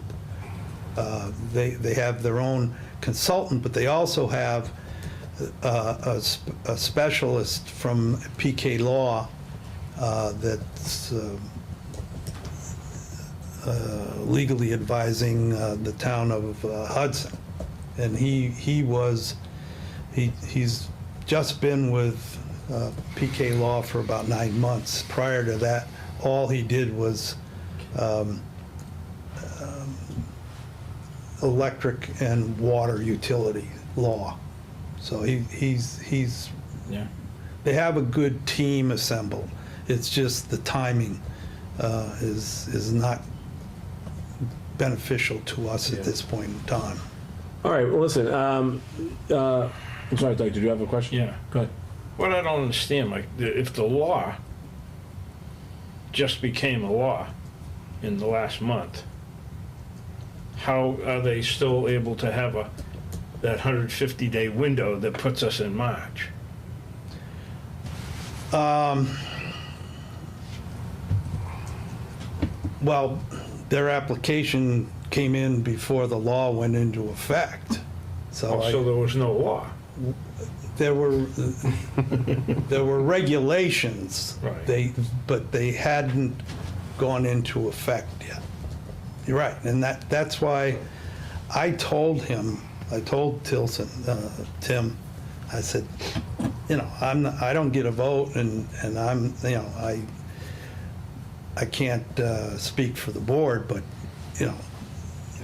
They have their own consultant, but they also have a specialist from PK Law that's legally advising the town of Hudson. And he's just been with PK Law for about 9 months. Prior to that, all he did was electric and water utility law. So he's Yeah. they have a good team assembled. It's just the timing is not beneficial to us at this point in time. All right, well, listen, I'm sorry, Doug, did you have a question? Yeah. Go ahead. What I don't understand, Mike, if the law just became a law in the last month, how are they still able to have that 150-day window that puts us in March? Well, their application came in before the law went into effect. So So there was no law. there were regulations. Right. But they hadn't gone into effect yet. You're right, and that's why I told Tilson, Tim, I said, I don't get a vote, and I'm, I can't speak for the board, but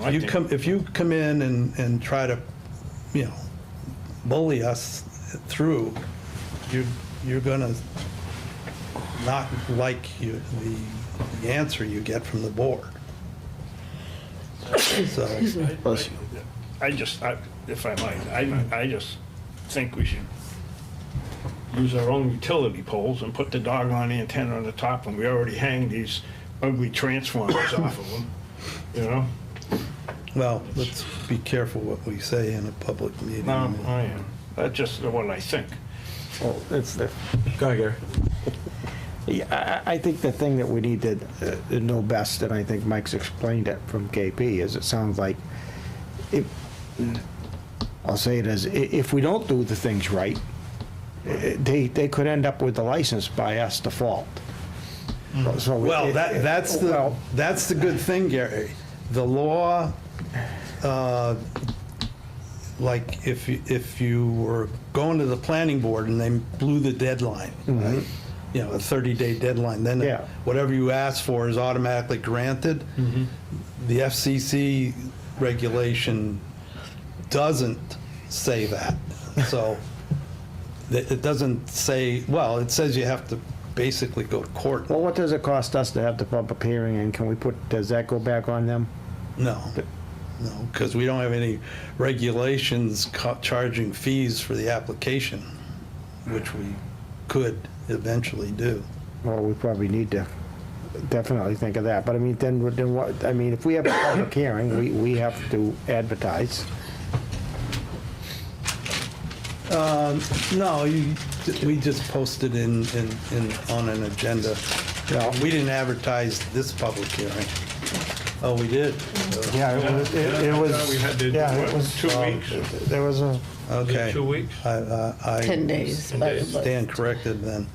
if you come in and try to bully us through, you're gonna not like the answer you get from the board. So if I might, I just think we should use our own utility poles and put the doggone antenna on the top, and we already hang these ugly transformers off of them, Well, let's be careful what we say in a public meeting. No, I am. That's just what I think. Well, it's the, Go ahead, Gary. yeah, I think the thing that we need to know best, and I think Mike's explained it from KP, is it sounds like, I'll say it as, if we don't do the things right, they could end up with the license by us default. So Well, that's the good thing, Gary. The law like if you were going to the planning board and they blew the deadline, right? You know, a 30-day deadline, then Yeah. whatever you ask for is automatically granted. The FCC regulation doesn't say that. So it doesn't say, well, it says you have to basically go to court. Well, what does it cost us to have the public hearing, and can we does that go back on them? No, because we don't have any regulations charging fees for the application, which we could eventually do. Well, we probably need to definitely think of that, but I mean, then what, I mean, if we have a public hearing, we have to advertise. No, we just posted on an agenda. We didn't advertise this public hearing. Oh, we did? Yeah, it was, We had to do, yeah, it what, was, 2 weeks? there was a, Okay. 2 weeks? I 10 days. but- stand corrected then.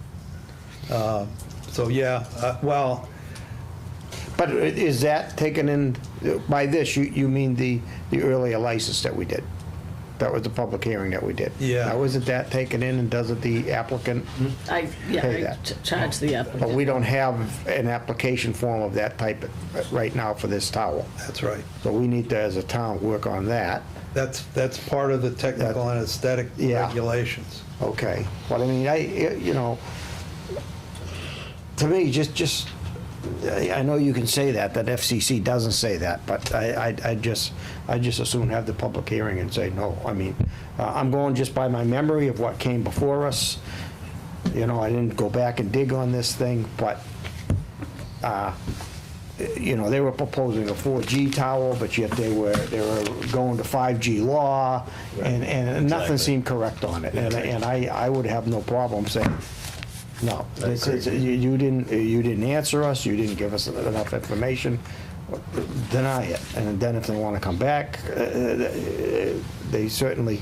So, yeah, well, but is that taken in, by this, you mean the earlier license that we did? That was the public hearing that we did? Yeah. Now, isn't that taken in, and doesn't the applicant I pay that? charge the applicant. But we don't have an application form of that type right now for this tower. that's right. So we need to, as a town, work on that. That's part of the technical and aesthetic Yeah. regulations. Okay. But I mean, you know, to me, just, I know you can say that FCC doesn't say that, but I just assume have the public hearing and say no. I mean, I'm going just by my memory of what came before us. You know, I didn't go back and dig on this thing, but, you know, they were proposing a 4G tower, but yet they were going to 5G law, and nothing seemed correct on it. And I would have no problem saying, no, you didn't answer us, you didn't give us enough information, deny it. And then if they want to come back, they certainly,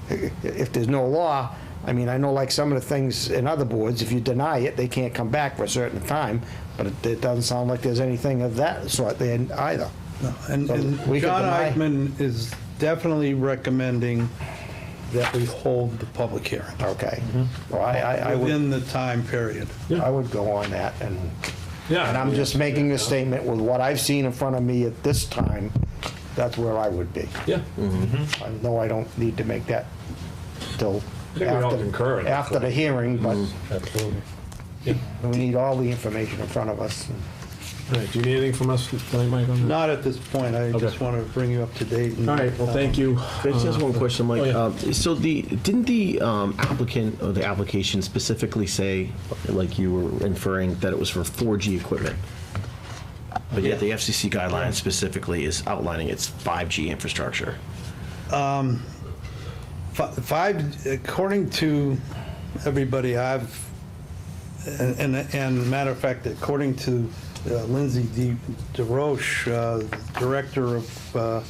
if there's no law, I mean, I know like some of the things in other boards, if you deny it, they can't come back for a certain time, but it doesn't sound like there's anything of that sort there either. No, And So we could John deny- Eichman is definitely recommending that we hold the public hearing. Okay. Well, I would, Within the time period. I would go on that, and Yeah. I'm just making a statement with what I've seen in front of me at this time, that's where I would be. Yeah. I know I don't need to make that till I think we all concur in that. after the hearing, but Absolutely. we need all the information in front of us. All right, do you need anything from us tonight, Mike, on that? Not at this point, I just Okay. want to bring you up to date. All right, well, thank you. Can I just ask one question, Mike? Oh, yeah. So didn't the applicant or the application specifically say, like you were inferring, that it was for 4G equipment? But yet the FCC guideline specifically is outlining its 5G infrastructure. According to everybody and matter of fact, according to Lindsay DeRoche, Director of the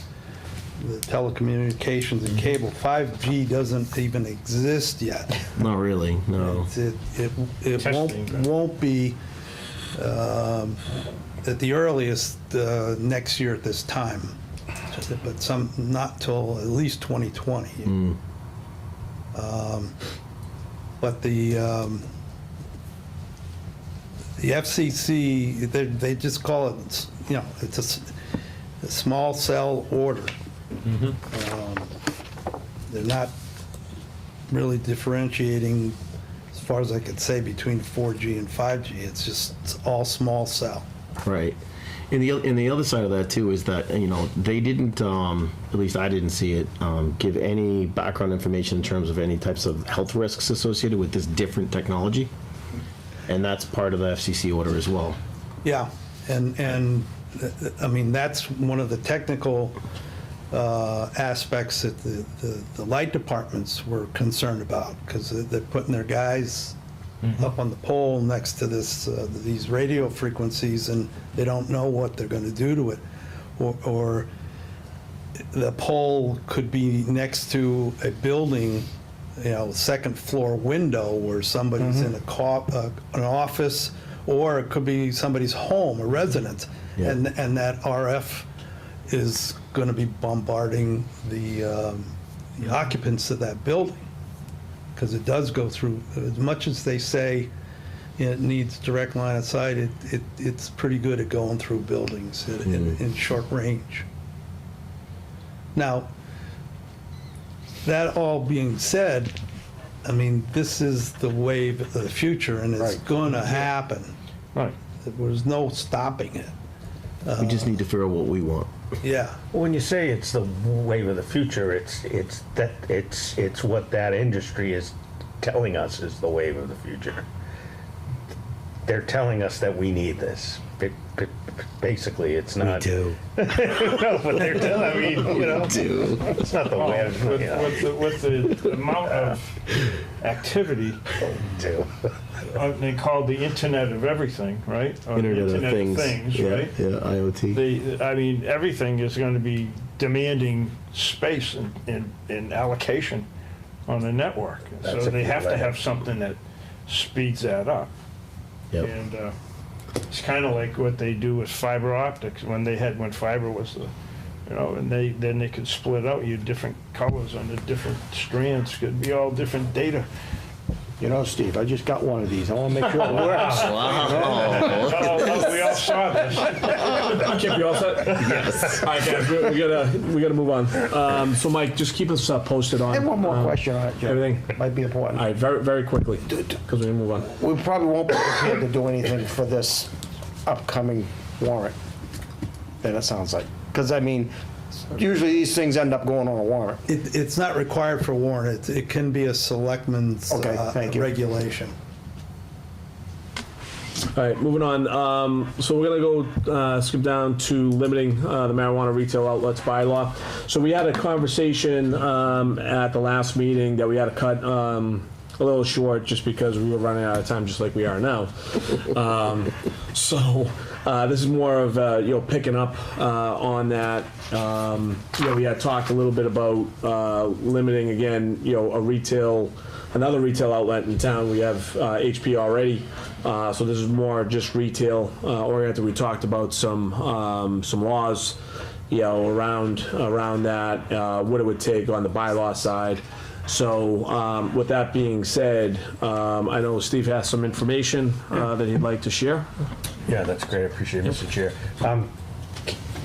Telecommunications and Cable, 5G doesn't even exist yet. Not really, no. It won't be at the earliest next year at this time, but not till at least 2020. But the FCC, they just call it, you know, it's a small cell order. They're not really differentiating, as far as I could say, between 4G and 5G. It's all small cell. Right. And the other side of that too is that, you know, they didn't, at least I didn't see it, give any background information in terms of any types of health risks associated with this different technology. And that's part of the FCC order as well. Yeah, and I mean, that's one of the technical aspects that the light departments were concerned about, because they're putting their guys up on the pole next to these radio frequencies, and they don't know what they're going to do to it. Or the pole could be next to a building, you know, second floor window where somebody's in an office, or it could be somebody's home, a residence, and that RF is going to be bombarding the the occupants of that building, because it does go through, as much as they say it needs direct line of sight, it's pretty good at going through buildings in short range. Now, that all being said, I mean, this is the wave of the future, and it's going to happen. Right. There's no stopping it. We just need to figure out what we want. Yeah. When you say it's the wave of the future, it's what that industry is telling us is the wave of the future. They're telling us that we need this. Basically, it's not. We do. No, but they're telling. I mean, you know, it's not the way. With the amount of activity, they call the Internet of Everything, right? Or the Internet of Things. Yeah, right? yeah, IoT. I mean, everything is going to be demanding space and allocation on the network. That's So a they good have to idea. have something that speeds that up. Yep. And it's kind of like what they do with fiber optics when fiber was the, you know, and then they could split out your different colors on the different strands, could be all different data. You know, Steve, I just got one of these. I want to make sure it works. Oh, we all saw this. Chip, you all set? Yes. All right, guys, we gotta move on. So Mike, just keep us posted on. I have one more question on it, Joe. Everything. Might be important. All right, very, very quickly, because we're gonna move on. We probably won't be prepared to do anything for this upcoming warrant, then it sounds like. Because, I mean, usually these things end up going on a warrant. It's not required for warrant. It can be a selectman's Okay, thank you. regulation. All right, moving on. So we're gonna go skip down to limiting the marijuana retail outlets bylaw. So we had a conversation at the last meeting that we had to cut a little short just because we were running out of time, just like we are now. So this is more of picking up on that. We had talked a little bit about limiting again, another retail outlet in town. We have HP already, so this is more just retail oriented. We talked about some laws, around that, what it would take on the bylaw side. So with that being said, I know Steve has some information that he'd like to share. Yeah, that's great. I appreciate it, Mr. Chair.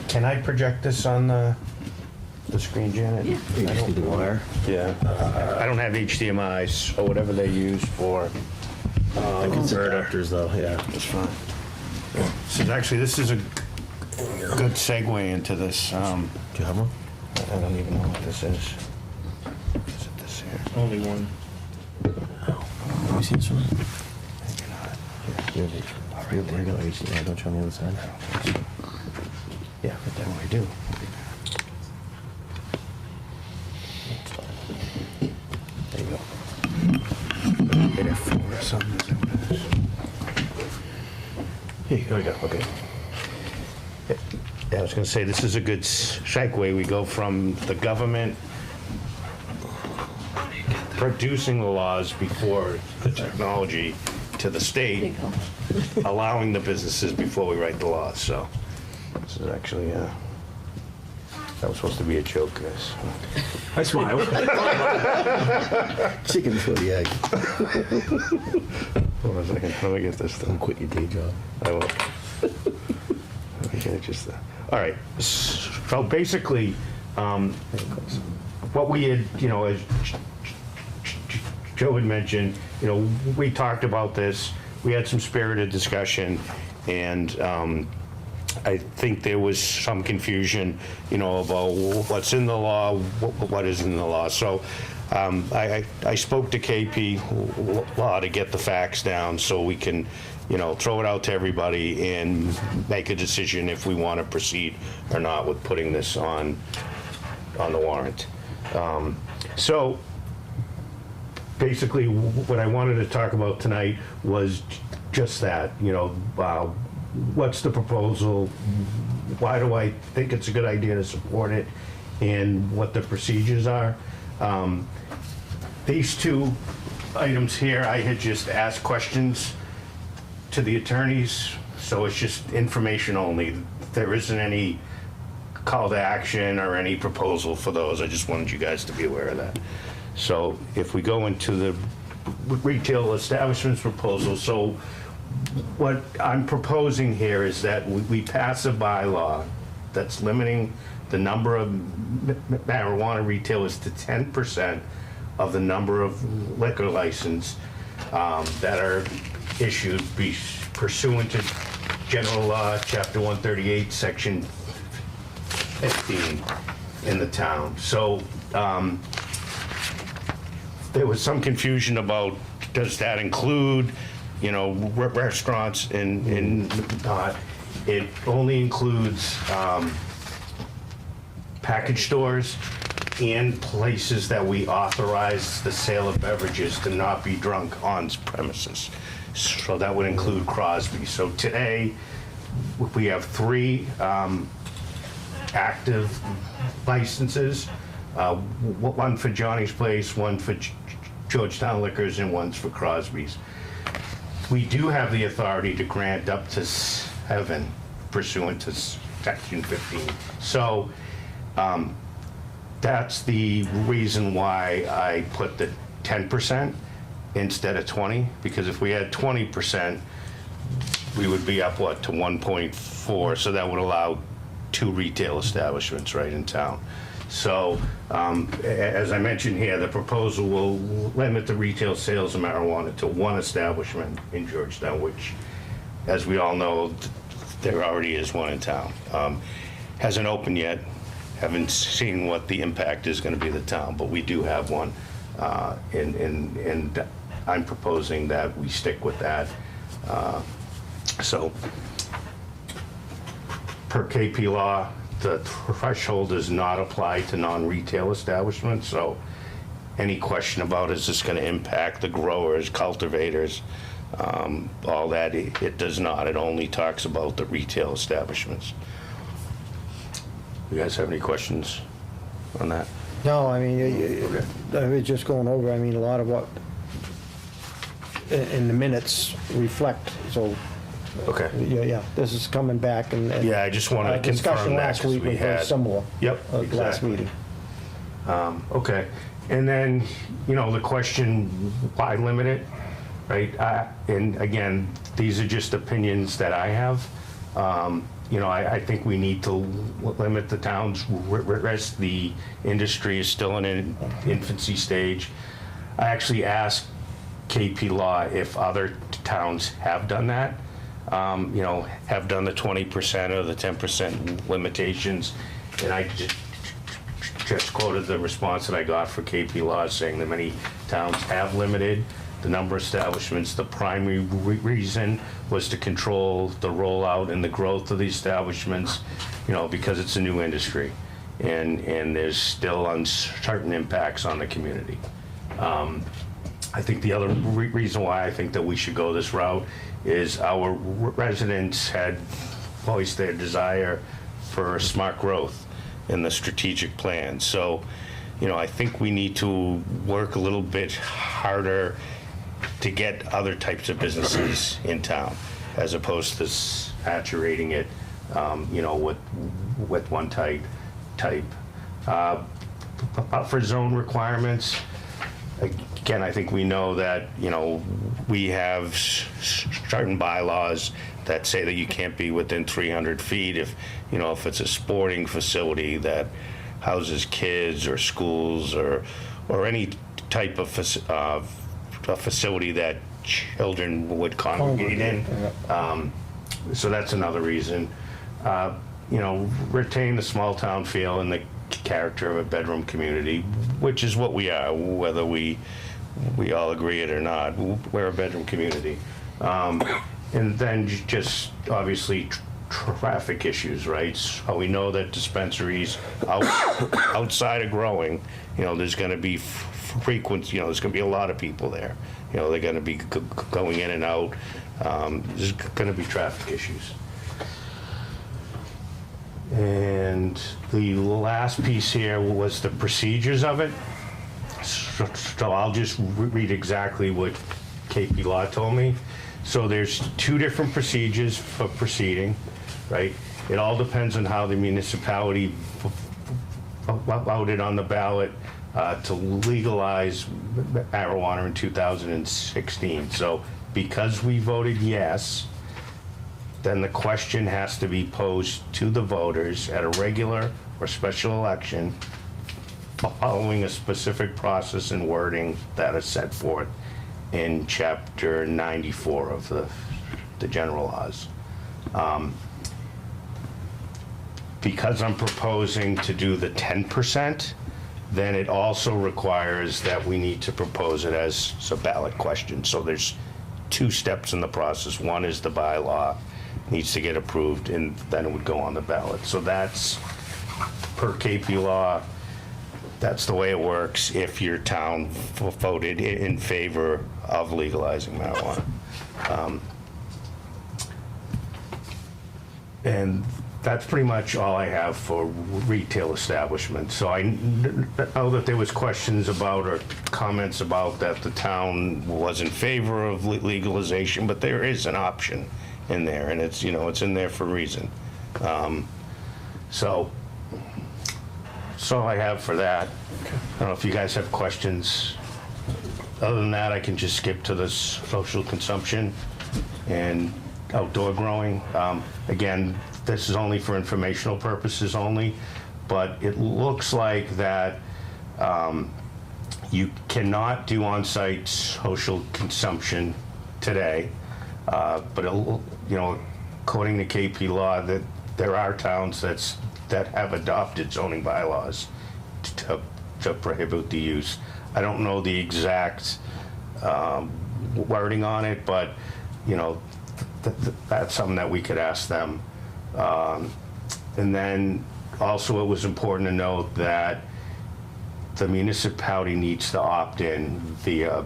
Can I project this on the screen, Janet? Yeah. HD wire. Yeah. I don't have HDMIs or whatever they use for converter. Adapters, though. Yeah, That's fine. This is a good segue into this. Do you have one? I don't even know what this is. Is it this here? Only one. Have you seen this one? Maybe not. You have the regular HDMI. Don't you on the other side? Yeah, but then we do. There you go. Hit F4 or something. Is that what it is? Here we go. Okay. Yeah, I was going to say, this is a good segue. We go from the government producing the laws before the technology to the state allowing the businesses before we write the laws. So this is actually, that was supposed to be a joke, guys. I smile. Chicken for the egg. Hold on a second. How do I get this Don't done? quit your day job. I will. Let me get it just all right. So basically, what we had, as Joe had mentioned, we talked about this. We had some spirited discussion, and I think there was some confusion, about what's in the law, what isn't in the law. So I spoke to KP Law to get the facts down so we can, throw it out to everybody and make a decision if we want to proceed or not with putting this on the warrant. So basically, what I wanted to talk about tonight was just that, what's the proposal? Why do I think it's a good idea to support it? And what the procedures are. These two items here, I had just asked questions to the attorneys, so it's just information only. There isn't any call to action or any proposal for those. I just wanted you guys to be aware of that. So if we go into the retail establishments proposal, so what I'm proposing here is that we pass a bylaw that's limiting the number of marijuana retailers to 10% of the number of liquor license that are issued pursuant to General Law, Chapter 138, Section 15 in the town. So there was some confusion about, does that include, you know, restaurants and not? It only includes package stores and places that we authorize the sale of beverages to not be drunk on premises. So that would include Crosby. So today, we have 3 active licenses, one for Johnny's Place, one for Georgetown Liquors, and one's for Crosby's. We do have the authority to grant up to 7 pursuant to Section 15. So that's the reason why I put the 10% instead of 20, because if we had 20%, we would be up, what, to 1.4, so that would allow 2 retail establishments right in town. So, as I mentioned here, the proposal will limit the retail sales of marijuana to 1 establishment in Georgetown, which, as we all know, there already is one in town. Hasn't opened yet, haven't seen what the impact is going to be to the town, but we do have one, and I'm proposing that we stick with that. So, per KP law, the threshold does not apply to non-retail establishments, so any question about is this going to impact the growers, cultivators, all that, it does not. It only talks about the retail establishments. You guys have any questions on that? No, I mean, I was just going over, I mean, a lot of what in the minutes reflect, so. Okay. Yeah, this is coming back and. Yeah, I just wanted to confirm discussion that, last 'cause week we was very had- similar. Yep, Last exactly. meeting. Okay, and then, you know, the question, why limit it, right? And again, these are just opinions that I have. You know, I think we need to limit the town's risk. The industry is still in an infancy stage. I actually asked KP Law if other towns have done that, you know, have done the 20% or the 10% limitations, and I just quoted the response that I got for KP Law saying that many towns have limited the number of establishments. The primary reason was to control the rollout and the growth of the establishments, you know, because it's a new industry and there's still uncertain impacts on the community. I think the other reason why I think that we should go this route is our residents had voiced their desire for smart growth in the strategic plan. So, you know, I think we need to work a little bit harder to get other types of businesses in town, as opposed to saturating it, you know, with one type. Buffer zone requirements, again, I think we know that, you know, we have certain bylaws that say that you can't be within 300 feet if, you know, if it's a sporting facility that houses kids or schools or any type of facility that children would congregate in. So that's another reason. You know, retain the small town feel and the character of a bedroom community, which is what we are, whether we all agree it or not. We're a bedroom community. And then just obviously traffic issues, right? So we know that dispensaries outside of growing, you know, there's going to be frequent, you know, there's going to be a lot of people there. You know, they're going to be going in and out. There's going to be traffic issues. And the last piece here was the procedures of it. So I'll just read exactly what KP Law told me. So there's 2 different procedures for proceeding, right? It all depends on how the municipality voted on the ballot to legalize marijuana in 2016. So because we voted yes, then the question has to be posed to the voters at a regular or special election following a specific process and wording that is set forth in Chapter 94 of the general laws. Because I'm proposing to do the 10%, then it also requires that we need to propose it as a ballot question. So there's 2 steps in the process. One is the bylaw needs to get approved, and then it would go on the ballot. So that's per KP law. That's the way it works if your town voted in favor of legalizing marijuana. And that's pretty much all I have for retail establishments. So I know that there was questions about or comments about that the town was in favor of legalization, but there is an option in there, and it's, it's in there for a reason. So that's all I have for that. I don't know if you guys have questions. Other than that, I can just skip to the social consumption and outdoor growing. Again, this is only for informational purposes only, but it looks like that you cannot do on-site social consumption today, but according to KP law, that there are towns that have adopted zoning bylaws to prohibit the use. I don't know the exact wording on it, but that's something that we could ask them. And then also it was important to note that the municipality needs to opt in via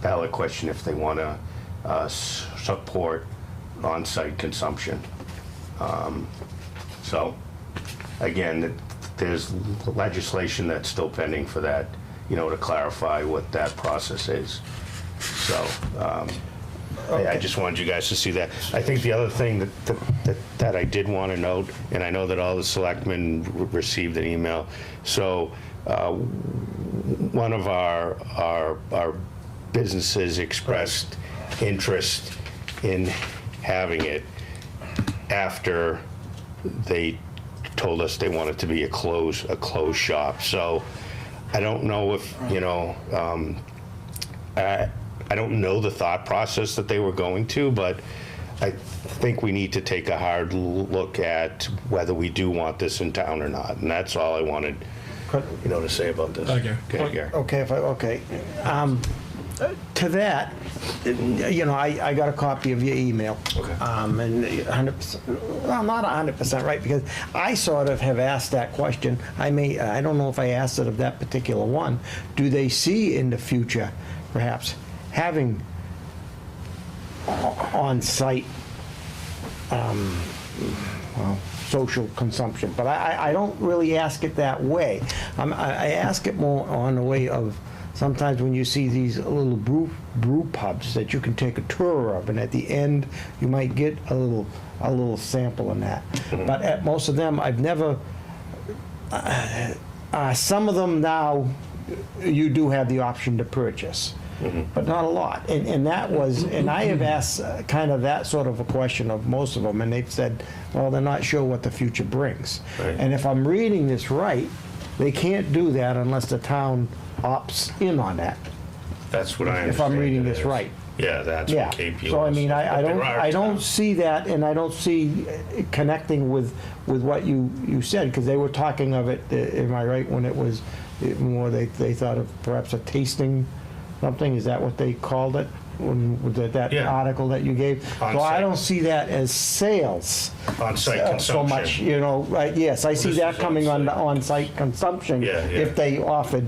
ballot question if they want to support on-site consumption. So again, there's legislation that's still pending for that, to clarify what that process is. So I just wanted you guys to see that. I think the other thing that I did want to note, and I know that all the selectmen received an email. So one of our businesses expressed interest in having it after they told us they wanted to be a closed shop. So I don't know if, I don't know the thought process that they were going to, but I think we need to take a hard look at whether we do want this in town or not. And that's all I wanted, to say about this. Okay. Okay, Gary. Okay. To that, I got a copy of your email. Okay. And 100%, well, not 100% right, because I sort of have asked that question. I don't know if I asked it of that particular one. Do they see in the future, perhaps, having on-site social consumption? But I don't really ask it that way. I ask it more on the way of sometimes when you see these little brew pubs that you can take a tour of, and at the end you might get a little sample in that. Mm-hmm. But at most of them, I've never. Some of them now, you do have the option to purchase. Mm-hmm. But not a lot, and that was, and I have asked kind of that sort of a question of most of them, and they've said, well, they're not sure what the future brings. Right. And if I'm reading this right, they can't do that unless the town opts in on that. That's what I understand. If I'm reading it this is. right. Yeah, that's Yeah. what KP So I was. mean, But I there are don't towns. see that, and I don't see connecting with what you said, because they were talking of it. Am I right when it was more they thought of perhaps a tasting something? Is that what they called it? With that Yeah. article that you gave? So I On-site. don't see that as sales. On-site So consumption. much, right? Yes, I see this that is coming on the on-site. on-site consumption. Yeah. If they offered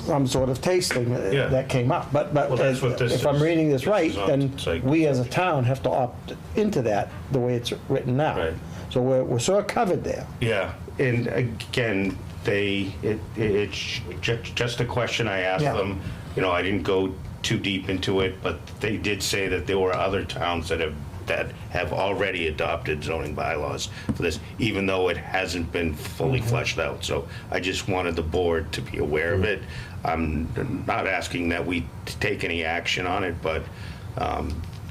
some sort of tasting Yeah. that came up. But Well, that's what this if I'm is. reading this This right, is then on-site we as a town have to opt into that the way it's written now. Right. So we're sort of covered there. Yeah, and again, it's just a question I asked Yeah. them. I didn't go too deep into it, but they did say that there were other towns that that have already adopted zoning bylaws for this, even though it hasn't been fully fleshed out. So I just wanted the board to be aware of it. I'm not asking that we take any action on it, but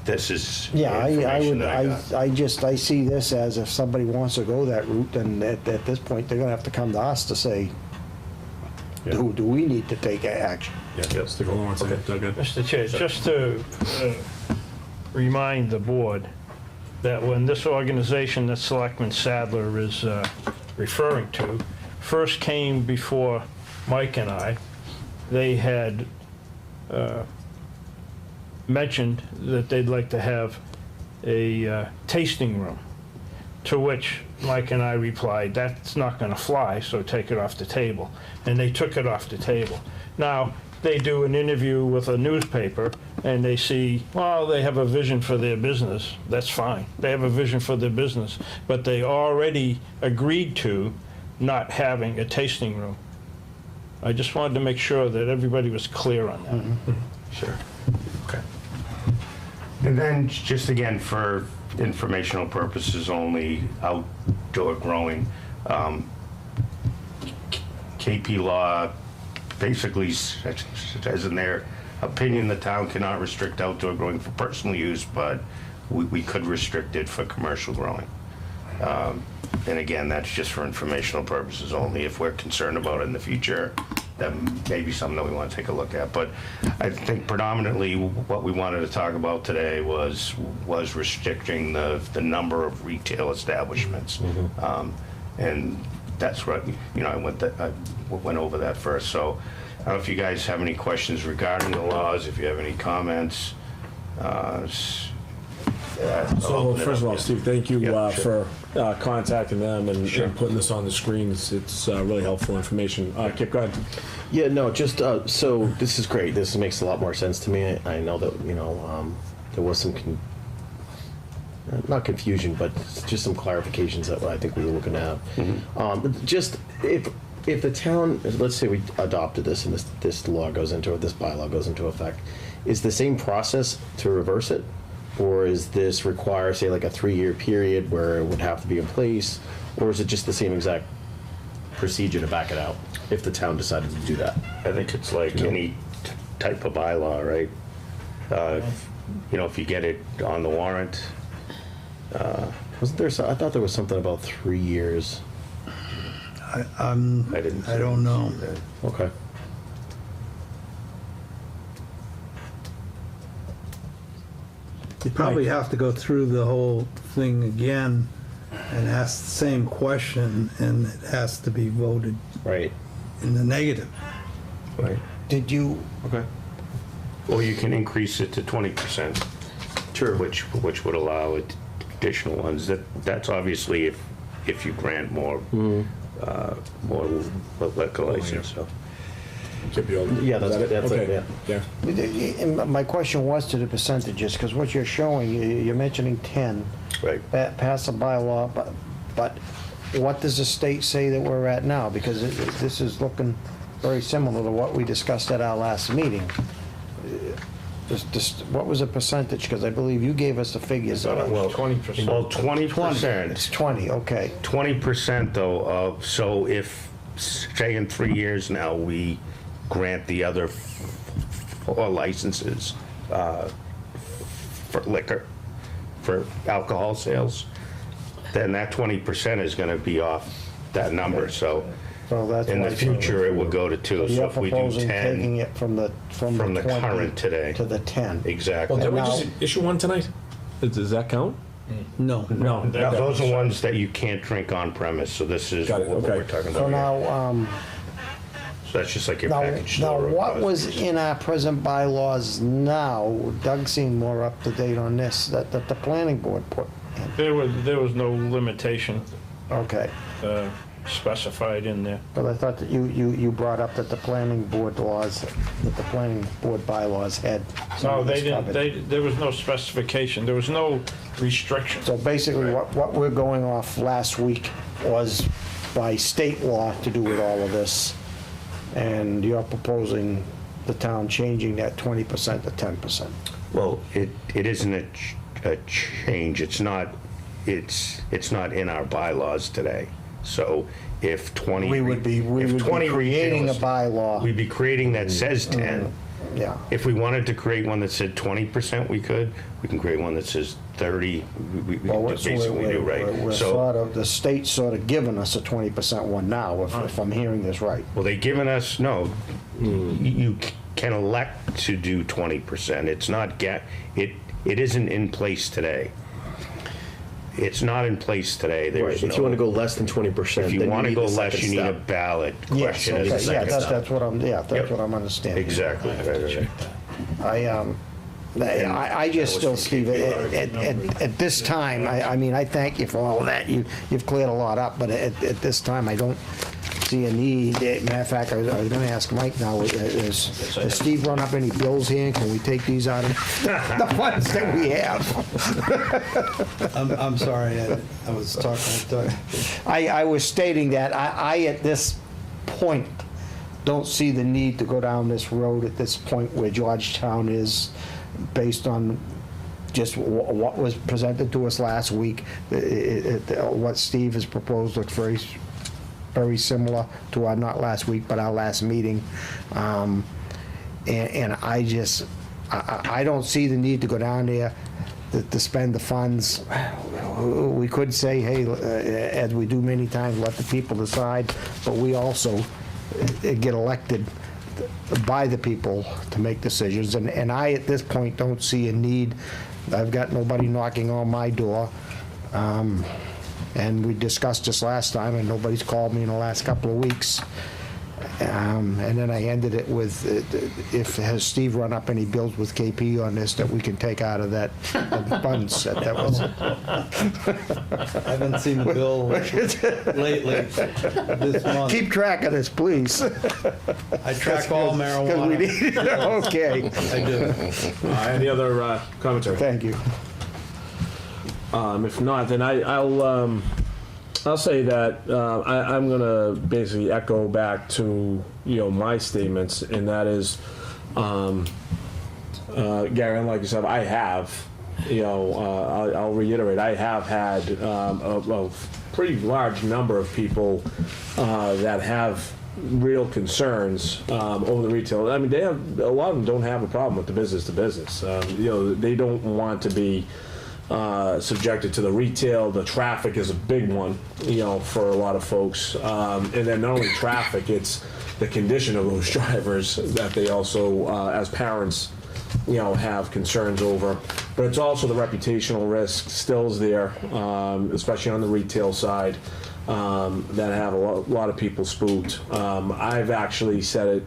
this is Yeah, I information would, that I got. I see this as if somebody wants to go that route, then at this point, they're gonna have to come to us to say, do we need to take action? Stick along one second, Doug. Mr. Chair, just to remind the board that when this organization that Selectman Sadler is referring to first came before Mike and I, they had mentioned that they'd like to have a tasting room, to which Mike and I replied, that's not going to fly, so take it off the table. And they took it off the table. Now, they do an interview with a newspaper, and they see, well, they have a vision for their business. That's fine. They have a vision for their business. But they already agreed to not having a tasting room. I just wanted to make sure that everybody was clear on that. Sure. Okay. And then, just again, for informational purposes only, outdoor growing, KP Law basically says in their opinion, the town cannot restrict outdoor growing for personal use, but we could restrict it for commercial growing. And again, that's just for informational purposes only. If we're concerned about it in the future, that may be something that we want to take a look at. But I think predominantly what we wanted to talk about today was restricting the number of retail establishments. And that's what, I went over that first. So I don't know if you guys have any questions regarding the laws, if you have any comments. So first of all, Steve, thank you Sure. for contacting them and putting this on the screen. It's really helpful information. Kip, go ahead. Yeah, no, just, so this is great. This makes a lot more sense to me. I know that, there was some, not confusion, but just some clarifications that I think we were looking to have. Just, if the town, let's say we adopted this and this law goes into, or this bylaw goes into effect, is the same process to reverse it? Or is this require, say, like a 3-year period where it would have to be in place? Or is it just the same exact procedure to back it out if the town decided to do that? I think it's like any type of bylaw, right? If you get it on the warrant. Wasn't there, I thought there was something about 3 years. I don't know. Okay. You probably have to go through the whole thing again and ask the same question, and it has to be voted Right. in the negative. Right. Did you, Okay. Or you can increase it to 20%. Sure. Which would allow additional ones. That's obviously if you grant more liquor license. So. Kip, you all- Yeah, that's is that it, Okay. yeah. and my question was to the percentages, because what you're showing, you're mentioning 10. Right. Pass a bylaw, but what does the state say that we're at now? Because this is looking very similar to what we discussed at our last meeting. What was the percentage? Because I believe you gave us the figures. Well, 20%. Well, 20%. It's 20, okay. 20% though so if, say in 3 years now, we grant the other 4 licenses for liquor, for alcohol sales, then that 20% is gonna be off that number, so So that's in why- the future, it would go to 2. So You're if we do proposing 10, taking it from the 20 current today. to the 10. Exactly. Well, did we Now- just issue one tonight? Does that count? No. No. Those are ones that you can't drink on premise, so this is Got it, what okay. we're talking So about here. now, So that's just like your now, package now store. what was in our present bylaws now, Doug seemed more up to date on this, that the planning board put in. There was no limitation Okay, specified in there. but I thought that you brought up that the planning board laws, that the planning board bylaws had some No, of they this didn't, covered. there was no specification, there was no restriction. So basically, what we're going off last week was by state law to do with all of this, and you're proposing the town changing that 20% to 10%. Well, it isn't a a change. It's not in our bylaws today. So if 20. We would be creating a bylaw. We'd be creating that says 10. Yeah. If we wanted to create one that said 20%, we could. We can create one that says 30. We Well, basically do, right? We're sort of, the state's sort of giving us a 20% one now, if I'm hearing this right. Well, they've given us, no, you can elect to do 20%. It's not, it isn't in place today. It's not in place today. Right, There's if you want to go less than 20%. If you then want to need go the less, second you need a step. ballot Yes, question as a okay, yeah, second step. that's what I'm, that's what I'm understanding. Exactly. I just still, Steve, at this time, I mean, I thank you for all of that. You've cleared a lot up, but at this time, I don't see a need. Matter of fact, I was gonna ask Mike now, has Steve run up any bills here? And can we take these out of the ones that we have? I'm sorry, I was talking. I was stating that I, at this point, don't see the need to go down this road at this point where Georgetown is, based on just what was presented to us last week. What Steve has proposed looks very similar to our, not last week, but our last meeting. And I don't see the need to go down there to spend the funds. We could say, hey, as we do many times, let the people decide, but we also get elected by the people to make decisions. And I, at this point, don't see a need. I've got nobody knocking on my door. And we discussed this last time, and nobody's called me in the last couple of weeks. And then I ended it with, has Steve run up any bills with KP on this that we can take out of that funds? That was. I haven't seen the bill lately this month. Keep track of this, please. I track all marijuana. Okay. I do. Any other commentary? Thank you. If not, then I'll say that I'm going to basically echo back to my statements, and that is, Gary, unlike yourself, I have, I'll reiterate, I have had a pretty large number of people that have real concerns over the retail. I mean, a lot of them don't have a problem with the business to business. They don't want to be subjected to the retail. The traffic is a big one, for a lot of folks. And then not only traffic, it's the condition of those drivers that they also, as parents, have concerns over. But it's also the reputational risk still is there, especially on the retail side, that have a lot of people spooked. I've actually said it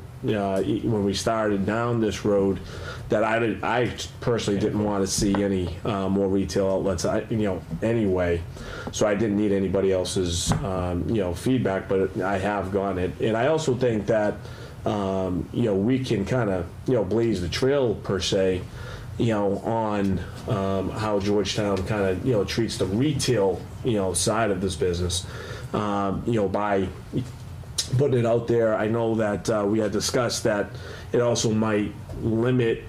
when we started down this road, that I personally didn't want to see any more retail outlets, anyway. So I didn't need anybody else's, feedback, but I have gone it. And I also think that, we can kind of, blaze the trail per se, on how Georgetown kind of, treats the retail, side of this business, by putting it out there. I know that we had discussed that it also might limit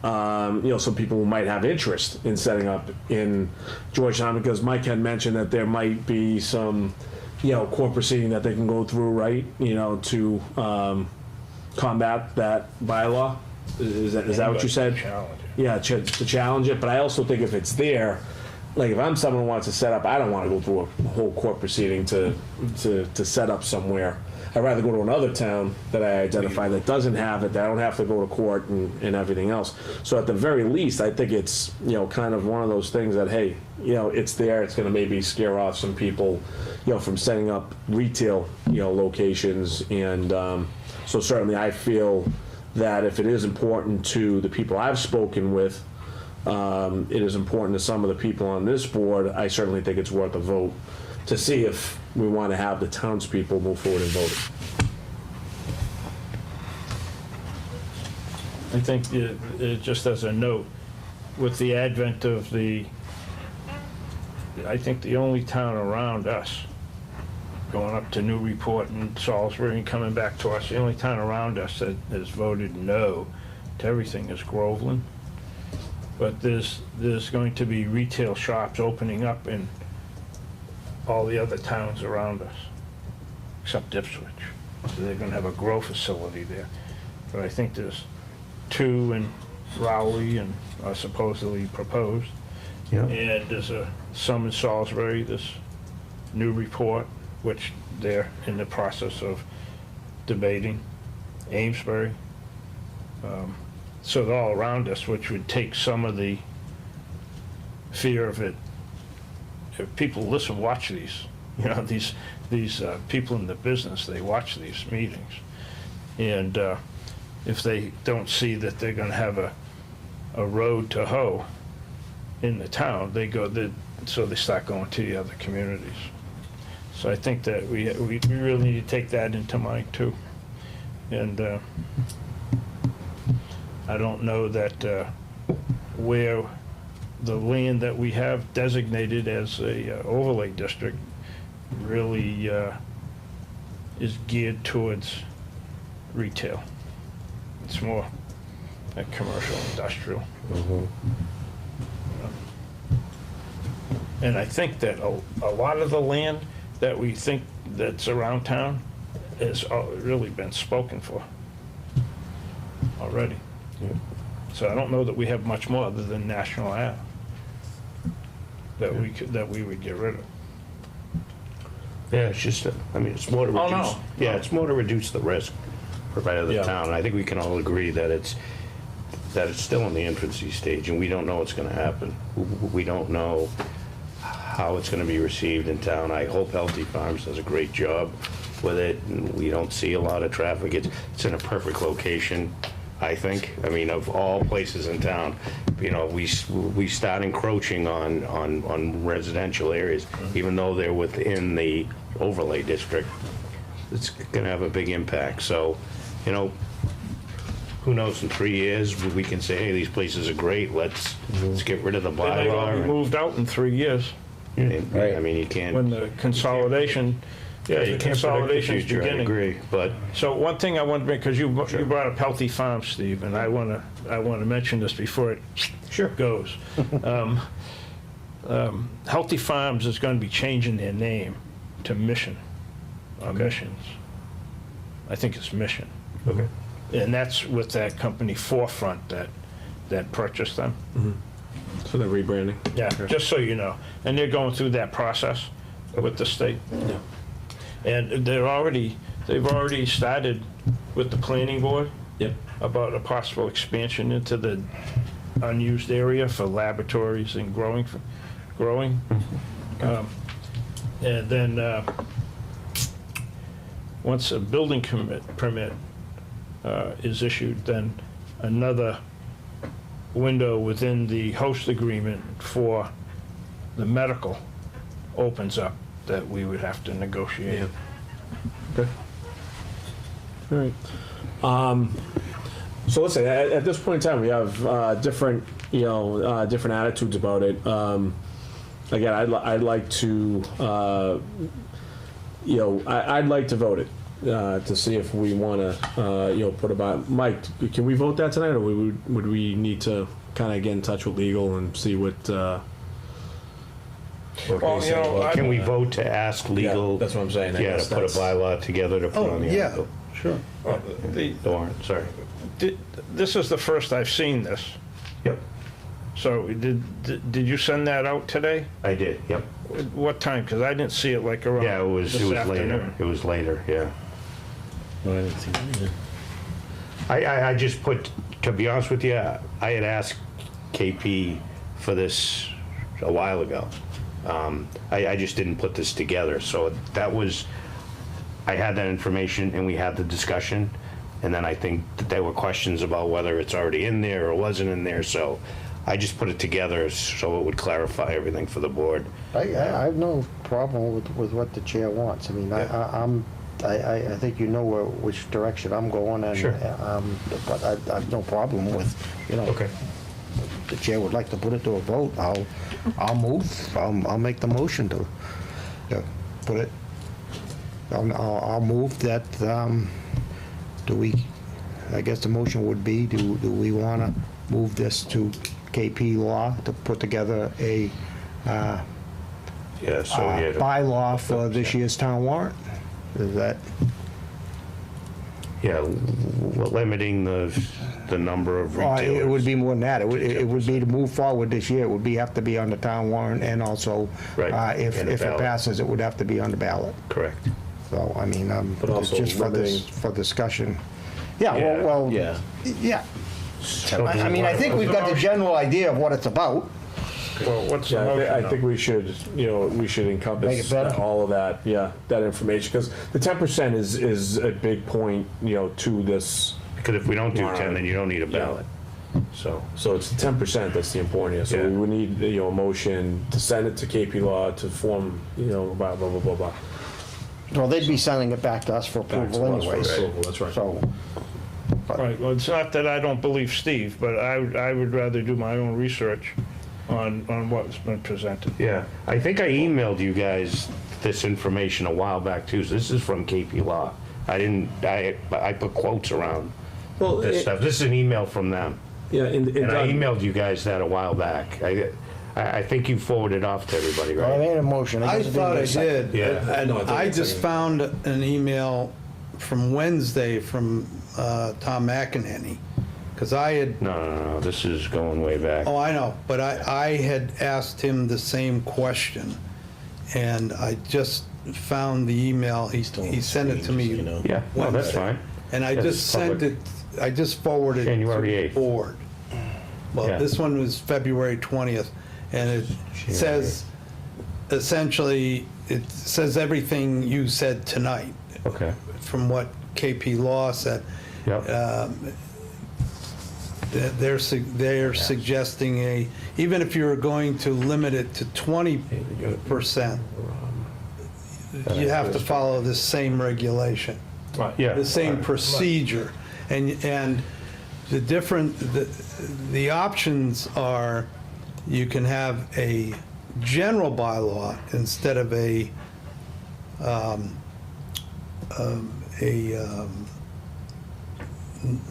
some people who might have interest in setting up in Georgetown, because Mike had mentioned that there might be some, court proceeding that they can go through, right, to combat that bylaw. Is that what you said? Yeah, to challenge it. But I also think if it's there, like if I'm someone who wants to set up, I don't want to go through a whole court proceeding to set up somewhere. I'd rather go to another town that I identify that doesn't have it, that I don't have to go to court and everything else. So at the very least, I think it's, kind of one of those things that, hey, it's there, it's gonna maybe scare off some people, from setting up retail, locations. And so certainly I feel that if it is important to the people I've spoken with, it is important to some of the people on this board, I certainly think it's worth a vote to see if we want to have the townspeople move forward and vote. I think, just as a note, with the advent of I think the only town around us, going up to Newburyport and Salisbury and coming back to us, the only town around us that has voted no to everything is Groveland. but there's going to be retail shops opening up in all the other towns around us, except Ipswich. So they're gonna have a grow facility there. But I think there's 2 in Rowley and are supposedly proposed. Yeah. And there's some in Salisbury, this new report, which they're in the process of debating. Amesbury. So they're all around us, which would take some of the fear of it. If people watch these, these people in the business, they watch these meetings. And if they don't see that they're gonna have a road to hoe in the town, so they start going to the other communities. So I think that we really need to take that into mind too. And I don't know that where the land that we have designated as a overlay district really is geared towards retail. It's more like commercial, industrial. And I think that a lot of the land that we think that's around town has really been spoken for already. So I don't know that we have much more other than National Ave that we would get rid of. Yeah, it's just, it's more to Oh, reduce. no. Yeah, it's more to reduce the risk provided the Yeah. town. And I think we can all agree that it's still in the infancy stage, and we don't know what's gonna happen. We don't know how it's gonna be received in town. I hope Healthy Farms does a great job with it, and we don't see a lot of traffic. It's in a perfect location, I think. Of all places in town, we start encroaching on residential areas, even though they're within the overlay district. It's gonna have a big impact, so, who knows, in 3 years, we can say, hey, these places are great, let's get rid of the They're gonna be bylaw. moved out in 3 years You can't. when the consolidation, Yeah, you the can't predict the consolidation's future, I beginning. agree, but. So one thing I want to make, because you brought up Healthy Farms, Steve, and I want to mention this before it goes. Healthy Farms is going to be changing their name to Mission, or Missions. I think it's Mission. Okay. And that's with that company Forefront that purchased them. So they're rebranding. Yeah, just so you know. And they're going through that process with the state. Yeah. And they've already started with the planning board. Yep. About a possible expansion into the unused area for laboratories and growing. And then, once a building permit is issued, then another window within the host agreement for the medical opens up that we would have to negotiate. Yeah. Okay. All right. So listen, at this point in time, we have different attitudes about it. Again, I'd like to, I'd like to vote it to see if we want to, put about. Mike, can we vote that tonight, or would we need to kind of get in touch with legal and see what? Can we vote to ask legal? Yeah, that's what I'm saying. I Yeah, guess to put a that's- bylaw together to put on the article. Sure. The warrant, sorry. This is the first I've seen this. Yep, So did you send that out today? I did, yep. What time? Because I didn't see it like around Yeah, it was this later. afternoon. It was later, yeah. I didn't see that either. I just put, to be honest with you, I had asked KP for this a while ago. I just didn't put this together, so that was, I had that information and we had the discussion, and then I think that there were questions about whether it's already in there or wasn't in there, so I just put it together so it would clarify everything for the board. I have no problem with what the chair wants. I mean, I think you know which direction I'm going, and Sure. but I have no problem with, Okay. if the chair would like to put it to a vote, I'll move. I'll make the motion to put it. I'll move that. I guess the motion would be, do we want to move this to KP Law to put together a Yeah, so yeah. bylaw for this year's town warrant. Is that, Yeah, limiting the number of it retailers. would be more than that. It would be to move forward this year. It would have to be on the town warrant, and also, Right, if and a it ballot. passes, it would have to be on the ballot. Correct. So, I mean, But it's also just for this, limiting- for discussion. Yeah, Yeah. well, Yeah. yeah. So do I we mean, I wanna- think we've got the general idea of what it's about. Well, what's the Yeah, motion I now? think we should, we should Make encompass it better? all of that, that information, because the 10% is a big point, to this. Because if we don't do 10, then you don't need a ballot. So, So it's the 10% that's the important here. So Yeah. we would need, a motion to send it to KP Law to form, blah, blah, blah, blah, blah. Well, they'd be sending it back to us for Back to approval us for anyways. approval, that's right. So, Right, well, it's not that I don't believe Steve, but I would rather do my own research on what's been presented. yeah, I think I emailed you guys this information a while back too. So this is from KP Law. I put quotes around Well, this stuff. This is an email from them. Yeah, And I emailed you guys that a while back. I think you forwarded off to everybody, I right? made a motion. I guess it thought I didn't get a second. did. Yeah. And No, it didn't I get just seconded. found an email from Wednesday from Tom McEnany, because I had, No, this is going way back. oh, I know, but I had asked him the same question, and I just found the email, he sent it to me. Yeah, no, that's Wednesday. fine. And I Yeah, just it's sent public. it, I just forwarded it January to 8th. the board. Well, Yeah. this one was February 20th, and it says, essentially, it says everything you said tonight, Okay, from what KP Law said. yep. They're suggesting even if you were going to limit it to 20%, you have to follow the same regulation, Yeah. the same procedure. And the options are, you can have a general bylaw instead of a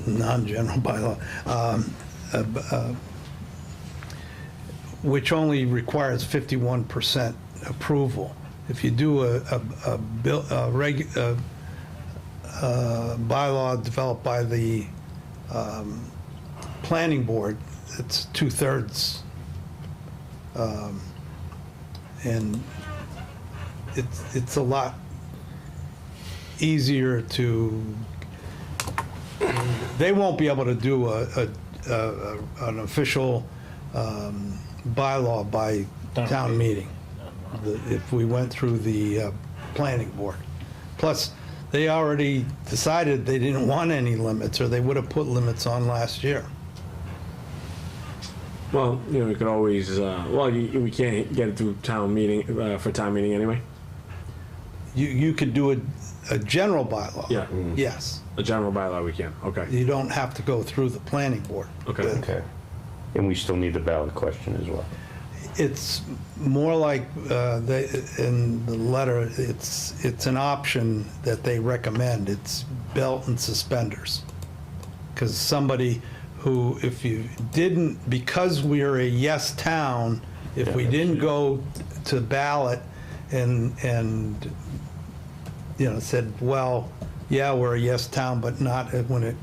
non-general bylaw, which only requires 51% approval. If you do a bylaw developed by the planning board, it's 2/3. And it's a lot easier to, they won't be able to do an official bylaw by town meeting if we went through the planning board. Plus, they already decided they didn't want any limits, or they would have put limits on last year. Well, we could always, we can't get it through town meeting, for town meeting anyway. You could do a general bylaw. Yeah. Yes. A general bylaw we can, okay. You don't have to go through the planning board. Okay. Okay. And we still need the ballot question as well. It's more like, in the letter, it's an option that they recommend. It's belt and suspenders. Because somebody who, if you didn't, because we're a yes town, if we didn't go to ballot and said, well, yeah, we're a yes town, but not when it,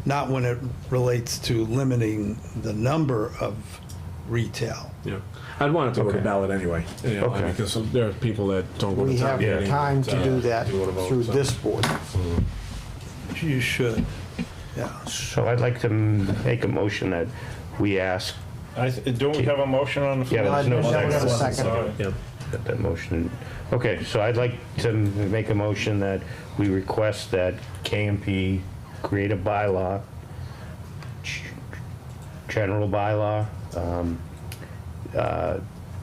not when it relates to limiting the number of retail. Yeah. I'd want it to go to Okay. ballot anyway, Okay. because there are people that don't go to We town have meeting. time to do that do what a vote, through so. this board. You should, yeah. So I'd like to make a motion that we ask, Don't we have a motion on the floor? yeah, there's no No, we have a second. second. Yeah. Got that motion. Okay, so I'd like to make a motion that we request that KMP create a bylaw, general bylaw,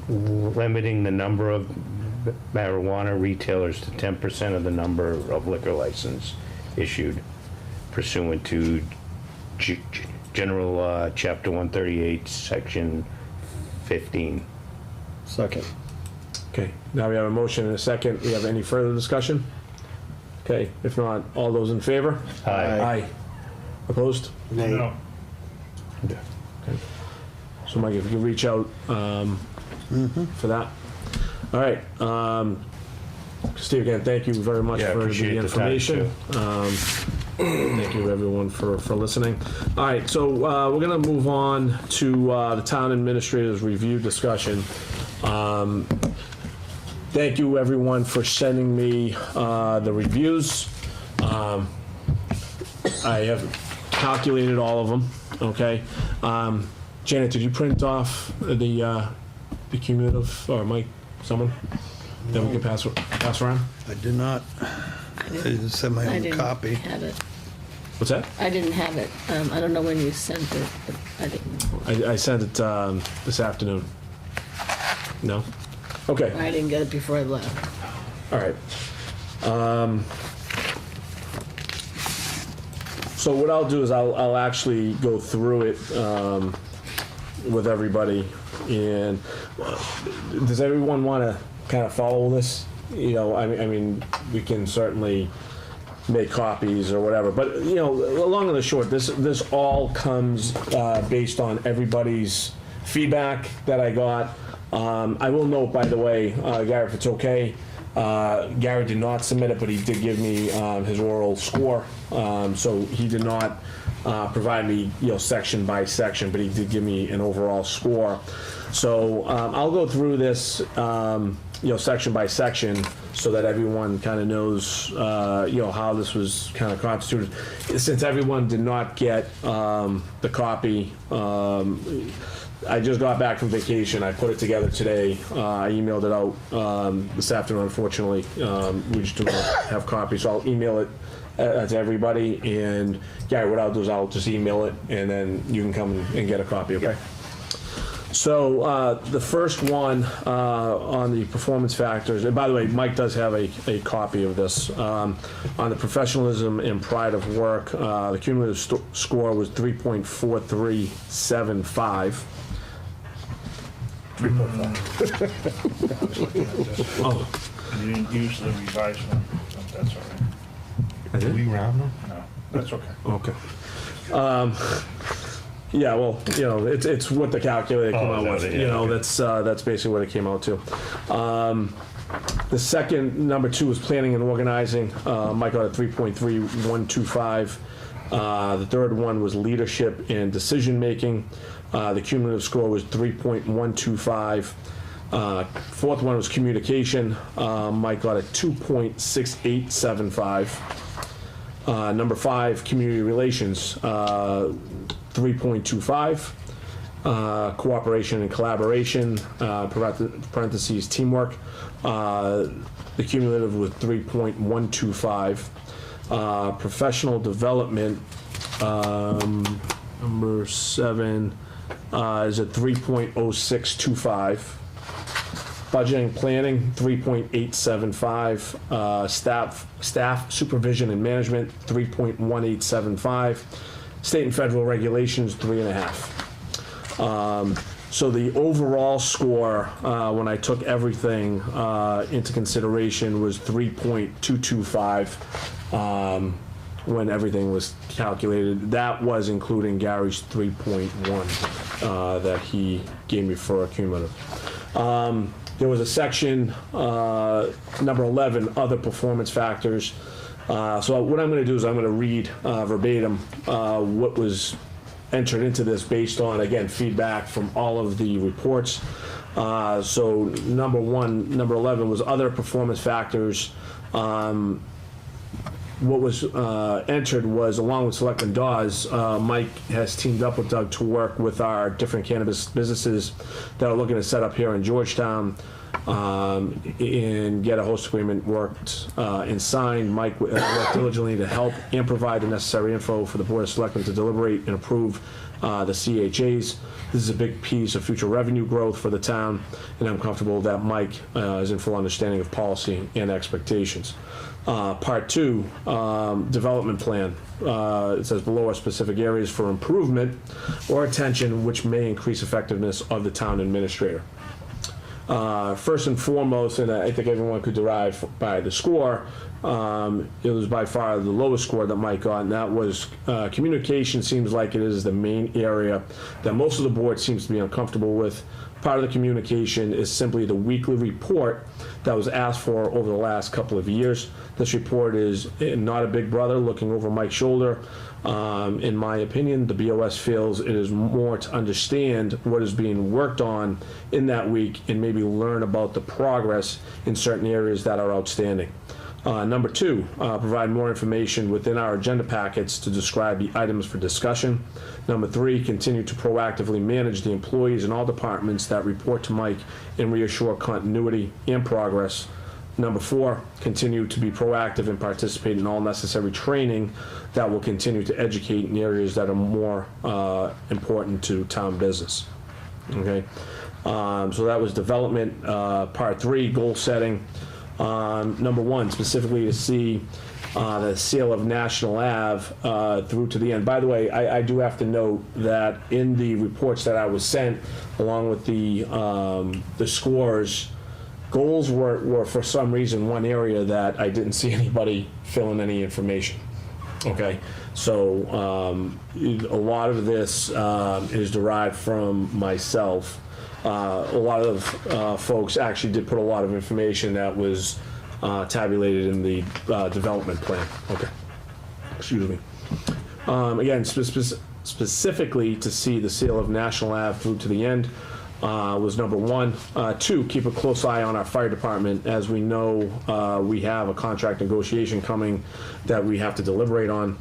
limiting the number of marijuana retailers to 10% of the number of liquor license issued pursuant to General Chapter 138, Section 15. Second. Okay, now we have a motion and a second. We have any further discussion? Okay, if not, all those in favor? Aye. Aye. Opposed? Nay. No. So Mike, if you can reach out for that. All right. Steve, again, thank you very much Yeah, I for the appreciate the time, information. Thank you, everyone, for listening. All right, so we're going to move on to the town administrator's review discussion. Thank you, everyone, for sending me the reviews. I have calculated all of them, okay? Janet, did you print off the cumulative, or Mike, someone, that we can pass around? I did not. I just have my I own didn't copy. have it. What's that? I didn't have it. I don't know when you sent it, but I didn't. I sent it this afternoon. No? Okay, I didn't get it before I left. all right. So what I'll do is I'll actually go through it with everybody. And does everyone want to kind of follow this? You know, I mean, we can certainly make copies or whatever, but you know, long and the short, this all comes based on everybody's feedback that I got. I will note, by the way, Gary, if it's okay, Gary did not submit it, but he did give me his oral score. So he did not provide me, you know, section by section, but he did give me an overall score. So I'll go through this, you know, section by section, so that everyone kind of knows, you know, how this was kind of constituted. Since everyone did not get the copy, I just got back from vacation. I put it together today. I emailed it out this afternoon. Unfortunately, we just do not have copies, so I'll email it to everybody. And Gary, what I'll do is I'll just email it, and then you can come and get a copy. Okay. So the first one on the performance factors, and by the way, Mike does have a copy of this. On the professionalism and pride of work, the cumulative score was 3.4375. 3.5. Oh, You didn't use the revised one, so that's all right. did we round them? No, that's okay. Okay. Yeah, well, you know, it's what the calculator came out with. You know, that's basically what it came out to. The second, number 2, was planning and organizing. Mike got a 3.3125. The third one was leadership and decision making. The cumulative score was 3.125. Fourth one was communication. Mike got a 2.6875. Number 5, community relations, 3.25. Cooperation and collaboration, parentheses, teamwork. The cumulative was 3.125. Professional development, number 7, is at 3.0625. Budgeting planning, 3.875. Staff supervision and management, 3.1875. State and federal regulations, 3.5. So the overall score, when I took everything into consideration, was 3.225 when everything was calculated. That was including Gary's 3.1 that he gave me for a cumulative. There was a section, number 11, other performance factors. So what I'm going to do is I'm going to read verbatim what was entered into this based on, again, feedback from all of the reports. So number 11 was other performance factors. What was entered was, along with Selectman Dawes, Mike has teamed up with Doug to work with our different cannabis businesses that are looking to set up here in Georgetown and get a host agreement worked and signed. Mike worked diligently to help and provide the necessary info for the Board of Selectmen to deliberate and approve the CHAs. This is a big piece of future revenue growth for the town, and I'm comfortable that Mike is in full understanding of policy and expectations. Part 2, development plan. It says below are specific areas for improvement or attention which may increase effectiveness of the town administrator. First and foremost, and I think everyone could derive by the score, it was by far the lowest score that Mike got, and that was communication seems like it is the main area that most of the board seems to be uncomfortable with. Part of the communication is simply the weekly report that was asked for over the last couple of years. This report is not a big brother looking over Mike's shoulder. In my opinion, the BOS feels it is more to understand what is being worked on in that week and maybe learn about the progress in certain areas that are outstanding. Number two, provide more information within our agenda packets to describe the items for discussion. Number three, continue to proactively manage the employees in all departments that report to Mike and reassure continuity and progress. Number four, continue to be proactive and participate in all necessary training that will continue to educate in areas that are more important to town business. Okay, so that was development. Part three, goal setting. Number one, specifically to see the sale of National Ave through to the end. By the way, I do have to note that in the reports that I was sent, along with the scores, goals were for some reason one area that I didn't see anybody fill in any information. Okay, so a lot of this is derived from myself. A lot of folks actually did put a lot of information that was tabulated in the development plan. Okay, excuse me. Again, specifically to see the sale of National Ave through to the end was number one. Two, keep a close eye on our fire department. As we know, we have a contract negotiation coming that we have to deliberate on.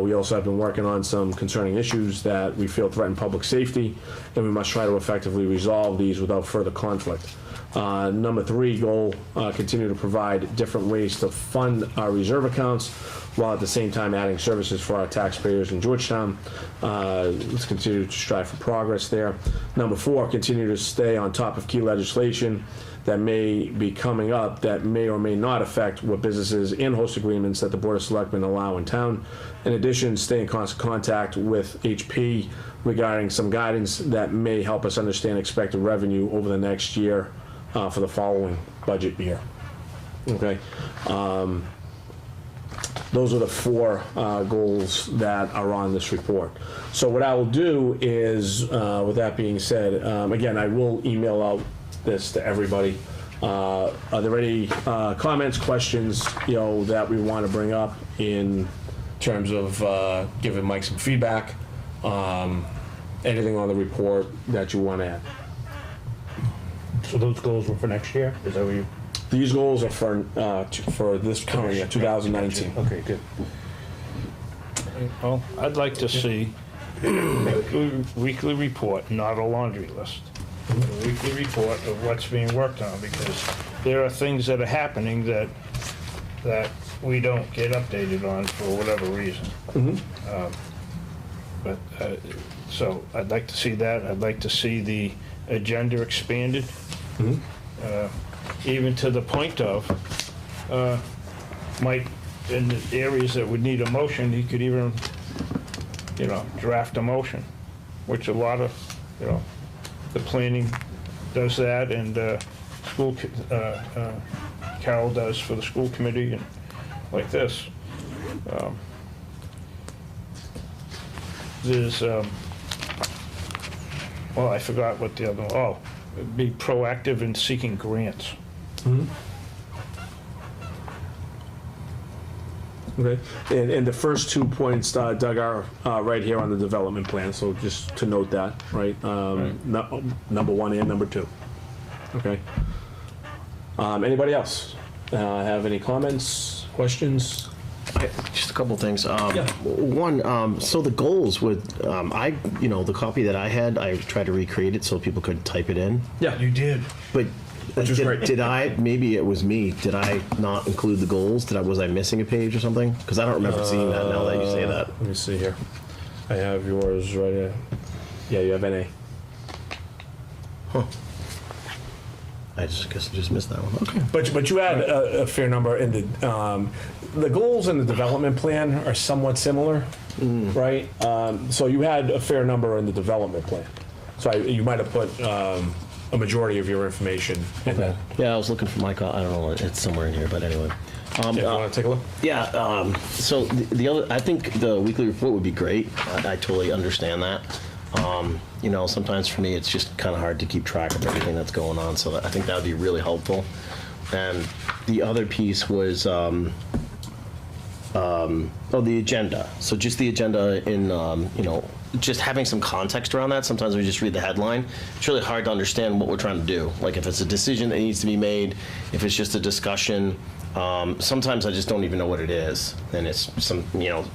We also have been working on some concerning issues that we feel threaten public safety, and we must try to effectively resolve these without further conflict. Number three goal, continue to provide different ways to fund our reserve accounts while at the same time adding services for our taxpayers in Georgetown. Let's continue to strive for progress there. Number four, continue to stay on top of key legislation that may be coming up that may or may not affect what businesses and host agreements that the Board of Selectmen allow in town. In addition, stay in constant contact with HP regarding some guidance that may help us understand expected revenue over the next year for the following budget year. Okay. Those are the four goals that are on this report. So what I will do is, with that being said, again, I will email out this to everybody. Are there any comments, questions, that we want to bring up in terms of giving Mike some feedback? Anything on the report that you want to add? So those goals were for next year? Is that what you? These goals are for this current year, 2019. Okay, good. Well, I'd like to see a weekly report, not a laundry list. A weekly report of what's being worked on, because there are things that are happening that we don't get updated on for whatever reason. So I'd like to see that. I'd like to see the agenda expanded. Even to the point of, Mike, in the areas that would need a motion, he could even, draft a motion, which a lot of, the planning does that, and Carol does for the school committee, and like this. There's, well, I forgot what the other one, be proactive in seeking grants. Okay, and the first 2 points, Doug, are right here on the development plan, so just to note that, right? Number one and number two. Okay. Anybody else have any comments, questions? Just a couple things. One, so the goals with, the copy that I had, I tried to recreate it so people could type it in. Yeah, You did. But Which is great. did I, maybe it was me, did I not include the goals? Was I missing a page or something? Because I don't remember seeing that now that you say that. Let me see here. I have yours right here. Yeah, you have NA. Huh. I guess I just missed that one. Okay. But you had a fair number in the goals in the development plan are somewhat similar, right? So you had a fair number in the development plan. So you might have put a majority of your information in that. Yeah, I was looking for my I don't know, it's somewhere in here, but anyway. You want to take a look? Yeah, so the other, I think the weekly report would be great. I totally understand that. You know, sometimes for me, it's just kind of hard to keep track of everything that's going on, so I think that would be really helpful. And the other piece was, the agenda. So just the agenda in, you know, just having some context around that. Sometimes we just read the headline. It's really hard to understand what we're trying to do. Like if it's a decision that needs to be made, if it's just a discussion. Sometimes I just don't even know what it is. And it's you know,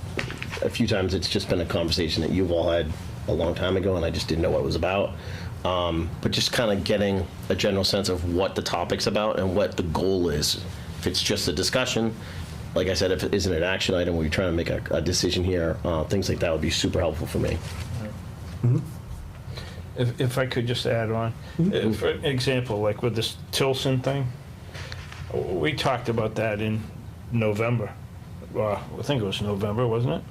a few times it's just been a conversation that you've all had a long time ago and I just didn't know what it was about. But just kind of getting a general sense of what the topic's about and what the goal is. If it's just a discussion, like I said, if it isn't an action item where you're trying to make a decision here, things like that would be super helpful for me. If I could just add on, for example, like with this Tilson thing, we talked about that in November. I think it was November, wasn't it?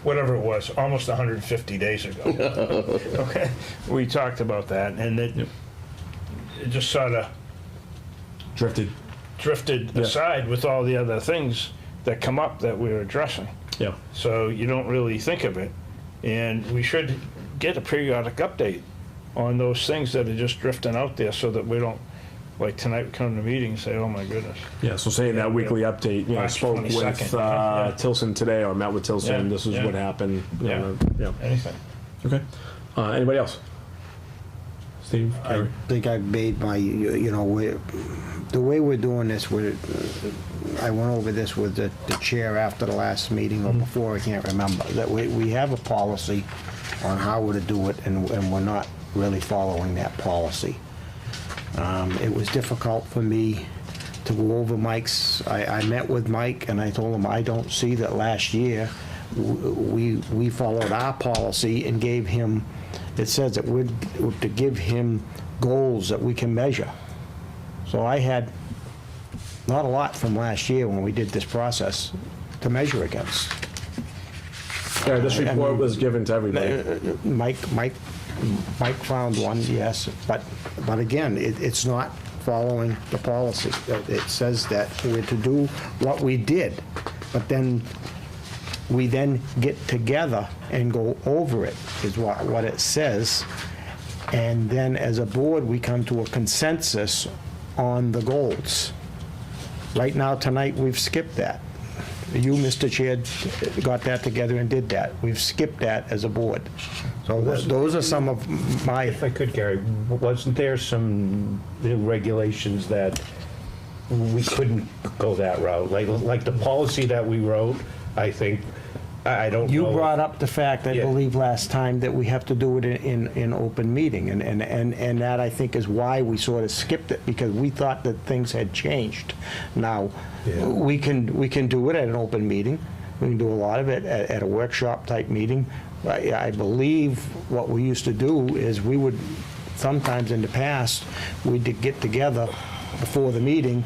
Whatever it was, almost 150 days ago. Okay, we talked about that, and it just sort of drifted aside with all the other things that come up that we're addressing. Yeah. So you don't really think of it, and we should get a periodic update on those things that are just drifting out there, so that we don't, like tonight, we come to the meeting and say, "Oh my goodness." Yeah. So saying that weekly update, you know, I March spoke 22nd. with Tilson today, or met with Tilson. Yeah, This is yeah. what happened. Yeah. Anything. Okay. Anybody else? Steve? I Gary? think I've made my, you know, the way we're doing this, I went over this with the chair after the last meeting or before, I can't remember, that we have a policy on how we're to do it, and we're not really following that policy. It was difficult for me to go over Mike's, I met with Mike and I told him I don't see that last year we followed our policy and gave him, it says that we're to give him goals that we can measure. So I had not a lot from last year when we did this process to measure against. Yeah, this report was given to everybody. Mike found one, yes, but again, it's not following the policy. It says that we're to do what we did, but then we then get together and go over it, is what it says. And then as a board, we come to a consensus on the goals. Right now, tonight, we've skipped that. You, Mr. Chair, got that together and did that. We've skipped that as a board. So those are some of my... If I could, Gary, wasn't there some regulations that we couldn't go that route? Like the policy that we wrote, I think, I don't know. You brought up the fact, I believe, last time that we have to do it in open meeting, and that, I think, is why we sort of skipped it, because we thought that things had changed. Now, we can do it at an open meeting. We can do a lot of it at a workshop-type meeting. I believe what we used to do is we would, sometimes in the past, we'd get together before the meeting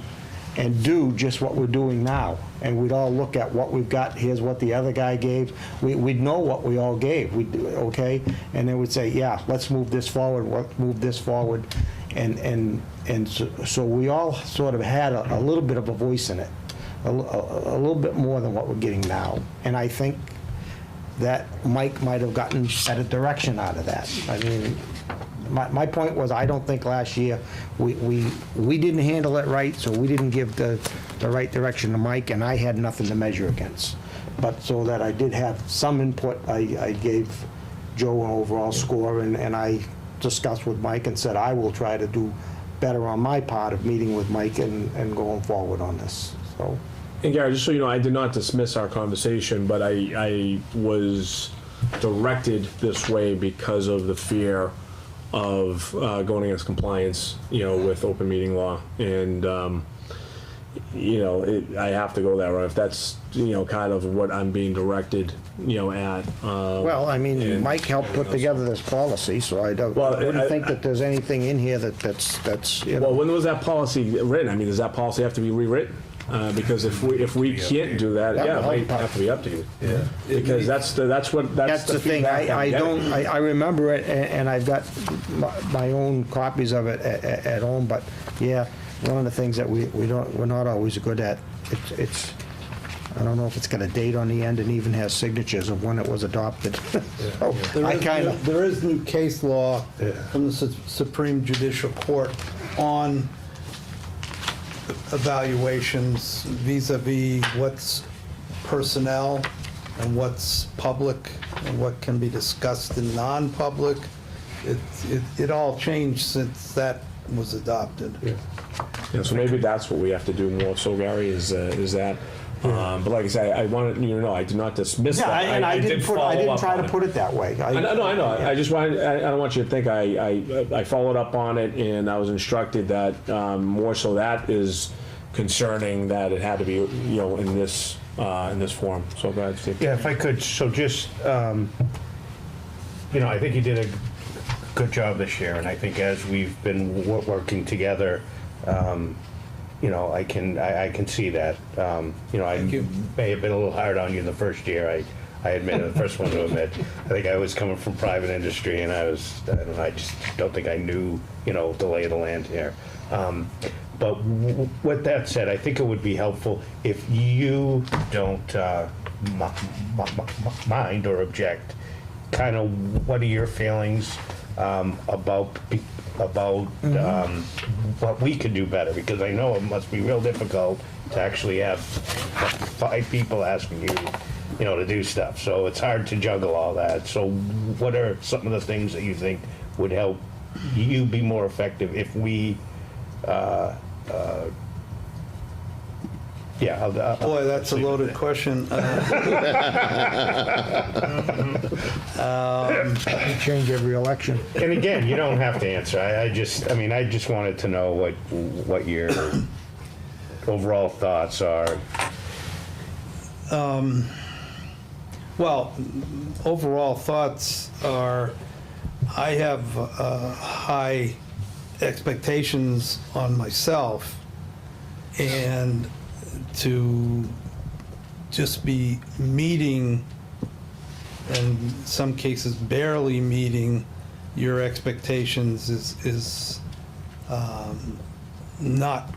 and do just what we're doing now. And we'd all look at what we've got, here's what the other guy gave. We'd know what we all gave, okay? And then we'd say, yeah, let's move this forward, let's move this forward. And so we all sort of had a little bit of a voice in it, a little bit more than what we're getting now. And I think that Mike might have gotten better direction out of that. I mean, my point was, I don't think last year we didn't handle it right, so we didn't give the right direction to Mike, and I had nothing to measure against. But so that I did have some input, I gave Joe an overall score, and I discussed with Mike and said I will try to do better on my part of meeting with Mike and going forward on this. So. And Gary, just so you know, I did not dismiss our conversation, but I was directed this way because of the fear of going against compliance, you know, with open meeting law. And, you know, I have to go that route. If that's, you know, kind of what I'm being directed, you know, at. Well, I mean, Mike helped put together this policy, so I wouldn't think that there's anything in here that's, you know. Well, when was that policy written? I mean, does that policy have to be rewritten? Because if we can't do that, yeah, it might have to be up to you. Yeah. Because that's the thing, feedback I'm I getting. don't, I remember it, and I've got my own copies of it at home, but yeah, one of the things that we're not always good at, it's, I don't know if it's got a date on the end and even has signatures of when it was adopted. So There is new case law from the Supreme Judicial Court on evaluations vis-à-vis what's personnel and what's public and what can be discussed in non-public. It all changed since that was adopted. Yeah, so maybe that's what we have to do more so, Gary, is that. But like I say, I wanted you to know, I did not dismiss Yeah, that. and I didn't try to on it. put it that way. I know. I just wanted. I don't want you to think I followed up on it, and I was instructed that more so that is concerning that it had to be in this form. So go ahead, Steve. Yeah, if I could, so just, I think you did a good job this year, and I think as we've been working together, I can see that. I may have been a little hard on you the first year. I admit it, the first one to admit. I think I was coming from private industry, and I just don't think I knew, the lay of the land here. But with that said, I think it would be helpful if you don't mind or object. Kind of, what are your feelings about what we could do better? Because I know it must be real difficult to actually have 5 people asking you, to do stuff. So it's hard to juggle all that. So what are some of the things that you think would help you be more effective if we, Boy, that's a loaded question. Change every election. And again, you don't have to answer. I just wanted to know what your overall thoughts are. Well, overall thoughts are, I have high expectations on myself, and to just be meeting, and in some cases barely meeting, your expectations is not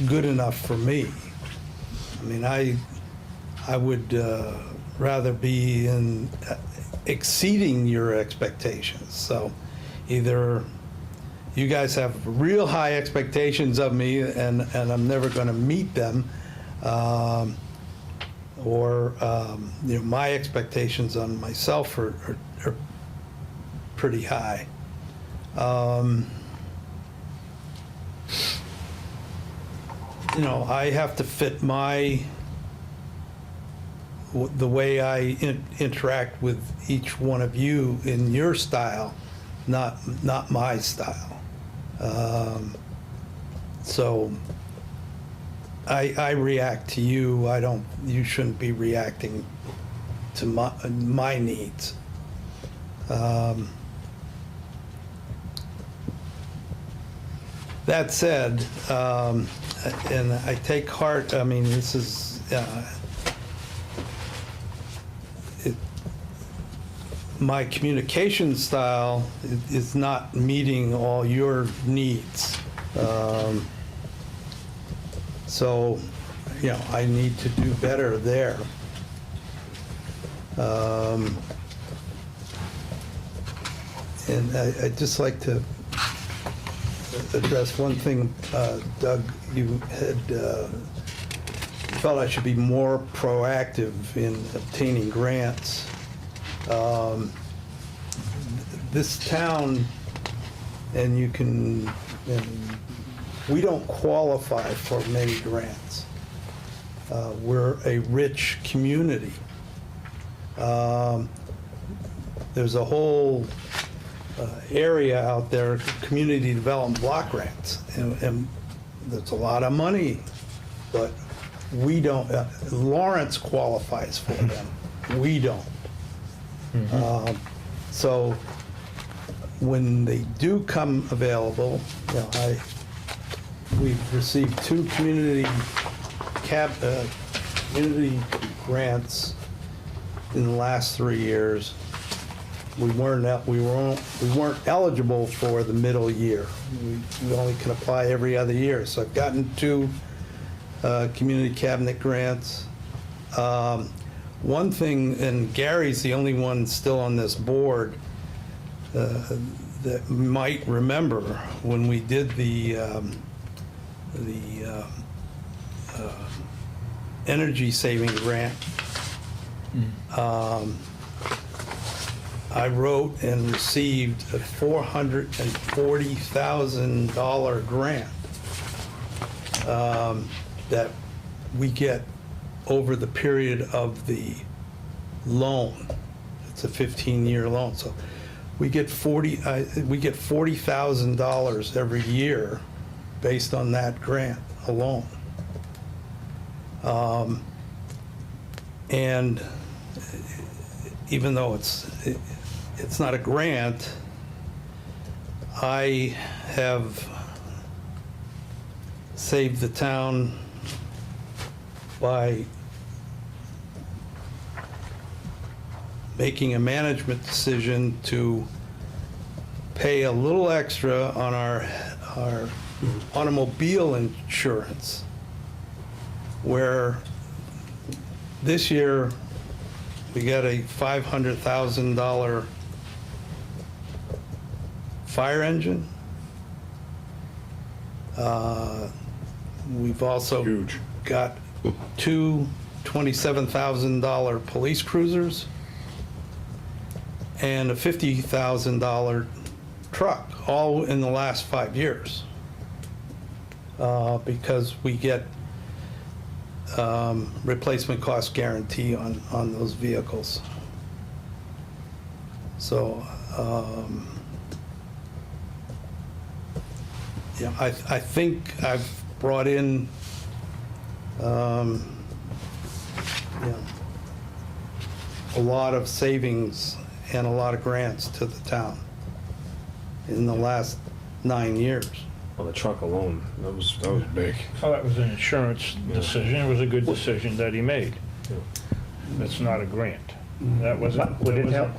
good enough for me. I mean, I would rather be in exceeding your expectations. So either you guys have real high expectations of me and I'm never going to meet them, or my expectations on myself are pretty high. I have to fit the way I interact with each one of you in your style, not my style. So I react to you. You shouldn't be reacting to my needs. That said, and I take heart, this is, my communication style is not meeting all your needs. So, I need to do better there. And I'd just like to address one thing, Doug, you had felt I should be more proactive in obtaining grants. This town, and we don't qualify for many grants. We're a rich community. There's a whole area out there, community development block grants, and there's a lot of money, but we don't. Lawrence qualifies for them. We don't. So when they do come available, we've received 2 community community grants in the last 3 years, we weren't eligible for the middle year. We only can apply every other year. So I've gotten 2 community cabinet grants. One thing, and Gary's the only one still on this board that might remember when we did the energy saving grant. I wrote and received a $440,000 grant that we get over the period of the loan. It's a 15-year loan, so we get $40,000 every year based on that grant alone. And even though it's not a grant, I have saved the town by making a management decision to pay a little extra on our automobile insurance, where this year we got a $500,000 fire engine. We've also got 2 $27,000 police cruisers and a $50,000 truck, all in the last 5 years, because we get replacement cost guarantee on those vehicles. So, yeah, I think I've brought in, a lot of savings and a lot of grants to the town in the last 9 years. Well, the truck alone, that was big. Well, that was an insurance decision. It was a good decision that he made. That's not a grant. That wasn't. Would it help?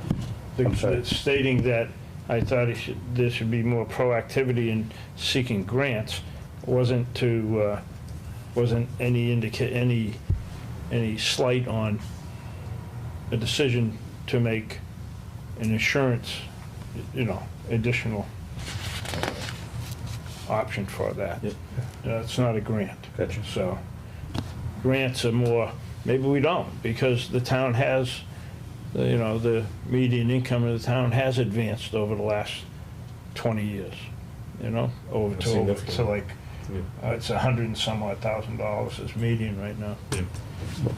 I'm sorry. Stating that I thought there should be more proactivity in seeking grants wasn't any slight on a decision to make an insurance, additional option for that. Yep. It's not a grant. Gotcha. So grants are more, maybe we don't, because the town has, the median income of the town has advanced over the last 20 years, over to like, it's $100 and some odd thousand is median right now.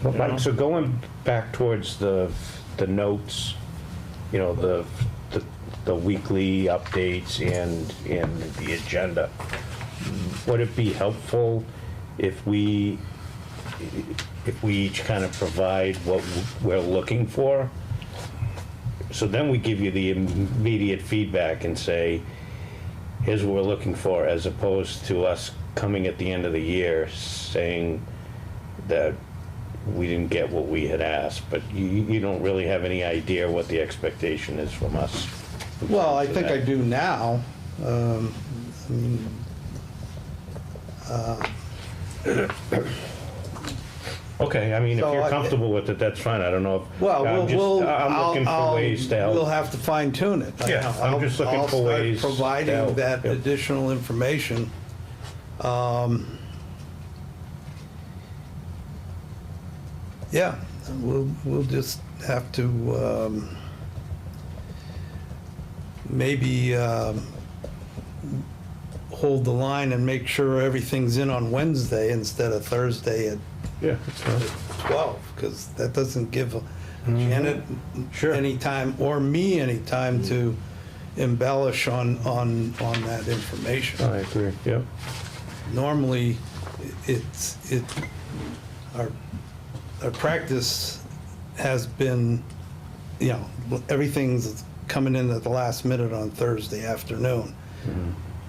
Mike, so going back towards the notes, the weekly updates and the agenda, would it be helpful if we each kind of provide what we're looking for? So then we give you the immediate feedback and say, here's what we're looking for, as opposed to us coming at the end of the year saying that we didn't get what we had asked, but you don't really have any idea what the expectation is from us. Well, I think I do now. Okay, I mean, if So you're comfortable with it, that's fine. I don't know if. Well, I'm looking for ways to help. We'll have to fine tune it. Yeah, I'm just looking for ways to I'll start providing help. that Yep. additional information. Yeah, we'll just have to maybe hold the line and make sure everything's in on Wednesday instead of Thursday at 12, because that doesn't give Janet any time, or me any time, to embellish on that information. I agree, yep. Normally, our practice has been, everything's coming in at the last minute on Thursday afternoon.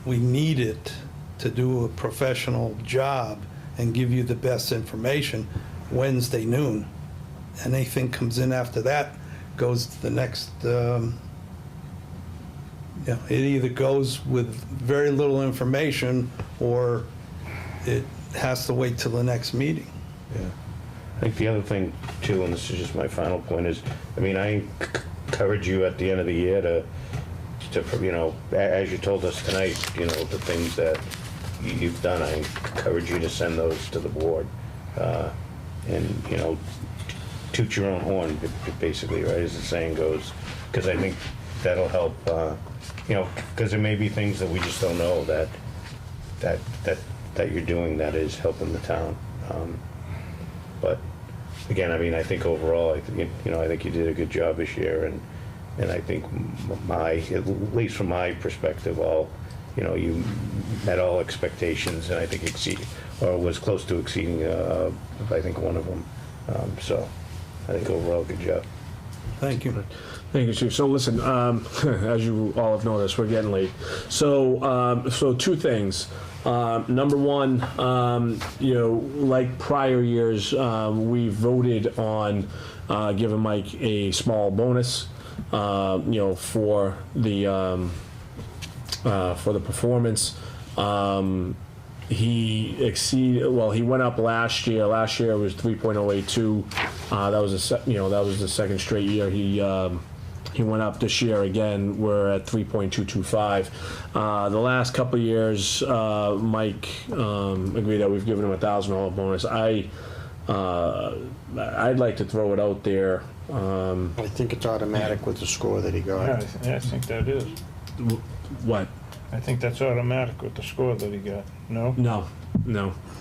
We need it to do a professional job and give you the best information Wednesday noon. Anything comes in after that goes to the next, it either goes with very little information or it has to wait till the next meeting. Yeah. I think the other thing too, and this is just my final point, is, I mean, I encourage you at the end of the year to, you know, as you told us tonight, you know, the things that you've done, I encourage you to send those to the board. And, you know, toot your own horn, basically, right, as the saying goes, because I think that'll help, you know, because there may be things that we just don't know that you're doing that is helping the town. But again, I mean, I think overall, I think, you know, I think you did a good job this year, and I think at least from my perspective, you know, you met all expectations, and I think was close to exceeding, I think, one of them. So I think overall, good job. Thank you. Thank you, Chief. So listen, as you all have noticed, we're getting late. So two things. Number one, you know, like prior years, we voted on giving Mike a small bonus, you know, for the performance. He went up last year. Last year it was 3.082. That was the second straight year he went up. This year again we're at 3.225. The last couple of years, Mike agreed that we've given him $1,000 bonus. I'd like to throw it out there. I think it's automatic with the score that he got. Yeah, I think that is. What? I think that's automatic with the score that he got. No? No.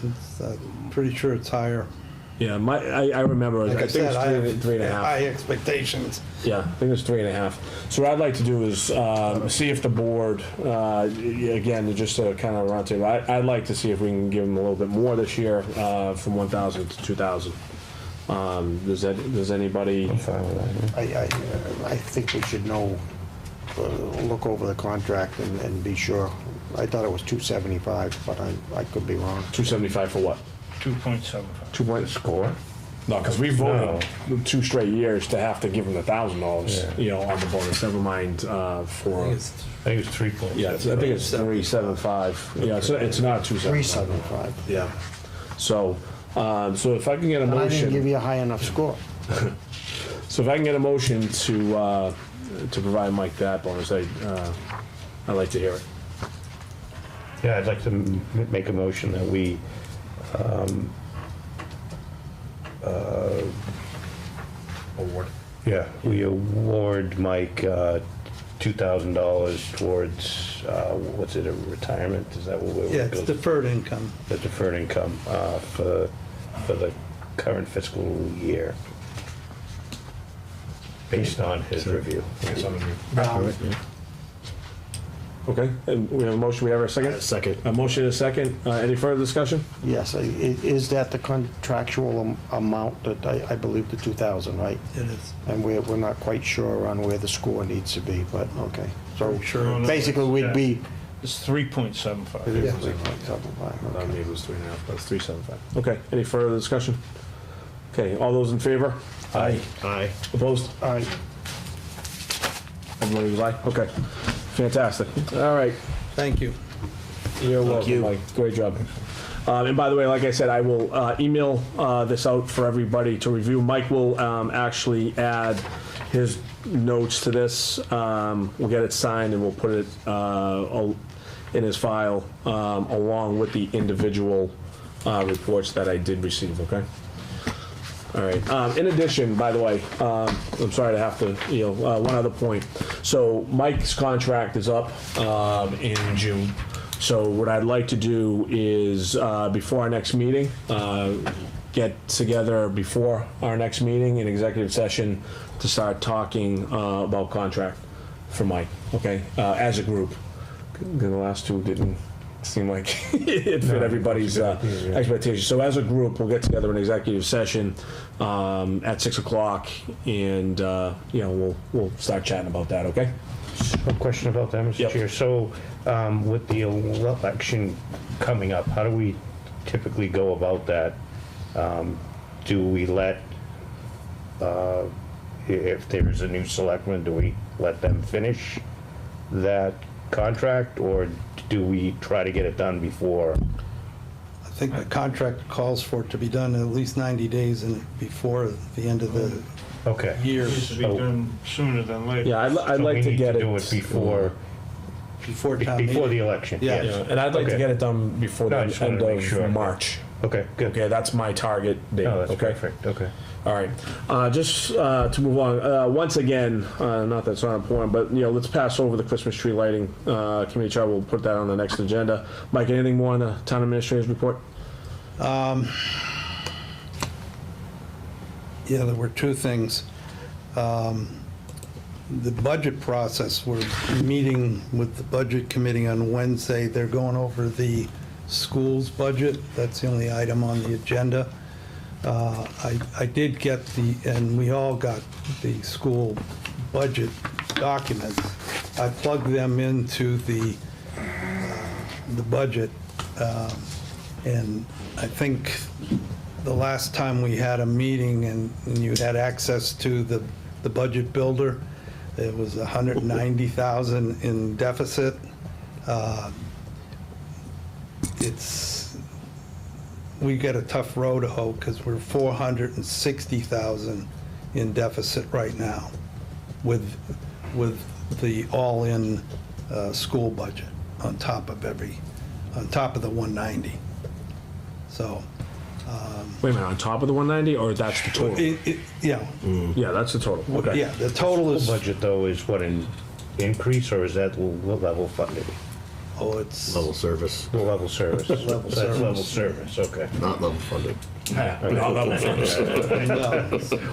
It's, pretty sure it's higher. Yeah, I remember. Like I think said, it's three and a half. high expectations. Yeah, I think it's 3.5. So what I'd like to do is see if the board, again, just to kind of round table, I'd like to see if we can give them a little bit more this year, from 1,000 to 2,000. Does anybody? I'm fine with that. I think we should know, look over the contract and be sure. I thought it was 275, but I could be wrong. 275 for what? 2.75. 2 point score? No, because we voted 2 straight years to have to give him $1,000, you know, on the bonus. Never mind for. I think it's 3 points. Yeah, I think it's 375. Yeah, it's not 275. 375. Yeah. So if I can get a And I motion. didn't give you a high enough score. So if I can get a motion to provide Mike that bonus, I'd like to hear it. Yeah, I'd like to make a motion that we Award. Yeah, we award Mike $2,000 towards, what's it, a retirement? Is that what we're? Yeah, it's deferred income. The deferred income for the current fiscal year, based on his review. Okay, and we have a motion, we have a second? Second. A motion and a second. Any further discussion? Yes, is that the contractual amount that I believe the 2,000, right? It is. And we're not quite sure on where the score needs to be, but okay. So Sure. basically we'd be. It's 3.75. It is Yeah. 3.75, okay. Maybe it was 3.5, but it's 375. Okay, any further discussion? Okay, all those in favor? Aye. Aye. Opposed? All right. Everybody was aye? Okay, fantastic. All right, Thank you. you're welcome, Mike. Great job. And by the way, like I said, I will email this out for everybody to review. Mike will actually add his notes to this. We'll get it signed and we'll put it in his file along with the individual reports that I did receive, okay? All right. In addition, by the way, I'm sorry to have to, one other point. So Mike's contract is up in June. So what I'd like to do is, before our next meeting, get together before our next meeting in executive session to start talking about contract for Mike, okay, as a group. The last two didn't seem like it fit everybody's expectations. So as a group, we'll get together in executive session at 6 o'clock, and we'll start chatting about that. Okay. A question about that, Mr. Yep. Chair. So with the election coming up, how do we typically go about that? Do we let, if there's a new selectman, do we let them finish that contract, or do we try to get it done before? I think the contract calls for it to be done in at least 90 days before the end of the Okay. year. It needs to be done sooner than later. Yeah, I'd So like we to need get it. do it before, Before town before the meeting. election, Yeah. yes. And I'd like to Okay. get it done before the No, I just end wanted to make sure. of March. Okay, good. Okay, that's my target date. No, that's Okay? perfect, okay. All right, just to move on, once again, not that it's not important, but, let's pass over the Christmas tree lighting. Committee chair will put that on the next agenda. Mike, anything more on the town administrator's report? Yeah, there were two things. The budget process, we're meeting with the budget committee on Wednesday. They're going over the school's budget. That's the only item on the agenda. I did get and we all got the school budget documents. I plugged them into the budget, and I think the last time we had a meeting and you had access to the budget builder, it was 190,000 in deficit. We got a tough row to hoe because we're 460,000 in deficit right now with the all-in school budget on top of the 190. So. Wait a minute, on top of the 190, or that's the total? Yeah. Yeah, that's the total. Okay. Yeah, the total is. Budget though is what, an increase, or is that level funded? Oh, it's. Level service, Level service. Level That's service. level service, okay. not level funded.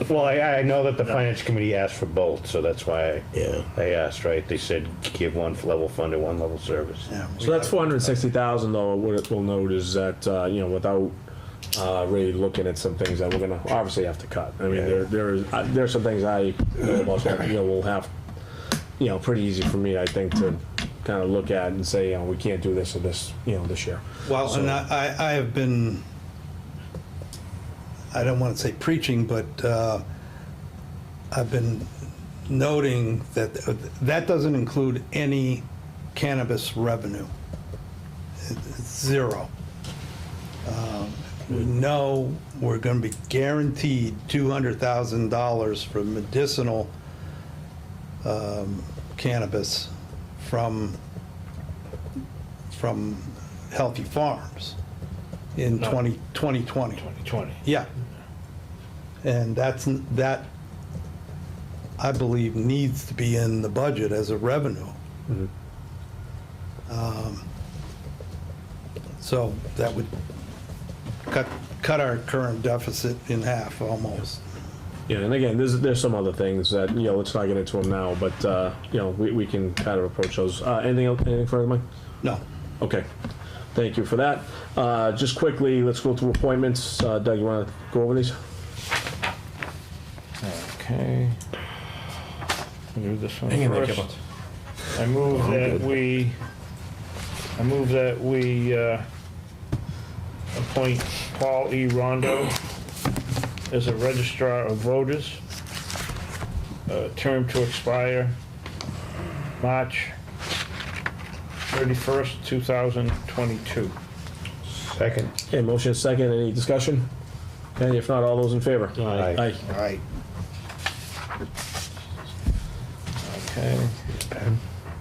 Well, I know that the finance committee asked for both, so that's why Yeah. I asked, right? They said give one for level funded, one level service. Yeah, So that's 460,000, though. What we'll note is that, without really looking at some things that we're gonna obviously have to cut. I mean, there's some things will have, pretty easy for me, I think, to kind of look at and say, we can't do this or this, this year. Well, So- and I have been, I don't want to say preaching, but I've been noting that that doesn't include any cannabis revenue. It's zero. We know we're going to be guaranteed $200,000 for medicinal cannabis from Healthy Farms in 2020. 2020. Yeah. And that, I believe, needs to be in the budget as a revenue. So that would cut our current deficit in half almost. Yeah, and again, there's some other things that, let's not get into them now, but, we can kind of approach those. Anything further, Mike? No. Okay, thank you for that. Just quickly, let's go to appointments. Doug, you want to go over these? Okay. I'll do this one Hang in there, first. Kipper. I move that we appoint Paul E. Rondo as a registrar of voters, term to expire March 31st, 2022. Second. Okay, motion is second. Any discussion? Okay, if not, all those in favor? Aye. Aye. All right. Okay.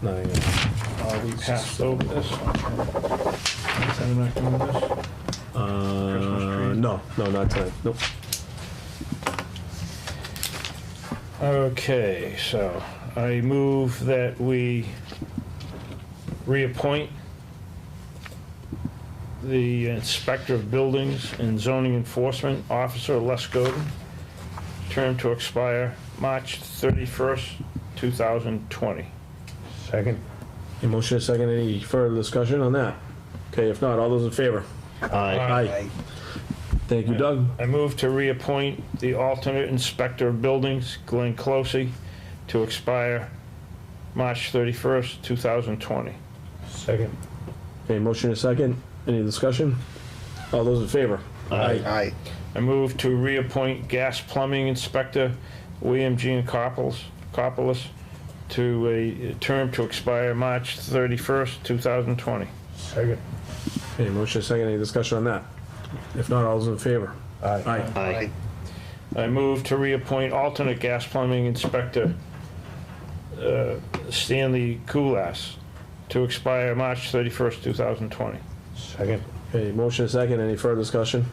No, yeah. We passed over this. Is that not doing this? No, not tonight. Nope. Okay, so I move that we reappoint the Inspector of Buildings and Zoning Enforcement Officer, Les Godin, term to expire March 31st, 2020. Second. A motion is second. Any further discussion on that? Okay, if not, all those in favor? Aye. Aye. Thank you, Doug. I move to reappoint the alternate Inspector of Buildings, Glenn Closey, to expire March 31st, 2020. Second. Okay, motion is second. Any discussion? All those in favor? Aye. I move to reappoint gas plumbing inspector William Jean Copolis to a term to expire March 31st, 2020. Second. Okay, motion second, any discussion on that? If not, all those in favor? Aye. Aye. I move to reappoint alternate gas plumbing inspector Stanley Kulas to expire March 31st, 2020. Second. Okay, motion second, any further discussion?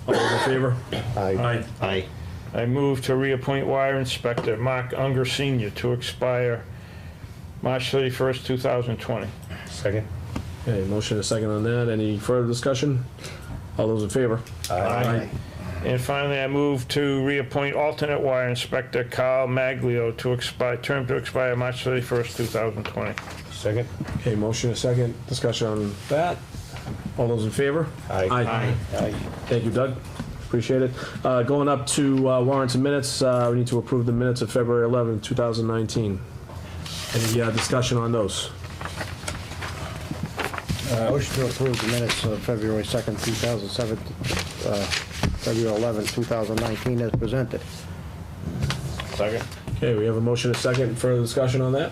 All those in favor? Aye. Aye. I move to reappoint wire inspector Mark Unger Sr. to expire March 31st, 2020. Second. Okay, motion is second on that, any further discussion? All those in favor? Aye. And finally, I move to reappoint alternate wire inspector Carl Maglio to term to expire March 31st, 2020. Second. Okay, motion is second, discussion on that. All those in favor? Aye. Aye. Thank you, Doug. Appreciate it. Going up to warrants and minutes, we need to approve the minutes of February 11, 2019. Any discussion on those? Motion to approve the minutes of February 2nd, 2007, February 11th, 2019 as presented. Second. Okay, we have a motion and a second. Further discussion on that?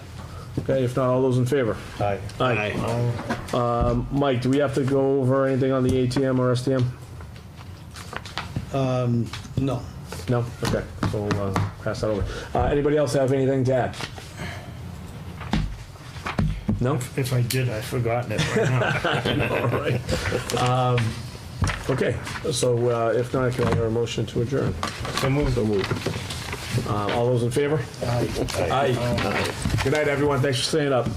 Okay, if not, all those in favor? Aye. Aye. Mike, do we have to go over anything on the ATM or STM? No. No? Okay, so we'll pass that over. Anybody else have anything to add? No? If I did, I've forgotten it right now. All right. Okay, so if not, can I hear a motion to adjourn? So moved. So moved. All those in favor? Aye. Good night, everyone. Thanks for staying up.